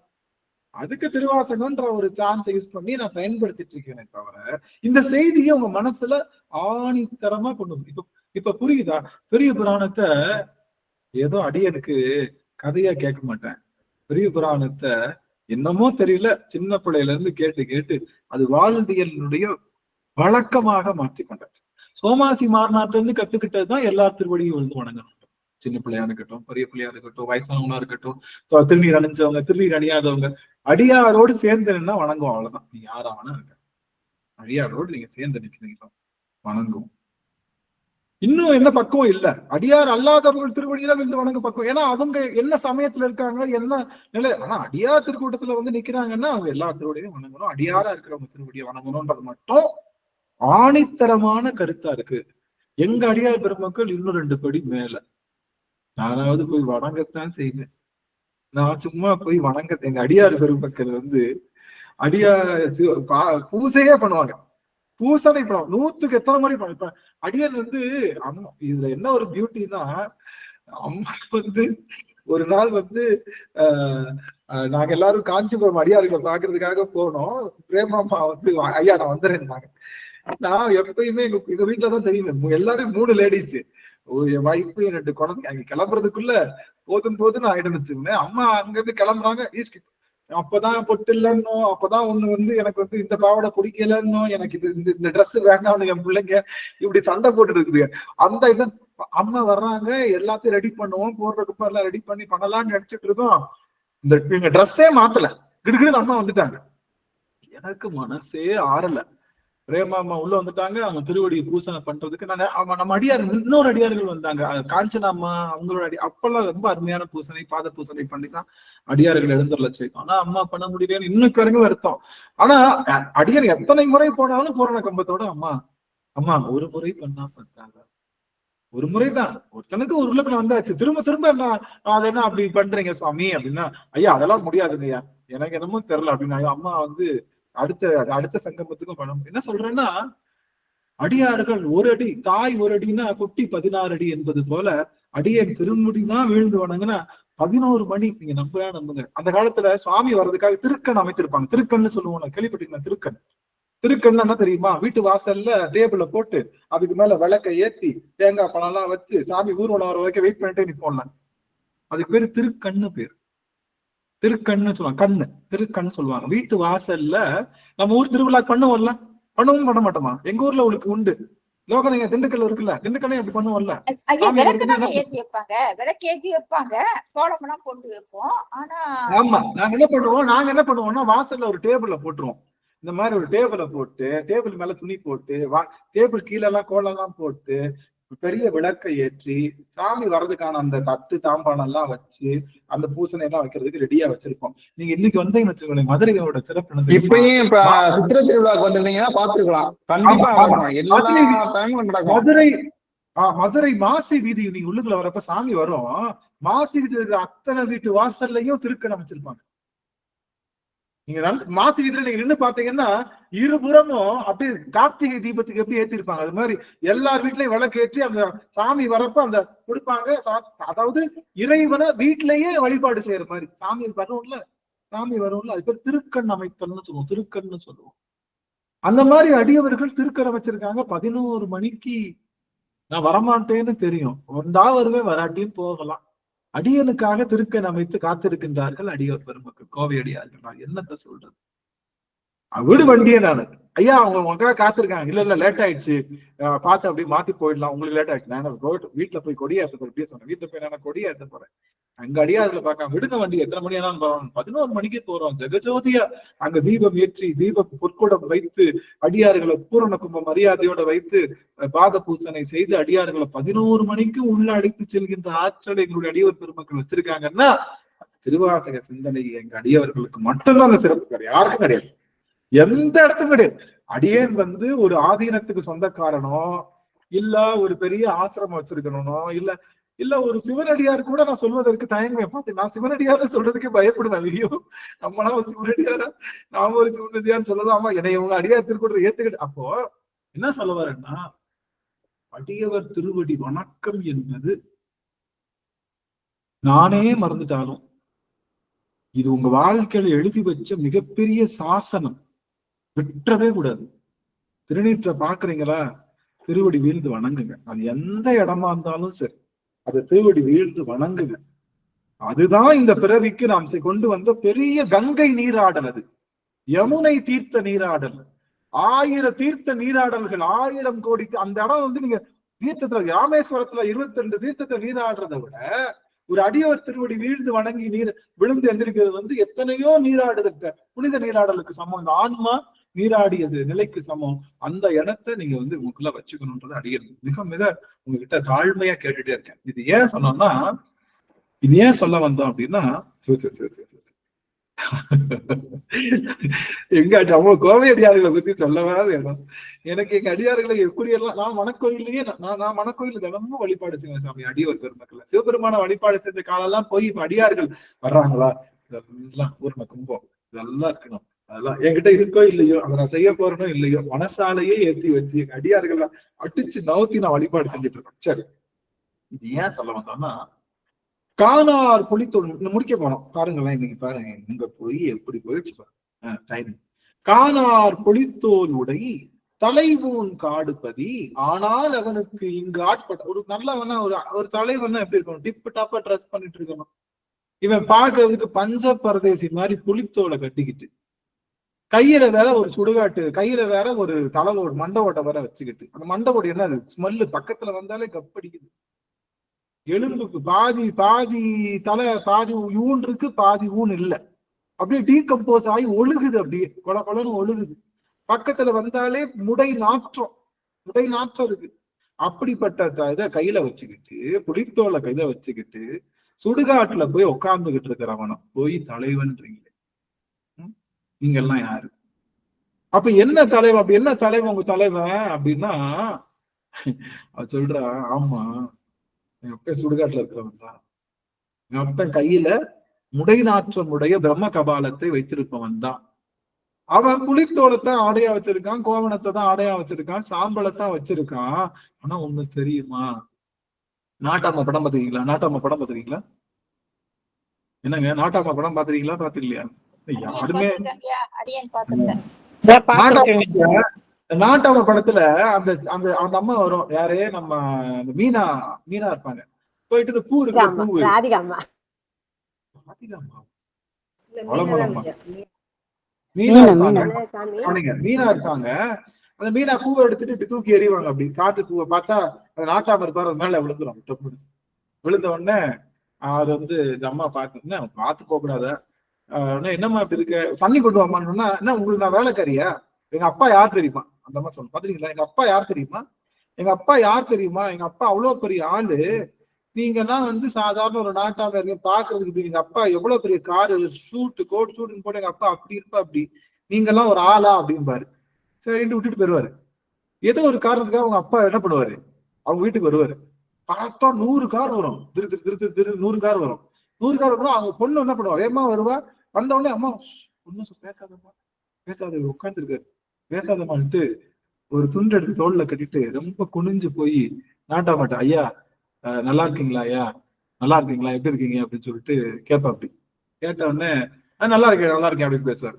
அதுக்கு திருவாசகம்ன்ற ஒரு சான்ஸ் யூஸ் பண்ணி நான் பயன்படுத்திட்டு இருக்கேனே தவிர இந்த செய்தியை உங்க மனசுல ஆணித்தரமா கொண்டு இப்ப இப்ப புரியுதா? பெரிய புராணத்தை ஏதோ அடியனுக்கு கதையா கேட்க மாட்டேன். பெரிய புராணத்தை என்னமோ தெரியல, சின்ன பிள்ளையில இருந்து கேட்டு கேட்டு அது வாழ்வியலுடைய வழக்கமாக மாற்றி கொண்டாச்சு. சோமாசி மாறனாட்டுல இருந்து கத்துக்கிட்டதுதான் எல்லா திருவடியும் வந்து வணங்கணும். சின்ன பிள்ளையா இருக்கட்டும், பெரிய பிள்ளையா இருக்கட்டும், வயசானவங்களா இருக்கட்டும், திருநீர் அணிஞ்சவங்க, திருநீர் அணியாதவங்க, அடியாரோடு சேர்ந்து நின்னா வணங்குவோம். அவ்வளவுதான். நீங்க யாராவனா இருக்க அடியாரோடு நீங்க சேர்ந்து நிக்கிறீங்களோ வணங்குவோம். இன்னும் என்ன பக்குவம் இல்ல, அடியார் அல்லாதவர்கள் திருவடியில விழுந்து வணங்க பக்குவம். ஏன்னா அவங்க என்ன சமயத்துல இருக்காங்க, என்ன நிலை. ஆனா அடியார் திருக்கூட்டத்துல வந்து நிக்கிறாங்கன்னா அவங்க எல்லா திருவடியும் வணங்கணும், அடியாரா இருக்கிறவங்க திருவடியை வணங்கணும்ன்றது மட்டும் ஆணித்தரமான கருத்தா இருக்கு. எங்க அடியார் பெருமக்கள் இன்னும் 2 படி மேல. நானாவது போய் வணங்கத்தான் செய்வேன். நான் சும்மா போய் வணங்க, எங்க அடியார் பெருமக்கள் வந்து அடியார் பூசையே பண்ணுவாங்க, பூசனை பண்ணுவாங்க. 100க்கு எத்தனை முறை பண்ணுவாங்க. அடியார் வந்து அம்மா, இதுல என்ன ஒரு பியூட்டின்னா, அம்மா வந்து ஒரு நாள் வந்து நாங்க எல்லாரும் காஞ்சிபுரம் அடியார்களை பாக்குறதுக்காக போனோம். பிரேமாமா வந்து ஐயா நான் வந்துடுறேன்னாங்க. நான் எப்பயுமே எங்க வீட்டுலதான் தெரியுமே, எல்லாரும் 3 லேடிஸ், என் வைஃப், 2 குழந்தை. அங்க கிளம்புறதுக்குள்ள போதும் ஆயிடுன்னு வச்சுக்கோங்க. அம்மா அங்க இருந்து கிளம்புறாங்க, அப்பதான் பொட்டு இல்லைன்னோ, அப்பதான் ஒண்ணு வந்து எனக்கு வந்து இந்த பாவாடை பிடிக்கலன்னோ, எனக்கு இந்த ட்ரெஸ் வேண்டாம்னு என் பிள்ளைங்க இப்படி சண்டை போட்டுட்டு இருக்குதுங்க. அந்த இது அம்மா வர்றாங்க, எல்லாத்தையும் ரெடி பண்ணுவோம், போடுற குப்பை எல்லாம் ரெடி பண்ணலாம்னு நினைச்சிட்டு இருக்கோம். இந்த ட்ரெஸ்ஸே மாத்தல, கிடுகிடுன்னு அம்மா வந்துட்டாங்க. எனக்கு மனசே ஆறல. பிரேமாமா உள்ள வந்துட்டாங்க, அவங்க திருவடியை பூசனை பண்றதுக்கு. நம்ம அடியார், இன்னொரு அடியார்கள் வந்தாங்க, காஞ்சனாமா அவங்களோட அப்பெல்லாம் ரொம்ப அருமையான பூசனை, பாத பூசனை பண்ணிதான் அடியார்கள் எழுந்தருள செய்யும். ஆனா அம்மா பண்ண முடியலன்னு இன்னும் வரைக்கும் வருத்தம். ஆனா அடியார் எத்தனை முறை போனாலும் பூரண கம்பத்தோட அம்மா ஒரு முறை பண்ணா பத்தாங்க, ஒரு முறைதான், ஒருத்தனுக்கு ஒரு உள்ளுக்குள்ள வந்தாச்சு, திரும்ப என்ன அது என்ன அப்படி பண்றீங்க சுவாமி அப்படின்னா, ஐயா அதெல்லாம் முடியாதுங்க ஐயா, எனக்கு என்னமோ தெரியல அப்படின்னா. அம்மா வந்து அடுத்த சங்கமத்துக்கும் பணம். என்ன சொல்றேன்னா, அடியார்கள் 1 அடி, தாய் 1 அடினா குட்டி 16 அடி என்பது போல அடியன் திருமுடிதான் வீழ்ந்து வணங்குனா 11 மணி. நீங்க நம்புங்க. அந்த காலத்துல சுவாமி வர்றதுக்காக திருக்கண் அமைத்திருப்பாங்க. திருக்கண்ணு சொல்லுவோம், கேள்விப்பட்டீங்களா? திருக்கண் என்ன தெரியுமா? வீட்டு வாசல்ல டேபிள போட்டு அதுக்கு மேல விளக்க ஏத்தி தேங்காய் பழம் எல்லாம் வச்சு சாமி ஊர்வலம் வர வரைக்கும் வெயிட் பண்ணிட்டே நிப்போம்ல, அதுக்கு பேரு திருக்கண்ணு பேரு. திருக்கண்ணு சொல்லுவாங்க, திருக்கண்ணு சொல்லுவாங்க. வீட்டு வாசல்ல நம்ம ஊர் திருவிழா பண்ணுவோம்ல, பண்ண மாட்டோமா? எங்க ஊர்ல உங்களுக்கு உண்டு. லோகனையா திண்டுக்கல் இருக்குல்ல, திண்டுக்கல்ல எப்படி பண்ணுவோம்ல, ஏத்தி வைப்பாங்க, கோலமெல்லாம் போட்டு வைப்போம். ஆனா ஆமா, நாங்க என்ன பண்ணுவோம்னா வாசல்ல ஒரு டேபிள்ல போட்டுருவோம். இந்த மாதிரி ஒரு டேபிள போட்டு, டேபிள் மேல துணி போட்டு, டேபிள் கீழே எல்லாம் கோலம் எல்லாம் போட்டு, பெரிய விளக்கை ஏற்றி சாமி வர்றதுக்கான அந்த தட்டு தாம்பானம் எல்லாம் வச்சு அந்த பூசணை எல்லாம் வைக்கிறதுக்கு ரெடியா வச்சிருப்போம். நீங்க இன்னைக்கு வந்தீங்கன்னு வச்சுக்கோங்க, மதுரையோட சிறப்பு இப்பயும் இப்ப சித்திரை திருவிழாக்கு வந்திருந்தீங்கன்னா பாத்துருக்கலாம். மதுரை மாசி வீதி நீங்க உள்ளுக்குள்ள வரப்ப சாமி வரும். மாசி வீதி இருக்கிற அத்தனை வீட்டு வாசல்லையும் திருக்கணம் வச்சிருப்பாங்க. நீங்க மாசி வீதியில நீங்க நின்று பாத்தீங்கன்னா இருபுறமும் அப்படியே கார்த்திகை தீபத்துக்கு எப்படி ஏத்திருப்பாங்க, அது மாதிரி எல்லார் வீட்லயும் விளக்கு ஏற்றி அந்த சாமி வரப்ப அந்த கொடுப்பாங்க. அதாவது இறைவனை வீட்டிலேயே வழிபாடு செய்யற மாதிரி சாமி பண்ணுவோம்ல, சாமி வரும்ல, அது பேர் திருக்கண் அமைத்தல்னு சொல்லுவோம், திருக்கண்னு சொல்லுவோம். அந்த மாதிரி அடியவர்கள் திருக்கண் அமைச்சிருக்காங்க. 11 மணிக்கு நான் வரமாட்டேன்னு தெரியும், வந்தா வருவேன், வராட்டியும் போகலாம். அடியனுக்காக திருக்கண் அமைத்து காத்திருக்கின்றார்கள் அடியவர் பெருமக்கள், கோவை அடியார்கள். நான் என்னத்த சொல்றது, வீடு வண்டியே நானு, ஐயா அவங்க உங்களுக்காக காத்திருக்காங்க. இல்ல இல்ல லேட் ஆயிடுச்சு, பார்த்து அப்படியே மாத்தி போயிடலாம், உங்களுக்கு லேட் ஆயிடுச்சு. நான் வீட்டுல போய் கொடியேற்ற போறேன், இப்படியே சொன்னேன். வீட்டுல போய் நான் கொடியேற்ற போறேன், அங்க அடியார்களை பார்க்காம விடுங்க, வண்டி எத்தனை மணி ஆனாலும் போறோம். 11 மணிக்கு போறோம், ஜெகஜோதியா அங்க தீபம் ஏற்றி தீபம் பொற்கூடம் வைத்து அடியார்களை பூரண கும்ப மரியாதையோட வைத்து பாத பூசனை செய்து அடியார்களை 11 மணிக்கு உள்ள அடித்து செல்கின்ற ஆற்றல் எங்களுடைய அடியவர் பெருமக்கள் வச்சிருக்காங்கன்னா, திருவாசக சிந்தனை எங்க அடியவர்களுக்கு மட்டும்தான் அந்த சிறப்பு, கிடையாது, யாருக்கும் கிடையாது, எந்த இடத்துக்கும் கிடையாது. அடியேன் வந்து ஒரு ஆதீனத்துக்கு சொந்தக்காரனோ இல்ல ஒரு பெரிய ஆசிரமம் வச்சிருக்கணும்னோ இல்ல ஒரு சிவனடியார் கூட நான் சொல்வதற்கு தயங்குவேன். பார்த்து நான் சிவனடியார் சொல்றதுக்கே பயப்படுவேன். ஐயோ நம்மளாம் ஒரு சிவனடியாரா, நாம ஒரு சிவனடியார்னு சொல்லலாம். ஆமா என்னை உங்க அடியார் திருக்கூட ஏத்துக்கிட்டு. அப்போ என்ன சொல்ல வரேன்னா, அடியவர் திருவடி வணக்கம் என்பது நானே மறந்துட்டாலும் இது உங்க வாழ்க்கையில எழுதி வச்ச மிகப்பெரிய சாசனம், விட்டுறவே கூடாது. திருநீற்றை பாக்குறீங்களா, திருவடி வீழ்ந்து வணங்குங்க. அது எந்த இடமா இருந்தாலும் சரி, அது திருவடி வீழ்ந்து வணங்குங்க. அதுதான் இந்த பிறவிக்கு நாம் கொண்டு வந்த பெரிய கங்கை நீராடல். அது யமுனை தீர்த்த நீராடல், 1000 தீர்த்த நீராடல்கள், 1000 கோடி. அந்த இடம் வந்து நீங்க தீர்த்தத்துல ராமேஸ்வரத்துல 22 தீர்த்தத்தை நீராடுறதை விட ஒரு அடியவர் திருவடி வீழ்ந்து வணங்கி விழுந்து எந்திரிக்கிறது வந்து எத்தனையோ நீராடுதற்கு, புனித நீராடலுக்கு சமம். இந்த ஆன்மா நீராடியது நிலைக்கு சமம். அந்த இடத்தை நீங்க வந்து உங்களுக்குள்ள வச்சுக்கணும்ன்றது அடியர் மிக மிக உங்ககிட்ட தாழ்மையா கேட்டுட்டே இருக்கேன். இது ஏன் சொன்னோம்னா, இது ஏன் சொல்ல வந்தோம் அப்படின்னா, எங்க நம்ம கோவை அடியார்களை பத்தி சொல்லவா வேணும். எனக்கு எங்க அடியார்களை எப்படி எல்லாம், நான் மணக்கோயிலேயே நான் மணக்கோயில் தினமும் வழிபாடு செய்வேன் சாமி. அடியவர் பெருமக்கள் சிவபெருமான வழிபாடு செஞ்ச காலெல்லாம் போய் இப்ப அடியார்கள் வர்றாங்களா, இதெல்லாம் ஊர்ம கும்பம் இதெல்லாம் இருக்கணும். அதெல்லாம் என்கிட்ட இருக்கோ இல்லையோ, அதை நான் செய்ய போறனோ இல்லையோ, மனசாலையே ஏற்றி வச்சு எங்க அடியார்கள் அடிச்சு நவுத்தி நான் வழிபாடு செஞ்சுட்டு இருக்கேன். சரி, இது ஏன் சொல்ல வந்தோம்னா, காணார் புலித்தோல் முடிக்க போனோம். பாருங்களேன், இன்னைக்கு பாருங்க இங்க போய் எப்படி போயிடுச்சு டைம். காணார் புலித்தோல் உடை தலைவூன் காடுபதி, ஆனால் அவனுக்கு இங்கு ஆட்பட்ட ஒரு நல்லவனா ஒரு தலைவனா எப்படி இருக்கணும், டிப்பு டாப்பா ட்ரெஸ் பண்ணிட்டு இருக்கணும். இவன் பாக்குறதுக்கு பஞ்ச பரதேசி மாதிரி புலித்தோலை கட்டிக்கிட்டு, கையில வேற ஒரு சுடுகாட்டு, கையில வேற ஒரு ஒரு மண்டவோட்டை வேற வச்சுக்கிட்டு, அந்த மண்டவோட என்ன ஸ்மெல்லு பக்கத்துல வந்தாலே கப்படிக்குது. எலும்புக்கு பாதி தலை, பாதி ஊன் இருக்கு, பாதி ஊன் இல்லை, அப்படியே டீகம்போஸ் ஆகி ஒழுகுது, அப்படியே கொல கொலன்னு ஒழுகுது. பக்கத்துல வந்தாலே முடை நாற்றம் இருக்கு. அப்படிப்பட்ட இதை கையில வச்சுக்கிட்டு, புலித்தோலை கையில வச்சுக்கிட்டு சுடுகாட்டுல போய் உட்கார்ந்துகிட்டு இருக்கிறவன போய் தலைவன்றீங்களே, நீங்க எல்லாம் யாரு? அப்ப என்ன தலைவன்? அப்படி என்ன தலைவன் உங்க தலைவன் அப்படின்னா, அவ சொல்றா, ஆமா என் அப்ப சுடுகாட்டுல இருக்கிறவன் தான். என் அப்பன் கையில முடை நாற்றமுடைய பிரம்ம கபாலத்தை வைத்திருப்பவன் தான். அவன் புலித்தோலத்தான் ஆடையா வச்சிருக்கான், கோவணத்தை தான் ஆடையா வச்சிருக்கான், சாம்பலத்தான் வச்சிருக்கான். ஆனா ஒண்ணு தெரியுமா, நாட்டாம படம் பாத்துறீங்களா? என்னங்க நாட்டாம படம் பாத்துறீங்களா? பாத்துக்கலையா? யாருமே நாட்டாம படத்துல அந்த அந்த அந்த அம்மா வரும், யாரு நம்ம மீனா இருப்பாங்க, போயிட்டு இந்த பூ இருக்கு, மீனா இருப்பாங்க. அந்த மீனா பூவை எடுத்துட்டு இப்படி தூக்கி எறிவாங்க. அப்படி காற்று பூவை பார்த்தா அந்த நாட்டாம இருப்பாரு, மேல விழுந்துரும். விழுந்த உடனே அது வந்து இந்த அம்மா பார்த்து போக கூடாத, என்னம்மா இப்படி இருக்க, தண்ணி கொண்டு வாமான்னு. என்ன உங்களுக்கு நான் வேலைக்காரியா? எங்க அப்பா யார் தெரியுமா? அந்த அம்மா சொல்ல பாத்தீங்களா, எங்க அப்பா யார் தெரியுமா? எங்க அப்பா அவ்வளவு பெரிய ஆளு, நீங்கன்னா வந்து சாதாரண ஒரு நாட்டாம இருக்க பாக்குறதுக்கு எங்க அப்பா எவ்வளவு பெரிய காரு, கோட் ஷூட்டுன்னு போட்டு எங்க அப்பா அப்படி இருப்பா, அப்படி நீங்க எல்லாம் ஒரு ஆளா அப்படின்பாரு. சரின்ட்டு விட்டுட்டு போயிருவாரு. ஏதோ ஒரு காரணத்துக்காக அவங்க அப்பா என்ன பண்ணுவாரு, அவங்க வீட்டுக்கு வருவாரு. பார்த்தா 100 கார் வரும், திரு 100 கார் வரும். 100 கார் வரும். அவங்க பொண்ணு என்ன பண்ணுவா, வேகமா வருவா. வந்த உடனே அம்மா ஒன்னும் பேசாத உட்காந்துருக்காரு, பேசாதமான்ட்டு ஒரு துண்டு எடுத்து தோல்ல கட்டிட்டு ரொம்ப குனிஞ்சு போய் நாட்டாமாட்ட, ஐயா நல்லா இருக்கீங்களா, ஐயா நல்லா இருக்கீங்களா, எப்படி இருக்கீங்க அப்படின்னு சொல்லிட்டு கேட்பா. அப்படி கேட்ட உடனே நல்லா இருக்கேன் அப்படின்னு பேசுவாரு.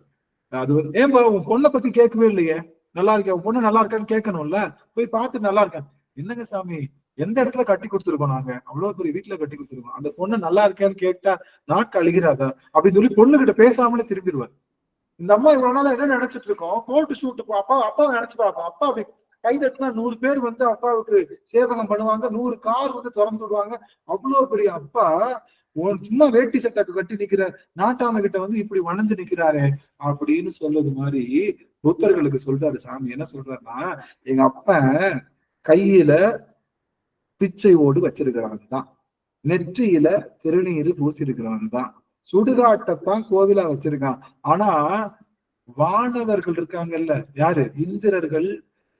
அது வந்து ஏன்பா உன் பொண்ணை பத்தி கேட்கவே இல்லையே, நல்லா இருக்கேன் உன் பொண்ணு நல்லா இருக்கான்னு கேட்கணும்ல, போய் பார்த்து நல்லா இருக்கேன். என்னங்க சாமி எந்த இடத்துல கட்டி கொடுத்துருக்கோம், நாங்க அவ்வளவு பெரிய வீட்டுல கட்டி கொடுத்துருக்கோம், அந்த பொண்ணு நல்லா இருக்கேன்னு கேட்டா நாக்கு அழுகிறாதா அப்படின்னு சொல்லி பொண்ணு கிட்ட பேசாமலே திரும்பிடுவார். இந்த அம்மா இவ்வளவு நாள் என்ன நினைச்சிட்டு இருக்கோம், கோர்ட்டு ஷூட்டு அப்பா நினைச்சு பார்ப்போம். அப்பா அப்படி கை தட்டினா 100 பேர் வந்து அப்பாவுக்கு சேவகம் பண்ணுவாங்க, 100 கார் வந்து திறந்து விடுவாங்க. அவ்வளவு பெரிய அப்பா சும்மா வேட்டி சட்டை கட்டி நிக்கிற நாட்டாம கிட்ட வந்து இப்படி வளைஞ்சு நிக்கிறாரு அப்படின்னு சொல்றது மாதிரி புத்தர்களுக்கு சொல்றாரு சாமி. என்ன சொல்றாருன்னா, எங்க அப்பன் கையில பிச்சை ஓடு வச்சிருக்கிறவன் தான், நெற்றியில திருநீரு பூசிருக்கிறவன் தான், சுடுகாட்டத்தான் கோவிலா வச்சிருக்கான். ஆனா வானவர்கள் இருக்காங்கல்ல, யாரு, இந்திரர்கள்,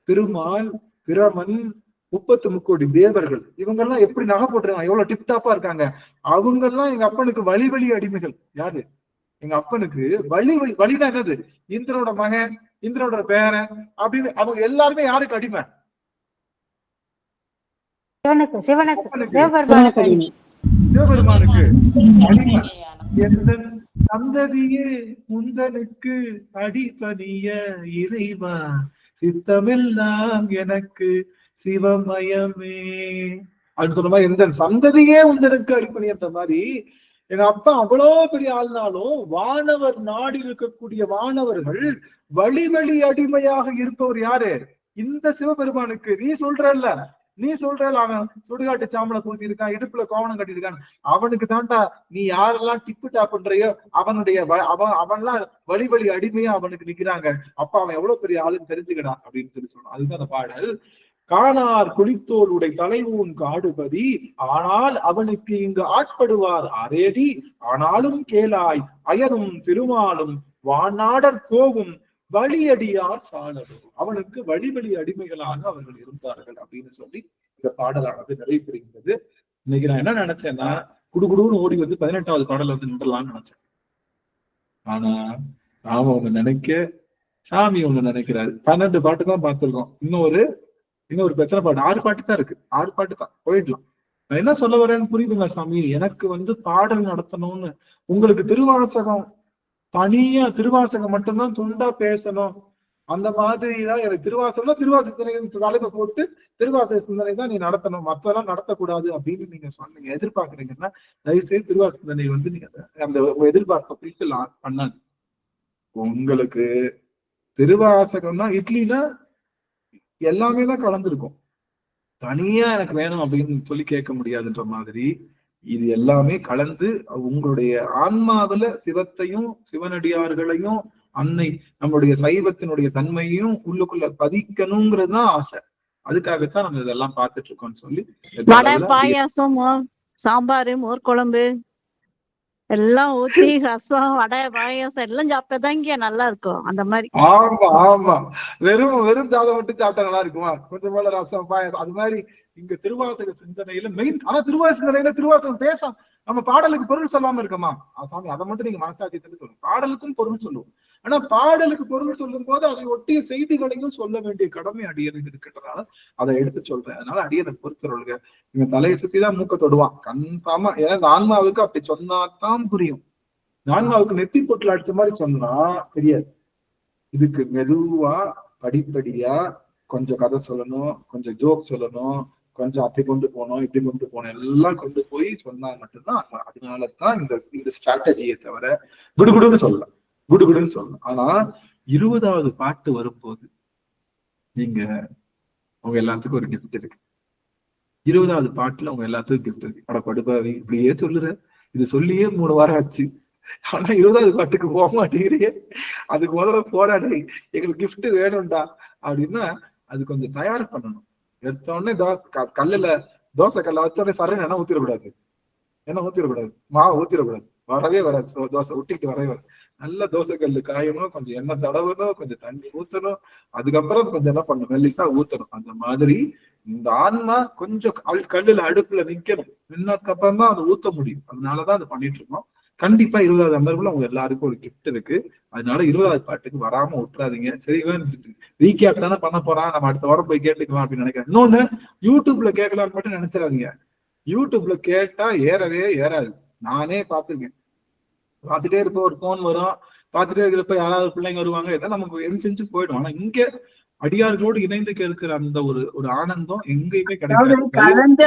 திருமால், பிரமன், 33 தேவர்கள், இவங்கெல்லாம் எப்படி நகை போட்டுருக்காங்க, எவ்வளவு டிப்டாப்பா இருக்காங்க. அவங்க எல்லாம் எங்க அப்பனுக்கு வழி அடிமைகள். யாரு, எங்க அப்பனுக்கு வழினா என்னது, இந்திரனோட மகன், இந்திரனோட பேரன் அப்படின்னு அவங்க எல்லாருமே யாருக்கு அடிமை, சிவபெருமானுக்கு அடிமை. எந்த சந்ததியே முந்தனுக்கு அடிபணிய இறைவா, சித்தமெல்லாம் எனக்கு சிவமயமே அப்படின்னு சொன்ன மாதிரி, எந்த சந்ததியே உந்தனுக்கு அடிப்பணின்ற மாதிரி எங்க அப்பா அவ்வளோ பெரிய ஆள்னாலும் வானவர் நாடு இருக்கக்கூடிய வானவர்கள் வழி அடிமையாக இருப்பவர் யாரு, இந்த சிவபெருமானுக்கு. நீ சொல்றல்ல அவன் சுடுகாட்டு சாம்பலை பூசி இருக்கான், இடுப்புல கோவணம் கட்டிருக்கான், அவனுக்கு தாண்டா நீ யாரெல்லாம் டிப்பு டாப்ன்றையோ அவன்லாம் வழி அடிமையா அவனுக்கு நிக்கிறாங்க. அப்ப அவன் எவ்வளவு பெரிய ஆளுன்னு தெரிஞ்சுக்கடா அப்படின்னு சொல்லி சொன்னான். அதுதான் அந்த பாடல். காணார் குளித்தோளுடைய தலைவூன் காடுபதி, ஆனால் அவனுக்கு இங்கு ஆட்படுவார் அரேடி, ஆனாலும் கேளாய் அயரும் திருமாலும் வானாடர் கோவும் வழியடியார் சாலரும், அவனுக்கு வழி அடிமைகளாக அவர்கள் இருந்தார்கள் அப்படின்னு சொல்லி இந்த பாடலானது நிறைவேறுகிறது. இன்னைக்கு நான் என்ன நினைச்சேன்னா, குடுகுடுன்னு ஓடி வந்து 18வது பாடல வந்து நின்றலாம்னு நினைச்சேன். ஆனா நாம ஒண்ணு நினைக்க, சாமி ஒண்ணு நினைக்கிறாரு. 12 பாட்டு தான் பார்த்திருக்கோம். இன்னொரு எத்தனை பாட்டு, 6 பாட்டு தான் இருக்கு. 6 பாட்டு தான், போயிடலாம். நான் என்ன சொல்ல வரேன்னு புரியுதுங்களா சாமி? எனக்கு வந்து பாடல் நடத்தணும்னு, உங்களுக்கு திருவாசகம் தனியா திருவாசகம் மட்டும்தான் துண்டா பேசணும் அந்த மாதிரிதான் எனக்கு திருவாசகம்னா திருவாசக சிந்தனை தலைப்பை போட்டு திருவாசக சிந்தனை தான் நீ நடத்தணும், மற்றெல்லாம் நடத்தக்கூடாது அப்படின்னு நீங்க சொன்னீங்க. எதிர்பார்க்குறீங்கன்னா தயவு செய்து திருவாசக சிந்தனை வந்து நீங்க அந்த எதிர்பார்ப்பை பிரிச்சு பண்ணாது. உங்களுக்கு திருவாசகம்னா இட்லினா எல்லாமே தான் கலந்துருக்கும், தனியா எனக்கு வேணும் அப்படின்னு சொல்லி கேட்க முடியாதுன்ற மாதிரி இது எல்லாமே கலந்து உங்களுடைய ஆன்மாவில சிவத்தையும் சிவனடியார்களையும் அன்னை நம்மளுடைய சைவத்தினுடைய தன்மையும் உள்ளுக்குள்ள பதிக்கணுங்கிறதுதான் ஆசை. அதுக்காகத்தான் நம்ம இதெல்லாம் பார்த்துட்டு இருக்கோம்னு சொல்லி, வடை, பாயாசம், சாம்பாரு, மோர் குழம்பு எல்லாம் ஊத்தி ரசம், வடை, பாயாசம் எல்லாம் சாப்பிட்டதான் இங்க நல்லா இருக்கும். அந்த மாதிரி ஆமா வெறும் சாதம் மட்டும் சாப்பிட்டா நல்லா இருக்குமா, கொஞ்சம் போல ரசம், பாயாசம், அது மாதிரி இங்க திருவாசக சிந்தனையில மெயின். ஆனா திருவாசக சிந்தனையில திருவாசகம் பேச நம்ம பாடலுக்கு பொருள் சொல்லாம இருக்கமா சாமி, அதை மட்டும் நீங்க மனசாட்சி சொல்லுவோம். பாடலுக்கும் பொருள் சொல்லுவோம். ஆனா பாடலுக்கு பொருள் சொல்லும் போது அதை ஒட்டிய செய்திகளையும் சொல்ல வேண்டிய கடமை அடியனுக்கு இருக்கின்றனால அதை எடுத்து சொல்றேன். அதனால அடியனை பொறுத்தவர்களுக்கு நீங்க தலையை சுத்திதான் மூக்க தொடுவான் கன்ஃபார்மா. ஏன்னா இந்த ஆன்மாவுக்கு அப்படி சொன்னாதான் புரியும். ஆன்மாவுக்கு நெத்தி பொட்டில் அடிச்ச மாதிரி சொன்னா தெரியாது. இதுக்கு மெதுவா படிப்படியா கொஞ்சம் கதை சொல்லணும், கொஞ்சம் ஜோக் சொல்லணும், கொஞ்சம் அப்படி கொண்டு போனோம் இப்படி கொண்டு போனோம் எல்லாம் கொண்டு போய் சொன்னா மட்டும்தான். அதனாலதான் இந்த ஸ்ட்ராட்டஜியை தவிர குடுகுடுன்னு சொல்லலாம், குடுகுடுன்னு சொல்லலாம். ஆனா 20வது பாட்டு வரும்போது நீங்க உங்க எல்லாத்துக்கும் ஒரு கிஃப்ட் இருக்கு. 20வது பாட்டுல உங்க எல்லாத்துக்கும் கிஃப்ட் இருக்கு. அட படுபாவி இப்படியே சொல்லுற, இது சொல்லியே 3 வாரம் ஆச்சு, ஆனா 20வது பாட்டுக்கு போக மாட்டேங்கிறீங்க, அதுக்கு முதல்ல போராடி எங்களுக்கு கிஃப்ட் வேணும்டா அப்படின்னா அது கொஞ்சம் தயார் பண்ணணும். எடுத்தோடனே கல்லுல தோசை கல்ல வச்சோடனே சரண் எண்ணெய் ஊத்திடக்கூடாது, மாவு ஊத்திடக்கூடாது, வரவே வராது. தோசை விட்டுட்டு வரவே வராது. நல்ல தோசை கல்லு காயணும், கொஞ்சம் எண்ணெய் தடவணும், கொஞ்சம் தண்ணி ஊத்தணும், அதுக்கப்புறம் கொஞ்சம் என்ன பண்ணணும், மெல்லிசா ஊத்தணும். அந்த மாதிரி இந்த ஆன்மா கொஞ்சம் கல்லுல அடுப்புல நிக்கணும், நின்னதுக்கு அப்புறம் தான் அதை ஊத்த முடியும். அதனாலதான் அதை பண்ணிட்டு இருக்கோம். கண்டிப்பா 20வது அமர்வுல உங்க எல்லாருக்கும் ஒரு கிஃப்ட் இருக்கு. அதனால 20வது பாட்டுக்கு வராம விட்டுறாதீங்க. சரி, ரீகேப் தானே பண்ண போறான், நம்ம அடுத்த வாரம் போய் கேட்டுக்கலாம் அப்படின்னு நினைக்கிறேன். இன்னொன்னு, யூடியூப்ல கேட்கலான்னு மட்டும் நினைச்சிடாதீங்க. யூடியூப்ல கேட்டா ஏறவே ஏறாது. நானே பார்த்திருக்கேன். பார்த்துட்டே இருப்ப ஒரு போன் வரும், பார்த்துட்டே இருக்கிறப்ப யாராவது பிள்ளைங்க வருவாங்க, எதாவது நமக்கு எரிஞ்சு போயிடும். ஆனா இங்க அடியார்களோடு இணைந்து இருக்கிற அந்த ஒரு ஆனந்தம் எங்கேயுமே கிடைக்காது. கலந்து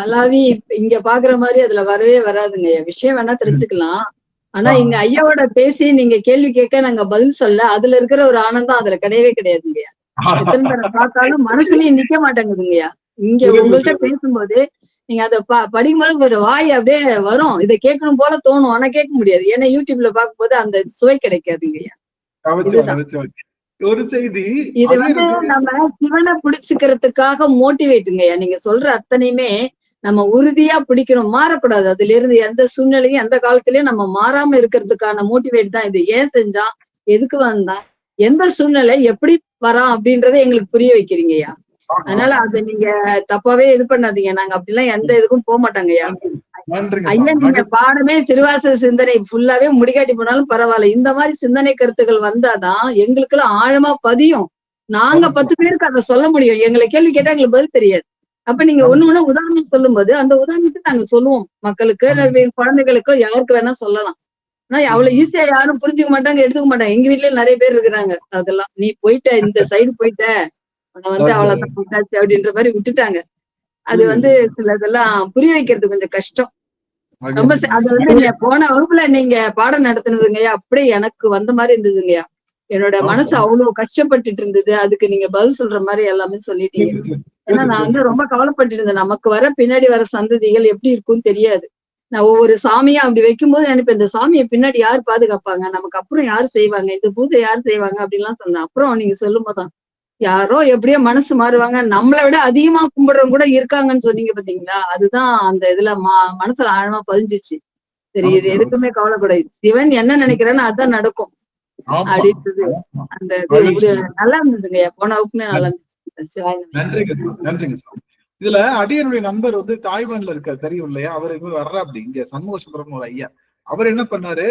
அலாவி இங்க பாக்குற மாதிரி அதுல வரவே வராதுங்க. விஷயம் வேணா தெரிஞ்சுக்கலாம். ஆனா இங்க ஐயாவோட பேசி நீங்க கேள்வி கேட்க நாங்க பதில் சொல்ல அதுல இருக்கிற ஒரு ஆனந்தம் அதுல கிடையவே கிடையாதுங்கய்யா. எத்தனை பேரை பார்த்தாலும் மனசுலயும் நிக்க மாட்டேங்குதுங்கய்யா. இங்க உங்கள்கிட்ட பேசும்போது நீங்க அதை படிக்கும்போது ஒரு வாய் அப்படியே வரும், இதை கேட்கணும் போல தோணும், ஆனா கேட்க முடியாது. ஏன்னா யூடியூப்ல பார்க்கும்போது அந்த சுவை கிடைக்காதுங்கய்யா. ஒரு செய்தி இது வந்து நம்ம சிவனை பிடிச்சுக்கிறதுக்காக மோட்டிவேட்டுங்கய்யா. நீங்க சொல்ற அத்தனையுமே நம்ம உறுதியா பிடிக்கணும், மாறக்கூடாது. அதுல இருந்து எந்த சூழ்நிலையும் எந்த காலத்திலயும் நம்ம மாறாம இருக்கிறதுக்கான மோட்டிவேட் தான் இது. ஏன் செஞ்சான், எதுக்கு வந்தான், எந்த சூழ்நிலை எப்படி வரான் அப்படின்றத எங்களுக்கு புரிய வைக்கிறீங்கய்யா. அதனால அதை நீங்க தப்பாவே இது பண்ணாதீங்க. நாங்க அப்படிலாம் எந்த இதுக்கும் போக மாட்டாங்கய்யா. ஐயா நீங்க பாடமே திருவாசக சிந்தனை ஃபுல்லாவே முடிகாட்டி போனாலும் பரவாயில்ல. இந்த மாதிரி சிந்தனை கருத்துக்கள் வந்தாதான் எங்களுக்கு எல்லாம் ஆழமா பதியும். நாங்க 10 பேருக்கு அதை சொல்ல முடியும். எங்களை கேள்வி கேட்டா எங்களுக்கு பதில் தெரியாது. அப்ப நீங்க ஒண்ணு உதாரணம் சொல்லும் போது அந்த உதாரணத்தை நாங்க சொல்லுவோம் மக்களுக்கு, குழந்தைகளுக்கோ யாருக்கு வேணா சொல்லலாம். ஆனா அவ்வளவு ஈஸியா யாரும் புரிஞ்சுக்க மாட்டாங்க, எடுத்துக்க மாட்டாங்க. எங்க வீட்டுல நிறைய பேர் இருக்கிறாங்க. அதெல்லாம் நீ போயிட்ட, இந்த சைடு போயிட்ட, வந்து அவ்வளவுதான் போட்டாச்சு அப்படின்ற மாதிரி விட்டுட்டாங்க. அது வந்து சிலதெல்லாம் புரிய வைக்கிறது கொஞ்சம் கஷ்டம். ரொம்ப அது வந்து போன வகுப்புல நீங்க பாடம் நடத்துனதுங்கய்யா, அப்படியே எனக்கு வந்த மாதிரி இருந்ததுங்கய்யா. என்னோட மனசு அவ்வளவு கஷ்டப்பட்டுட்டு இருந்தது. அதுக்கு நீங்க பதில் சொல்ற மாதிரி எல்லாமே சொல்லிட்டீங்க. ஏன்னா நான் வந்து ரொம்ப கவலைப்பட்டு இருந்தேன், நமக்கு வர பின்னாடி வர சந்ததிகள் எப்படி இருக்கும்னு தெரியாது. நான் ஒவ்வொரு சாமியா அப்படி வைக்கும்போது நினைப்பேன், இந்த சாமியை பின்னாடி யார் பாதுகாப்பாங்க, நமக்கு அப்புறம் யாரு செய்வாங்க, இந்த பூஜை யார் செய்வாங்க அப்படின்லாம் சொன்னேன். அப்புறம் நீங்க சொல்லும் போதுதான் யாரோ எப்படியோ மனசு மாறுவாங்க, நம்மளை விட அதிகமா கும்பிடுறவங்க கூட இருக்காங்கன்னு சொன்னீங்க பாத்தீங்களா. அதுதான் அந்த இதுல மனசுல ஆழமா பதிஞ்சிச்சு. சரி, இது எதுக்குமே கவலைப்படாது, சிவன் என்ன நினைக்கிறான்னு அதுதான் நடக்கும் அப்படின்றது. அந்த நல்லா இருந்ததுங்க, போன வகுப்புமே நல்லா இருந்துச்சு. நன்றிங்க சார். இதுல அடியனுடைய நண்பர் வந்து தாய்வான்ல இருக்காரு, தெரியும் இல்லையா? அவரு வர்றா அப்படி இங்க சண்முக சுந்தரம் ஒரு ஐயா. அவர் என்ன பண்ணாரு,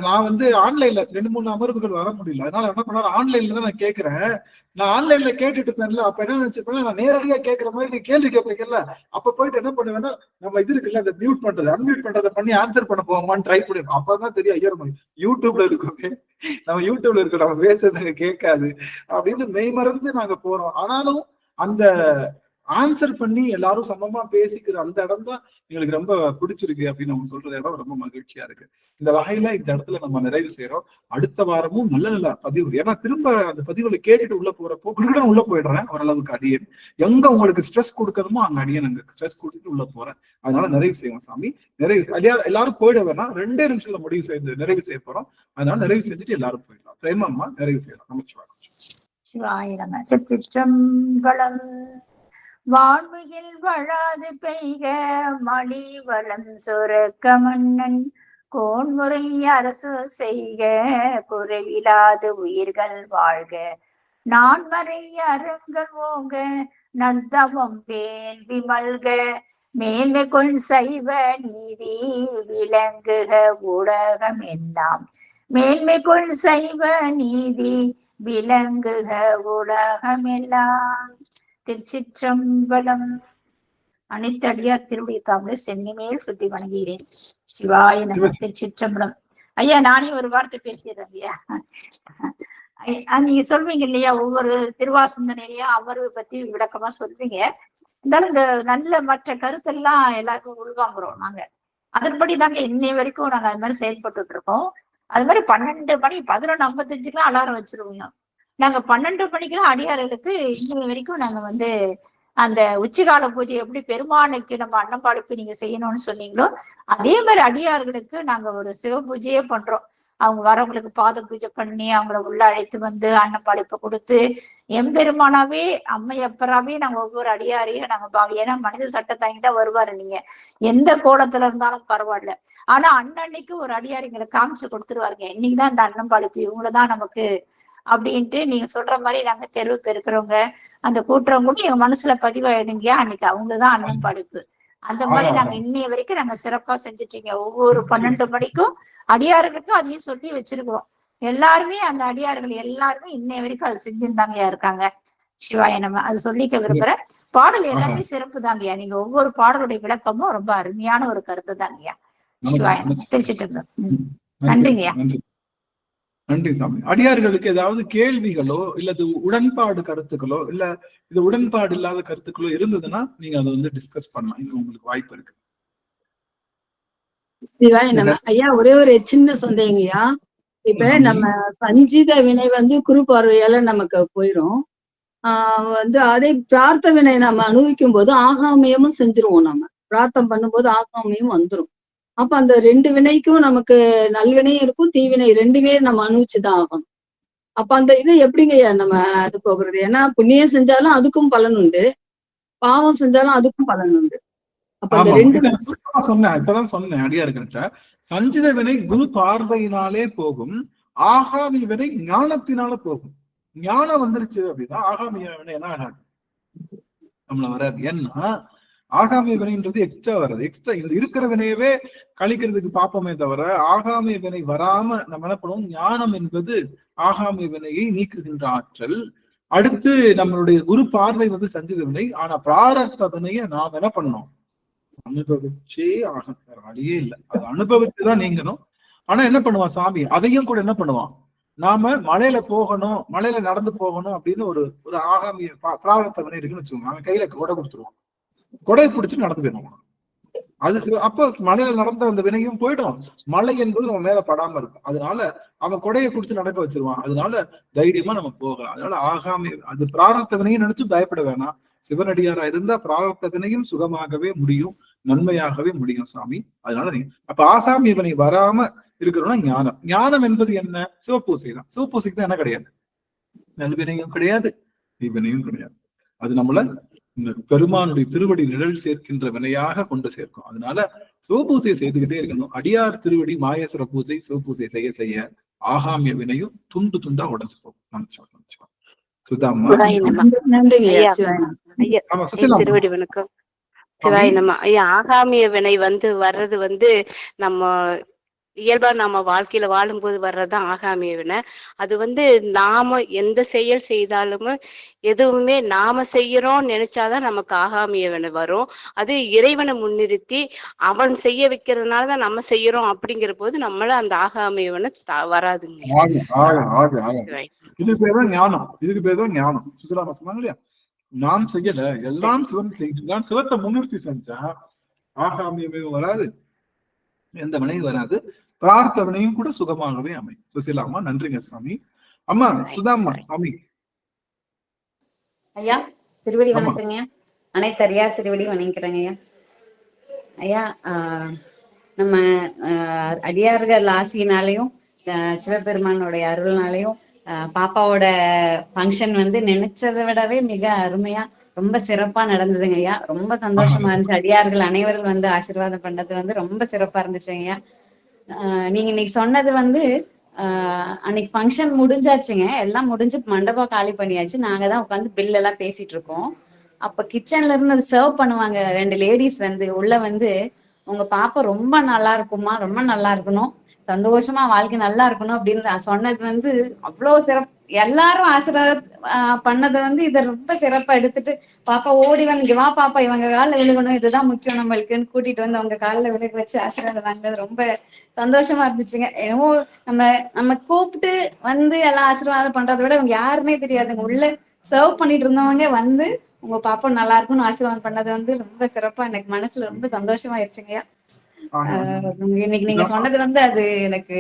நான் வந்து ஆன்லைன்ல 2-3 அமர்வுகள் வர முடியல, அதனால என்ன பண்ணாரு, ஆன்லைன்ல தான் நான் கேட்கிறேன். நான் ஆன்லைன்ல கேட்டுட்டு இருப்பேன்ல, அப்ப என்ன நினைச்சிருப்பேன், நான் நேரடியா கேட்கிற மாதிரி நீ கேள்வி கேட்பீங்கல்ல, அப்ப போயிட்டு என்ன பண்ணுவேன்னா, நம்ம இது இருக்குல்ல, அந்த மியூட் பண்றது அன்மியூட் பண்றதை பண்ணி ஆன்சர் பண்ண போவோமான்னு ட்ரை பண்ணுவோம். அப்பதான் தெரியும், ஐயோ நம்ம யூடியூப்ல இருக்கோமே, நம்ம யூடியூப்ல இருக்கோம், நம்ம பேசுறது கேட்காது அப்படின்னு மெய் மறந்து நாங்க போறோம். ஆனாலும் அந்த ஆன்சர் பண்ணி எல்லாரும் சமமா பேசிக்கிற அந்த இடம் தான் எங்களுக்கு ரொம்ப பிடிச்சிருக்கு அப்படின்னு நம்ம சொல்றது இடம் ரொம்ப மகிழ்ச்சியா இருக்கு. இந்த வகையில இந்த இடத்துல நம்ம நிறைவு செய்யறோம். அடுத்த வாரமும் நல்ல நல்ல பதிவு, ஏன்னா திரும்ப அந்த பதிவுகளை கேட்டுட்டு உள்ள போறப்போ குடுக்கணும் உள்ள போயிடுறேன். ஓரளவுக்கு அடியன் எங்க உங்களுக்கு ஸ்ட்ரெஸ் கொடுக்கணுமோ அங்க அடியன் அங்க ஸ்ட்ரெஸ் கொடுத்துட்டு உள்ள போறேன். அதனால நிறைவு செய்வோம் சாமி, நிறைவு எல்லாரும் போயிட வேணாம், 2 நிமிஷத்துல நிறைவு செய்ய போறோம். அதனால நிறைவு செஞ்சுட்டு எல்லாரும் போயிடலாம். பிரேமம்மா நிறைவு செய்யலாம். நமச்சிவாயம். சிவாய நம. திருச்சிற்றம்பலம். வாழ்வுகில் வழாது பெய்க மணி வளம் சுரக்க மன்னன் கோன்முறை அரசு செய்க குறைவிலாது உயிர்கள் வாழ்க நான்மறை அறங்கள் ஓங்க நல்தவம் வேள்வி மல்க மேன்மை கொள் சைவ நீதி விளங்குக ஊடகம் எல்லாம் மேன்மை கொள் சைவ நீதி விளங்குக ஊடகம் எல்லாம். திருச்சிற்றம்பலம். அனைத்து அடியார் திருவுடைய தாமரை சென்னி மேல் சுட்டி வணங்குகிறேன். சிவாய நம. திருச்சிற்றம்பலம். ஐயா நானே ஒரு வார்த்தை பேசிடுறேன் ஐயா. நீங்க சொல்வீங்க இல்லையா, ஒவ்வொரு திருவாசந்தனையிலயும் அமர்வு பத்தி விளக்கமா சொல்வீங்க. இருந்தாலும் இந்த நல்ல மற்ற கருத்தெல்லாம் எல்லாருக்கும் உள்வாங்குறோம் நாங்க. அதன்படி தாங்க இன்னை வரைக்கும் நாங்க அது மாதிரி செயல்பட்டு இருக்கோம். அது மாதிரி 12 மணி 11:55 அலாரம் வச்சிருவோம். நாங்க 12 மணிக்கெல்லாம் அடியார்களுக்கு இன்னும் வரைக்கும் நாங்க வந்து அந்த உச்சிகால பூஜை எப்படி பெருமானுக்கு நம்ம அன்னப்பாளிப்பு நீங்க செய்யணும்னு சொன்னீங்களோ அதே மாதிரி அடியார்களுக்கு நாங்க ஒரு சிவ பூஜையே பண்றோம். அவங்க வரவங்களுக்கு பாத பூஜை பண்ணி அவங்கள உள்ள அழைத்து வந்து அன்னப்பாளிப்பை கொடுத்து எம்பெருமானாவே அம்மையப்பராவே நாங்க ஒவ்வொரு அடியாரையும் நாங்க ஏன்னா மனித சட்டத்தாங்கி தான் வருவாரு, நீங்க எந்த கோலத்துல இருந்தாலும் பரவாயில்ல. ஆனா அன்னன்னைக்கு ஒரு அடியார் எங்களை காமிச்சு கொடுத்துருவாருங்க, இன்னைக்குதான் இந்த அன்னப்பாளிப்பு இவங்களதான் நமக்கு அப்படின்ட்டு நீங்க சொல்ற மாதிரி நாங்க தெருவு பெருக்கிறவங்க அந்த கூட்டுறவங்க கூட எங்க மனசுல பதிவாயிடுங்க. அன்னைக்கு அவங்கதான் அண்ணன் படைப்பு. அந்த மாதிரி நாங்க இன்னைய வரைக்கும் நாங்க சிறப்பா செஞ்சுட்டு இருக்கோம். ஒவ்வொரு 12 மணிக்கும் அடியார்களுக்கும் அதையும் சொல்லி வச்சிருக்கிறோம். எல்லாருமே அந்த அடியார்கள் எல்லாருமே இன்னைய வரைக்கும் அது செஞ்சிருந்தாங்கயா இருக்காங்க. சிவாய நம்ம அது சொல்லிக்க விரும்புறேன். பாடல் எல்லாமே சிறப்பு தாங்கய்யா. நீங்க ஒவ்வொரு பாடலுடைய விளக்கமும் ரொம்ப அருமையான ஒரு கருத்து தாங்கய்யா. திருச்சிட்டம்பலம். நன்றிங்கய்யா. நன்றி சாமி. அடியார்களுக்கு ஏதாவது கேள்விகளோ இல்லது உடன்பாடு கருத்துக்களோ இல்ல இது உடன்பாடு இல்லாத கருத்துக்களோ இருந்ததுன்னா நீங்க அதை வந்து டிஸ்கஸ் பண்ணலாம். இன்னும் உங்களுக்கு வாய்ப்பு இருக்கு. ஐயா ஒரே ஒரு சின்ன சந்தேகங்கய்யா. இப்ப நம்ம சஞ்சித வினை வந்து குரு பார்வையால நமக்கு போயிரும். வந்து அதே பிரார்த்த வினை நம்ம அனுபவிக்கும் போது ஆகாமியமும் செஞ்சிருவோம். நம்ம பிரார்த்தம் பண்ணும்போது ஆகாமியம் வந்துரும். அப்ப அந்த 2 வினைக்கும் நமக்கு நல்வினையும் இருக்கும் தீவினை 2மே நம்ம அனுபவிச்சுதான் ஆகணும். அப்ப அந்த இது எப்படிங்கய்யா நம்ம அது போகிறது? ஏன்னா புண்ணியம் செஞ்சாலும் அதுக்கும் பலன் உண்டு, பாவம் செஞ்சாலும் அதுக்கும் பலன் உண்டு. அப்ப அந்த 2 சொன்னேன், இப்பதான் சொன்னேன் அடியார்கிட்ட. சஞ்சித வினை குரு பார்வையினாலே போகும், ஆகாமி வினை ஞானத்தினால போகும். ஞானம் வந்துருச்சு அப்படின்னா ஆகாமிய வினை என்ன ஆகாது, நம்மள வராது. ஏன்னா ஆகாமிய வினைன்றது எக்ஸ்ட்ரா வராது. எக்ஸ்ட்ரா இந்த இருக்கிற வினையவே கழிக்கிறதுக்கு பார்ப்போமே தவிர ஆகாமிய வினை வராம நம்ம என்ன பண்ணுவோம், ஞானம் என்பது ஆகாமிய வினையை நீக்குகின்ற ஆற்றல். அடுத்து நம்மளுடைய குரு பார்வை வந்து சஞ்சித வினை. ஆனா பிராரப்த வினையை நாம் என்ன பண்ணோம், அனுபவிச்சே ஆகணும், வேற வழியே இல்லை. அது அனுபவிச்சுதான் நீங்கணும். ஆனா என்ன பண்ணுவான் சாமி, அதையும் கூட என்ன பண்ணுவான், நாம மலையில போகணும், மலையில நடந்து போகணும் அப்படின்னு ஒரு ஆகாமிய பிராரப்த வினை இருக்குன்னு வச்சுக்கோங்க. அவன் கையில கொடை கொடுத்துருவான், கொடையை பிடிச்சு நடந்து போயிடும். அது அப்ப மலையில நடந்த அந்த வினையும் போயிடும், மலை என்பது நம்ம மேல படாம இருக்கும். அதனால அவன் கொடையை குடிச்சு நடக்க வச்சிருவான். அதனால தைரியமா நம்ம போகலாம். அதனால ஆகாமி அது பிராரப்த வினையும் நினைச்சு பயப்பட வேணாம். சிவனடியாரா இருந்தா பிராரப்த வினையும் சுகமாகவே முடியும், நன்மையாகவே முடியும் சாமி. அதனால நீ அப்ப ஆகாமி வினை வராம இருக்கிறோம்னா ஞானம். ஞானம் என்பது என்ன, சிவப்பூசை தான். சிவப்பூசைக்கு தான் என்ன கிடையாது, நல்வினையும் கிடையாது, தீவினையும் கிடையாது. அது நம்மள பெருமானுடைய திருவடி நிழல் சேர்க்கின்ற வினையாக கொண்டு சேர்க்கும். அதனால சிவபூசை செய்துகிட்டே இருக்கணும். அடியார் திருவடி மாயேஸ்வர பூஜை சிவபூசை செய்ய செய்ய ஆகாமிய வினையும் துண்டு துண்டா உடஞ்சு போகும். சுதாமா திருவடி வணக்கம். சிவாய் நம்ம ஐயா, ஆகாமிய வினை வந்து வர்றது வந்து நம்ம இயல்பா நம்ம வாழ்க்கையில வாழும்போது வர்றதுதான் ஆகாமிய வினை. அது வந்து நாம எந்த செயல் செய்தாலுமே எதுவுமே நாம செய்யறோம்னு நினைச்சாதான் நமக்கு ஆகாமிய வினை வரும். அது இறைவனை முன்னிறுத்தி அவன் செய்ய வைக்கிறதுனாலதான் நம்ம செய்யறோம். அப்படிங்கிற போது நம்மள அந்த ஆகாமிய வினை வராதுங்க. இதுக்கு பேர்தான் ஞானம். இதுக்கு பேர்தான் ஞானம். சுசிலாமா சொன்னாங்க இல்லையா, நாம் செய்யல, எல்லாம் சிவன் செய்யலாம். சிவத்தை முன்னிறுத்தி செஞ்சா ஆகாமியமையும் வராது, எந்த வினையும் வராது, பிரார்த்தனையும் கூட சுகமாகவே அமையும். சுசிலாமா நன்றிங்க சுவாமி. அம்மா சுதாமா சாமி. ஐயா திருவடி வணக்கங்க. அனைத்து அடியார் திருவடி வணங்கிறேங்க ஐயா. ஐயா நம்ம அடியார்கள் ஆசியினாலையும் சிவபெருமானுடைய அருள்னாலையும் பாப்பாவோட ஃபங்க்ஷன் வந்து நினைச்சதை விடவே மிக அருமையா ரொம்ப சிறப்பா நடந்ததுங்க ஐயா. ரொம்ப சந்தோஷமா இருந்துச்சு. அடியார்கள் அனைவரும் வந்து ஆசீர்வாதம் பண்ணது வந்து ரொம்ப சிறப்பா இருந்துச்சுங்க ஐயா. நீங்க இன்னைக்கு சொன்னது வந்து அன்னைக்கு ஃபங்க்ஷன் முடிஞ்சாச்சுங்க, எல்லாம் முடிஞ்சு மண்டபம் காலி பண்ணியாச்சு. நாங்க தான் உட்காந்து பில் எல்லாம் பேசிட்டு இருக்கோம். அப்ப கிச்சன்ல இருந்து அது சர்வ் பண்ணுவாங்க 2 லேடிஸ் வந்து உள்ள வந்து, உங்க பாப்பா ரொம்ப நல்லா இருக்குமா, ரொம்ப நல்லா இருக்கணும், சந்தோஷமா வாழ்க்கை நல்லா இருக்கணும் அப்படின்னு சொன்னது வந்து அவ்வளவு சிறப்பு. எல்லாரும் ஆசீர்வாதம் பண்ணதை வந்து இதை ரொம்ப சிறப்பா எடுத்துட்டு பாப்பா ஓடி வந்து வா பாப்பா இவங்க காலில் விழுகணும், இதுதான் முக்கியம் நம்மளுக்குன்னு கூட்டிட்டு வந்து அவங்க காலில் விழுக வச்சு ஆசீர்வாதம் வாங்கினது ரொம்ப சந்தோஷமா இருந்துச்சுங்க. என்னமோ நம்ம கூப்பிட்டு வந்து எல்லாம் ஆசீர்வாதம் பண்றதை விட இவங்க யாருமே தெரியாதுங்க, உள்ள சர்வ் பண்ணிட்டு இருந்தவங்க வந்து உங்க பாப்பா நல்லா இருக்கும்னு ஆசீர்வாதம் பண்ணது வந்து ரொம்ப சிறப்பா எனக்கு மனசுல ரொம்ப சந்தோஷமா ஆயிடுச்சுங்கய்யா. இன்னைக்கு நீங்க சொன்னது வந்து அது எனக்கு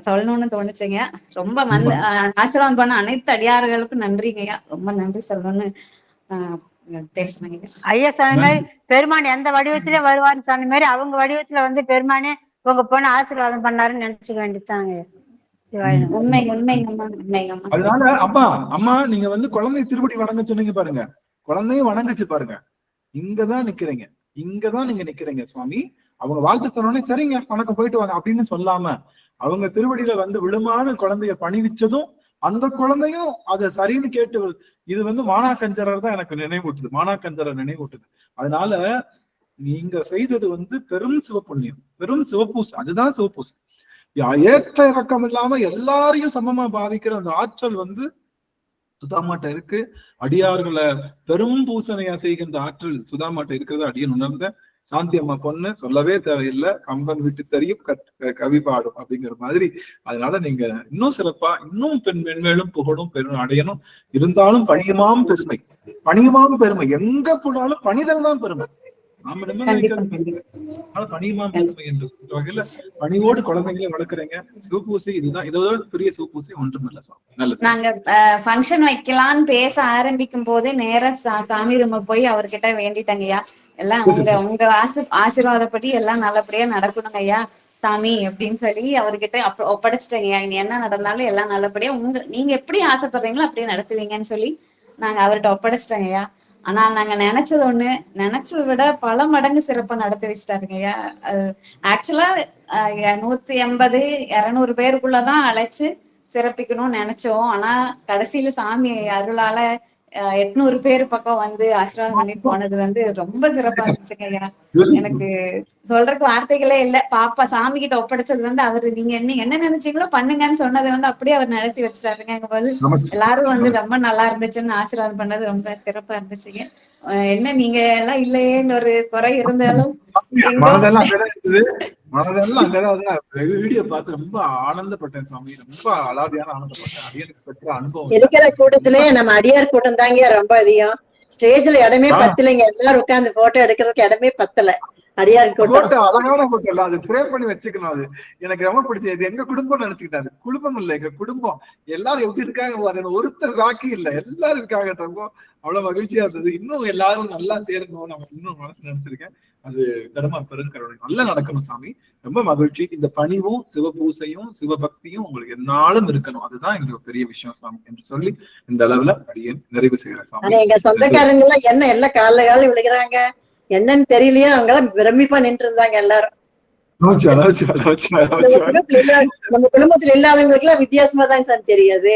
சொல்லணும்னு தோணுச்சுங்க. ரொம்ப வந்து ஆசீர்வாதம் பண்ண அனைத்து அடியார்களுக்கும் நன்றிங்கய்யா, ரொம்ப நன்றி சொல்லணும்னு பேசுனீங்க ஐயா. சொன்ன மாதிரி பெருமான் எந்த வடிவத்திலே வருவான்னு சொன்ன மாதிரி அவங்க வடிவத்துல வந்து பெருமானே உங்க பொண்ணு ஆசீர்வாதம் பண்ணாருன்னு நினைச்சுக்க வேண்டியதாங்க. உண்மை உண்மைங்கம்மா உண்மைங்கம்மா. அதனால அம்மா நீங்க வந்து குழந்தை திருப்படி வணங்க சொன்னீங்க பாருங்க, குழந்தையும் வணங்குச்சு பாருங்க. இங்கதான் நிக்கிறீங்க, இங்கதான் நீங்க நிக்கிறீங்க சுவாமி. அவங்க வாழ்த்து சொன்னோடனே சரிங்க வணக்கம் போயிட்டு வாங்க அப்படின்னு சொல்லாம அவங்க திருவடியில வந்து விழுமான குழந்தைய பணிவிச்சதும் அந்த குழந்தையும் அதை சரின்னு கேட்டு, இது வந்து மானாக்கஞ்சரர் தான் எனக்கு நினைவூட்டுது, மானாக்கஞ்சரர் நினைவூட்டுது. அதனால நீங்க செய்தது வந்து பெரும் சிவப்புண்ணியம், பெரும் சிவப்பூசை. அதுதான் சிவப்பூசை. ஏற்ற இறக்கம் இல்லாம எல்லாரையும் சமமா பாவிக்கிற அந்த ஆற்றல் வந்து சுதாமாட்ட இருக்கு. அடியார்களை பெரும் பூசணையா செய்கின்ற ஆற்றல் சுதாமாட்ட இருக்கிறத அடியன் உணர்ந்த. சாந்தி அம்மா பொண்ணு சொல்லவே தேவையில்லை, கம்பன் விட்டு தெரியும் கவி பாடும் அப்படிங்கிற மாதிரி. அதனால நீங்க இன்னும் சிறப்பா, இன்னும் மென்மேலும் புகழும் பெரும் அடையணும். இருந்தாலும் பணியுமாம் பெருமை, பணியுமாம் பெருமை, எங்க போனாலும் பணிதல் தான் பெருமை. நாம பணியுமாம் பெருமை என்று வகையில பணிவோடு குழந்தைகளை வளர்க்குறீங்க. சிவபூசை இதுதான், இதோட பெரிய சிவபூசை ஒன்றும் இல்லை. நல்லது. நாங்க ஃபங்க்ஷன் வைக்கலான்னு பேச ஆரம்பிக்கும் போதே நேரா சாமி ரூம போய் அவர்கிட்ட வேண்டிட்டங்கய்யா, எல்லாம் உங்க ஆசீர்வாதப்படி எல்லாம் நல்லபடியா நடக்கணுங்க ஐயா சாமி அப்படின்னு சொல்லி அவர்கிட்ட ஒப்படைச்சிட்டங்கய்யா. இனி என்ன நடந்தாலும் எல்லாம் நல்லபடியா நீங்க எப்படி ஆசைப்படுறீங்களோ அப்படியே நடத்துவீங்கன்னு சொல்லி நாங்க அவர்கிட்ட ஒப்படைச்சிட்டங்கய்யா. ஆனா நாங்க நினைச்சது ஒண்ணு, நினைச்சதை விட பல மடங்கு சிறப்பா நடத்தி வச்சுட்டாருங்கய்யா. ஆக்சுவலா 180 200 பேருக்குள்ளதான் அழைச்சு சிறப்பிக்கணும்னு நினைச்சோம். ஆனா கடைசியில சாமி அருளால 800 பேர் பக்கம் வந்து ஆசீர்வாதம் பண்ணி போனது வந்து ரொம்ப சிறப்பா இருந்துச்சுங்க ஐயா. எனக்கு சொல்றதுக்கு வார்த்தைகளே இல்ல. பாப்பா சாமி கிட்ட ஒப்படைச்சது வந்து அவரு நீங்க என்ன நினைச்சீங்களோ பண்ணுங்கன்னு சொன்னதை வந்து அப்படியே அவர் நடத்தி வச்சுட்டாருங்க. எங்க போது எல்லாரும் வந்து ரொம்ப நல்லா இருந்துச்சுன்னு ஆசீர்வாதம் பண்ணது ரொம்ப சிறப்பா இருந்துச்சுங்க. என்ன நீங்க எல்லாம் இல்லையேன்னு ஒரு குறை இருந்தாலும் வீடியோ பார்த்து ரொம்ப ஆனந்தப்பட்டேன் சாமி, ரொம்ப அலாதியான ஆனந்தப்பட்டேன். அனுபவம் இருக்கிற கூட்டத்திலே நம்ம அடியார் கூட்டம் தாங்க ரொம்ப அதிகம். ஸ்டேஜ்ல இடமே பத்தலைங்க, எல்லாரும் உட்கார்ந்து போட்டோ எடுக்கிறதுக்கு இடமே பத்தல. அடியார் கூட்டம் அழகான கூட்டம் இல்ல, அது ப்ரே பண்ணி வச்சுக்கணும். அது எனக்கு ரொம்ப பிடிச்சது. எங்க குடும்பம் நினைச்சுக்கிட்டாரு, குடும்பம் இல்ல எங்க குடும்பம். எல்லாரும் எப்படி இருக்காங்க, ஒருத்தர் பாக்கி இல்ல, எல்லாரும் இருக்காங்க. ரொம்ப அவ்வளவு மகிழ்ச்சியா இருந்தது. இன்னும் எல்லாரும் நல்லா சேரணும் நம்ம இன்னும் மனசு நினைச்சிருக்கேன். அது பெருமா பெருங்கருணை நல்லா நடக்கணும் சாமி. ரொம்ப மகிழ்ச்சி. இந்த பணிவும் சிவபூசையும் சிவபக்தியும் உங்களுக்கு என்னாலும் இருக்கணும், அதுதான் எங்களுக்கு பெரிய விஷயம் சாமி என்று சொல்லி இந்த அளவுல அடியே நிறைவு செய்யறேன் சாமி. எங்க சொந்தக்காரங்க எல்லாம் என்ன எல்லாம் கால விழுகிறாங்க, என்னன்னு தெரியலையே, அவங்க எல்லாம் விரும்பிப்பா நின்று இருந்தாங்க எல்லாரும். நம்ம குடும்பத்துல இல்லாதவங்களுக்கு எல்லாம் வித்தியாசமா தான் சார் தெரியாது.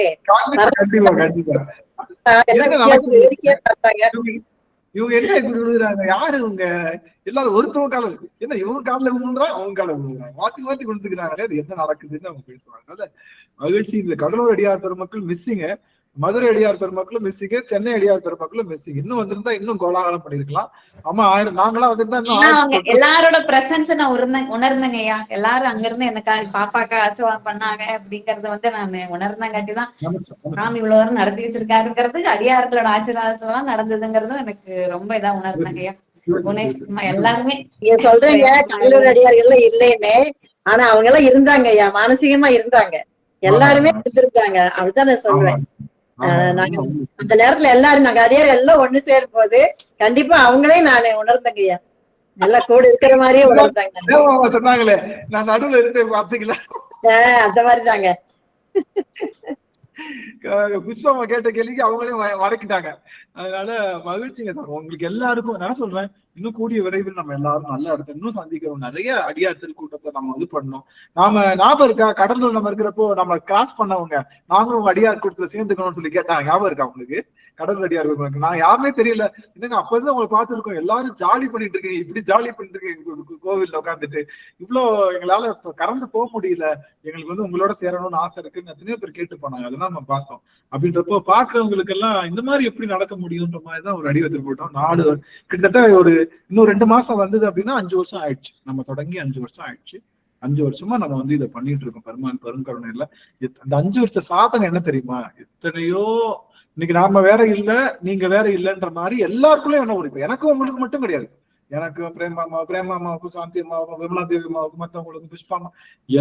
இவங்க என்ன இப்படி விழுகுறாங்க, யாரு இவங்க எல்லாரும் ஒருத்தவங்க காலம் என்ன, இவங்க காலில் விழுந்துறா அவங்க காலம் விழுகுறாங்க, மாத்தி மாத்தி கொடுத்துக்கிறாங்களே, அது என்ன நடக்குதுன்னு அவங்க பேசுவாங்க. அதனால மகிழ்ச்சி. இந்த கடலூர் அடியார் பெருமக்கள் மிஸ்ஸிங்க, மதுரை அடியார் பெருமக்களும் மிஸ்ஸிங்க, சென்னை அடியார் பெருமக்களும் மிஸ்ஸிங். இன்னும் வந்திருந்தா இன்னும் கோலாகலம் பண்ணிருக்கலாம். ஆமா, நாங்களா வந்திருந்தா எல்லாரோட பிரசன்ஸ் நான் உணர்ந்தேங்க ஐயா. எல்லாரும் அங்க இருந்து எனக்காக பாப்பாக்கா ஆசீர்வாதம் பண்ணாங்க அப்படிங்கறது வந்து நான் உணர்ந்தங்காட்டிதான் சாமி இவ்வளவு வரும் நடத்தி வச்சிருக்காருங்கிறது, அடியார்களோட ஆசீர்வாதத்துலாம் நடந்ததுங்கிறதும் எனக்கு ரொம்ப இதா உணர்ந்தாங்க ஐயா. எல்லாருமே சொல்றீங்க கடலூர் அடியார்கள் இல்லைன்னு, ஆனா அவங்க எல்லாம் இருந்தாங்க ஐயா, மானசீகமா இருந்தாங்க, எல்லாருமே இருந்திருந்தாங்க. அப்படிதான் நான் சொல்றேன். நாங்க அந்த நேரத்துல எல்லாரும் நாங்க அடியார் எல்லாம் ஒண்ணு சேரும் போது கண்டிப்பா அவங்களே நான் உணர்ந்தேங்க ஐயா, எல்லாம் கூட இருக்கிற மாதிரியே உணர்ந்தாங்க. சொன்னாங்களே நான் நடுவுல இருந்து பாத்தீங்களா, அந்த மாதிரிதாங்க. புஷ்பமா கேட்ட கேள்விக்கு அவங்களே வடக்கிட்டாங்க. அதனால மகிழ்ச்சிங்க சார் உங்களுக்கு எல்லாருக்கும். நான் சொல்றேன், இன்னும் கூடிய விரைவில் நம்ம எல்லாரும் நல்ல இடத்துல இன்னும் சந்திக்கிறோம். நிறைய அடியார் திருக்கூட்டத்தை நம்ம இது பண்ணோம். நாம ஞாபகம் இருக்கா, கடலூர் நம்ம இருக்கிறப்போ நம்ம கிளாஸ் பண்ணவங்க நாங்களும் அடியார் கூட்டத்துல சேர்ந்துக்கணும்னு சொல்லி கேட்டாங்க. ஞாபகம் இருக்கா உங்களுக்கு? கடலூர் அடியார் நான் யாருமே தெரியல, இதுங்க அப்பதான் உங்களை பார்த்துருக்கோம். எல்லாரும் ஜாலி பண்ணிட்டு இருக்கீங்க, இப்படி ஜாலி பண்ணிட்டு இருக்கீங்க கோவில்ல உட்காந்துட்டு. இவ்வளவு எங்களால கறந்து போக முடியல, எங்களுக்கு வந்து உங்களோட சேரணும்னு ஆசை இருக்குன்னு எத்தனையோ பேர் கேட்டு போனாங்க. அதெல்லாம் நம்ம பார்த்தோம். அப்படின்றப்போ பாக்குறவங்களுக்கு எல்லாம் இந்த மாதிரி எப்படி நடக்க முடியும்ன்ற மாதிரிதான் ஒரு அடிவத்தில் போட்டோம். 4 கிட்டத்தட்ட இன்னும் 2 மாசம் வந்தது அப்படின்னா 5 வருஷம் ஆயிடுச்சு. நம்ம தொடங்கி 5 வருஷம் ஆயிடுச்சு. 5 வருஷமா நம்ம வந்து இதை பண்ணிட்டு இருக்கோம். பெருமான் பெருங்கருணையில அந்த 5 வருஷ சாதனை என்ன தெரியுமா? எத்தனையோ இன்னைக்கு நாம வேற இல்ல, நீங்க வேற இல்லைன்ற மாதிரி எல்லாருக்குள்ளயும் என்ன ஒரு, எனக்கும் உங்களுக்கு மட்டும் கிடையாது, எனக்கு பிரேமாமாவுக்கும் சாந்தி அம்மாவுக்கும் விமலா தேவி அம்மாவுக்கும் மற்றவங்களுக்கும் புஷ்பாமா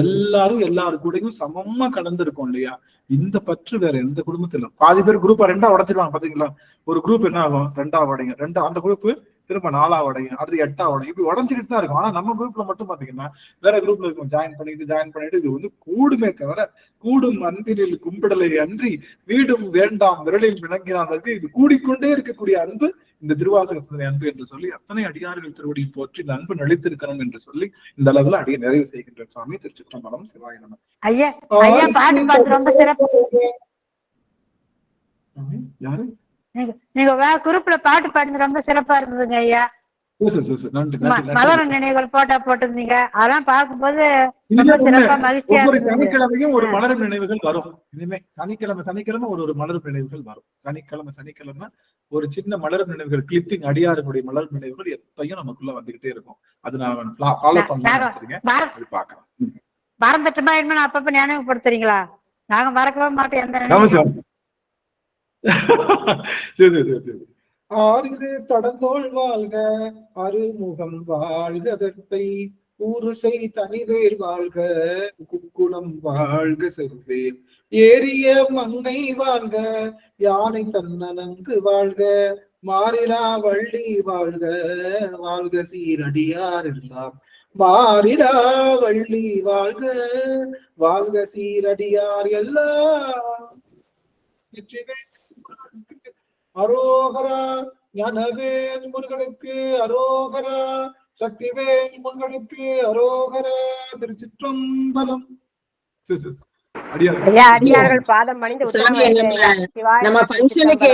எல்லாரும் எல்லாரு கூடயும் சமமா கடந்து இருக்கோம் இல்லையா? இந்த பற்று வேற எந்த குடும்பத்திலும். பாதி பேர் குரூப்பா 2ஆ உடைச்சிருவாங்க பாத்தீங்களா? ஒரு குரூப் என்ன ஆகும், 2ஆ உடைங்க, அந்த குரூப் திரும்ப 4ஆ உடையும், அடுத்து 8ஆ உடையும், இப்படி உடஞ்சிக்கிட்டு தான் இருக்கும். ஆனா நம்ம குரூப்ல மட்டும் பாத்தீங்கன்னா வேற குரூப்ல இருக்கும், ஜாயின் பண்ணிட்டு இது வந்து கூடுமே தவிர கூடும் அன்பினில் கும்பிடலை அன்றி வீடும் வேண்டாம் விரலில் விளங்கினாதற்கு இது கூடிக்கொண்டே இருக்கக்கூடிய அன்பு இந்த திருவாசக சிந்தனை அன்பு என்று சொல்லி அத்தனை அடியார்கள் திருவடியில் போற்றி இந்த அன்பு நிலைத்திருக்கணும் என்று சொல்லி இந்த அளவுல அடியை நிறைவு செய்கின்ற சாமி. திருச்சிற்றம்பலம். சிவாய நம. ஐயா பாட்டு பாட்டு ரொம்ப சிறப்பு. யாரு நீங்க வேற குரூப்ல பாட்டு பாடுறது ரொம்ப சிறப்பா இருந்ததுங்க ஐயா. மலர் நினைவுகள் போட்டா போட்டிருந்தீங்க, அதெல்லாம் பார்க்கும்போது ஒவ்வொரு சனிக்கிழமையும் ஒரு மலர் நினைவுகள் வரும். இனிமே சனிக்கிழமை ஒரு மலர் நினைவுகள் வரும். சனிக்கிழமை ஒரு சின்ன மலர் நினைவுகள் கிளிப்பிங், அடியாருடைய மலர் நினைவுகள் எப்பயும் நமக்குள்ள வந்துகிட்டே இருக்கும். அது நான் ஃபாலோ பண்ணலாம் அது பாக்கலாம். மறந்துட்டுமா என்ன அப்பப்ப ஞாபகப்படுத்துறீங்களா? நாங்க மறக்கவே மாட்டோம். சரி சரி சரி. ஆறு தடந்தோள் வாழ்க, அருமுகம் வாழ்க, அதற்கை ஊருசை தனிவேர் வாழ்க, குக்குணம் வாழ்க செவ்வேர் ஏரிய மங்கை வாழ்க, யானை தன்னனங்கு வாழ்க, மாறிலா வள்ளி வாழ்க, வாழ்க சீரடியார் எல்லாம் மாறிலா வள்ளி வாழ்க, வாழ்க சீரடியார் எல்லாம். அரோகரா. ஞானவேல் முருகனுக்கு அரோகரா. சக்திவேல் முருகனுக்கு அரோகரா. திருச்சிற்றம்பலம். அடியார்கள் பாதம் பணிந்து நம்ம ஃபங்க்ஷனுக்கு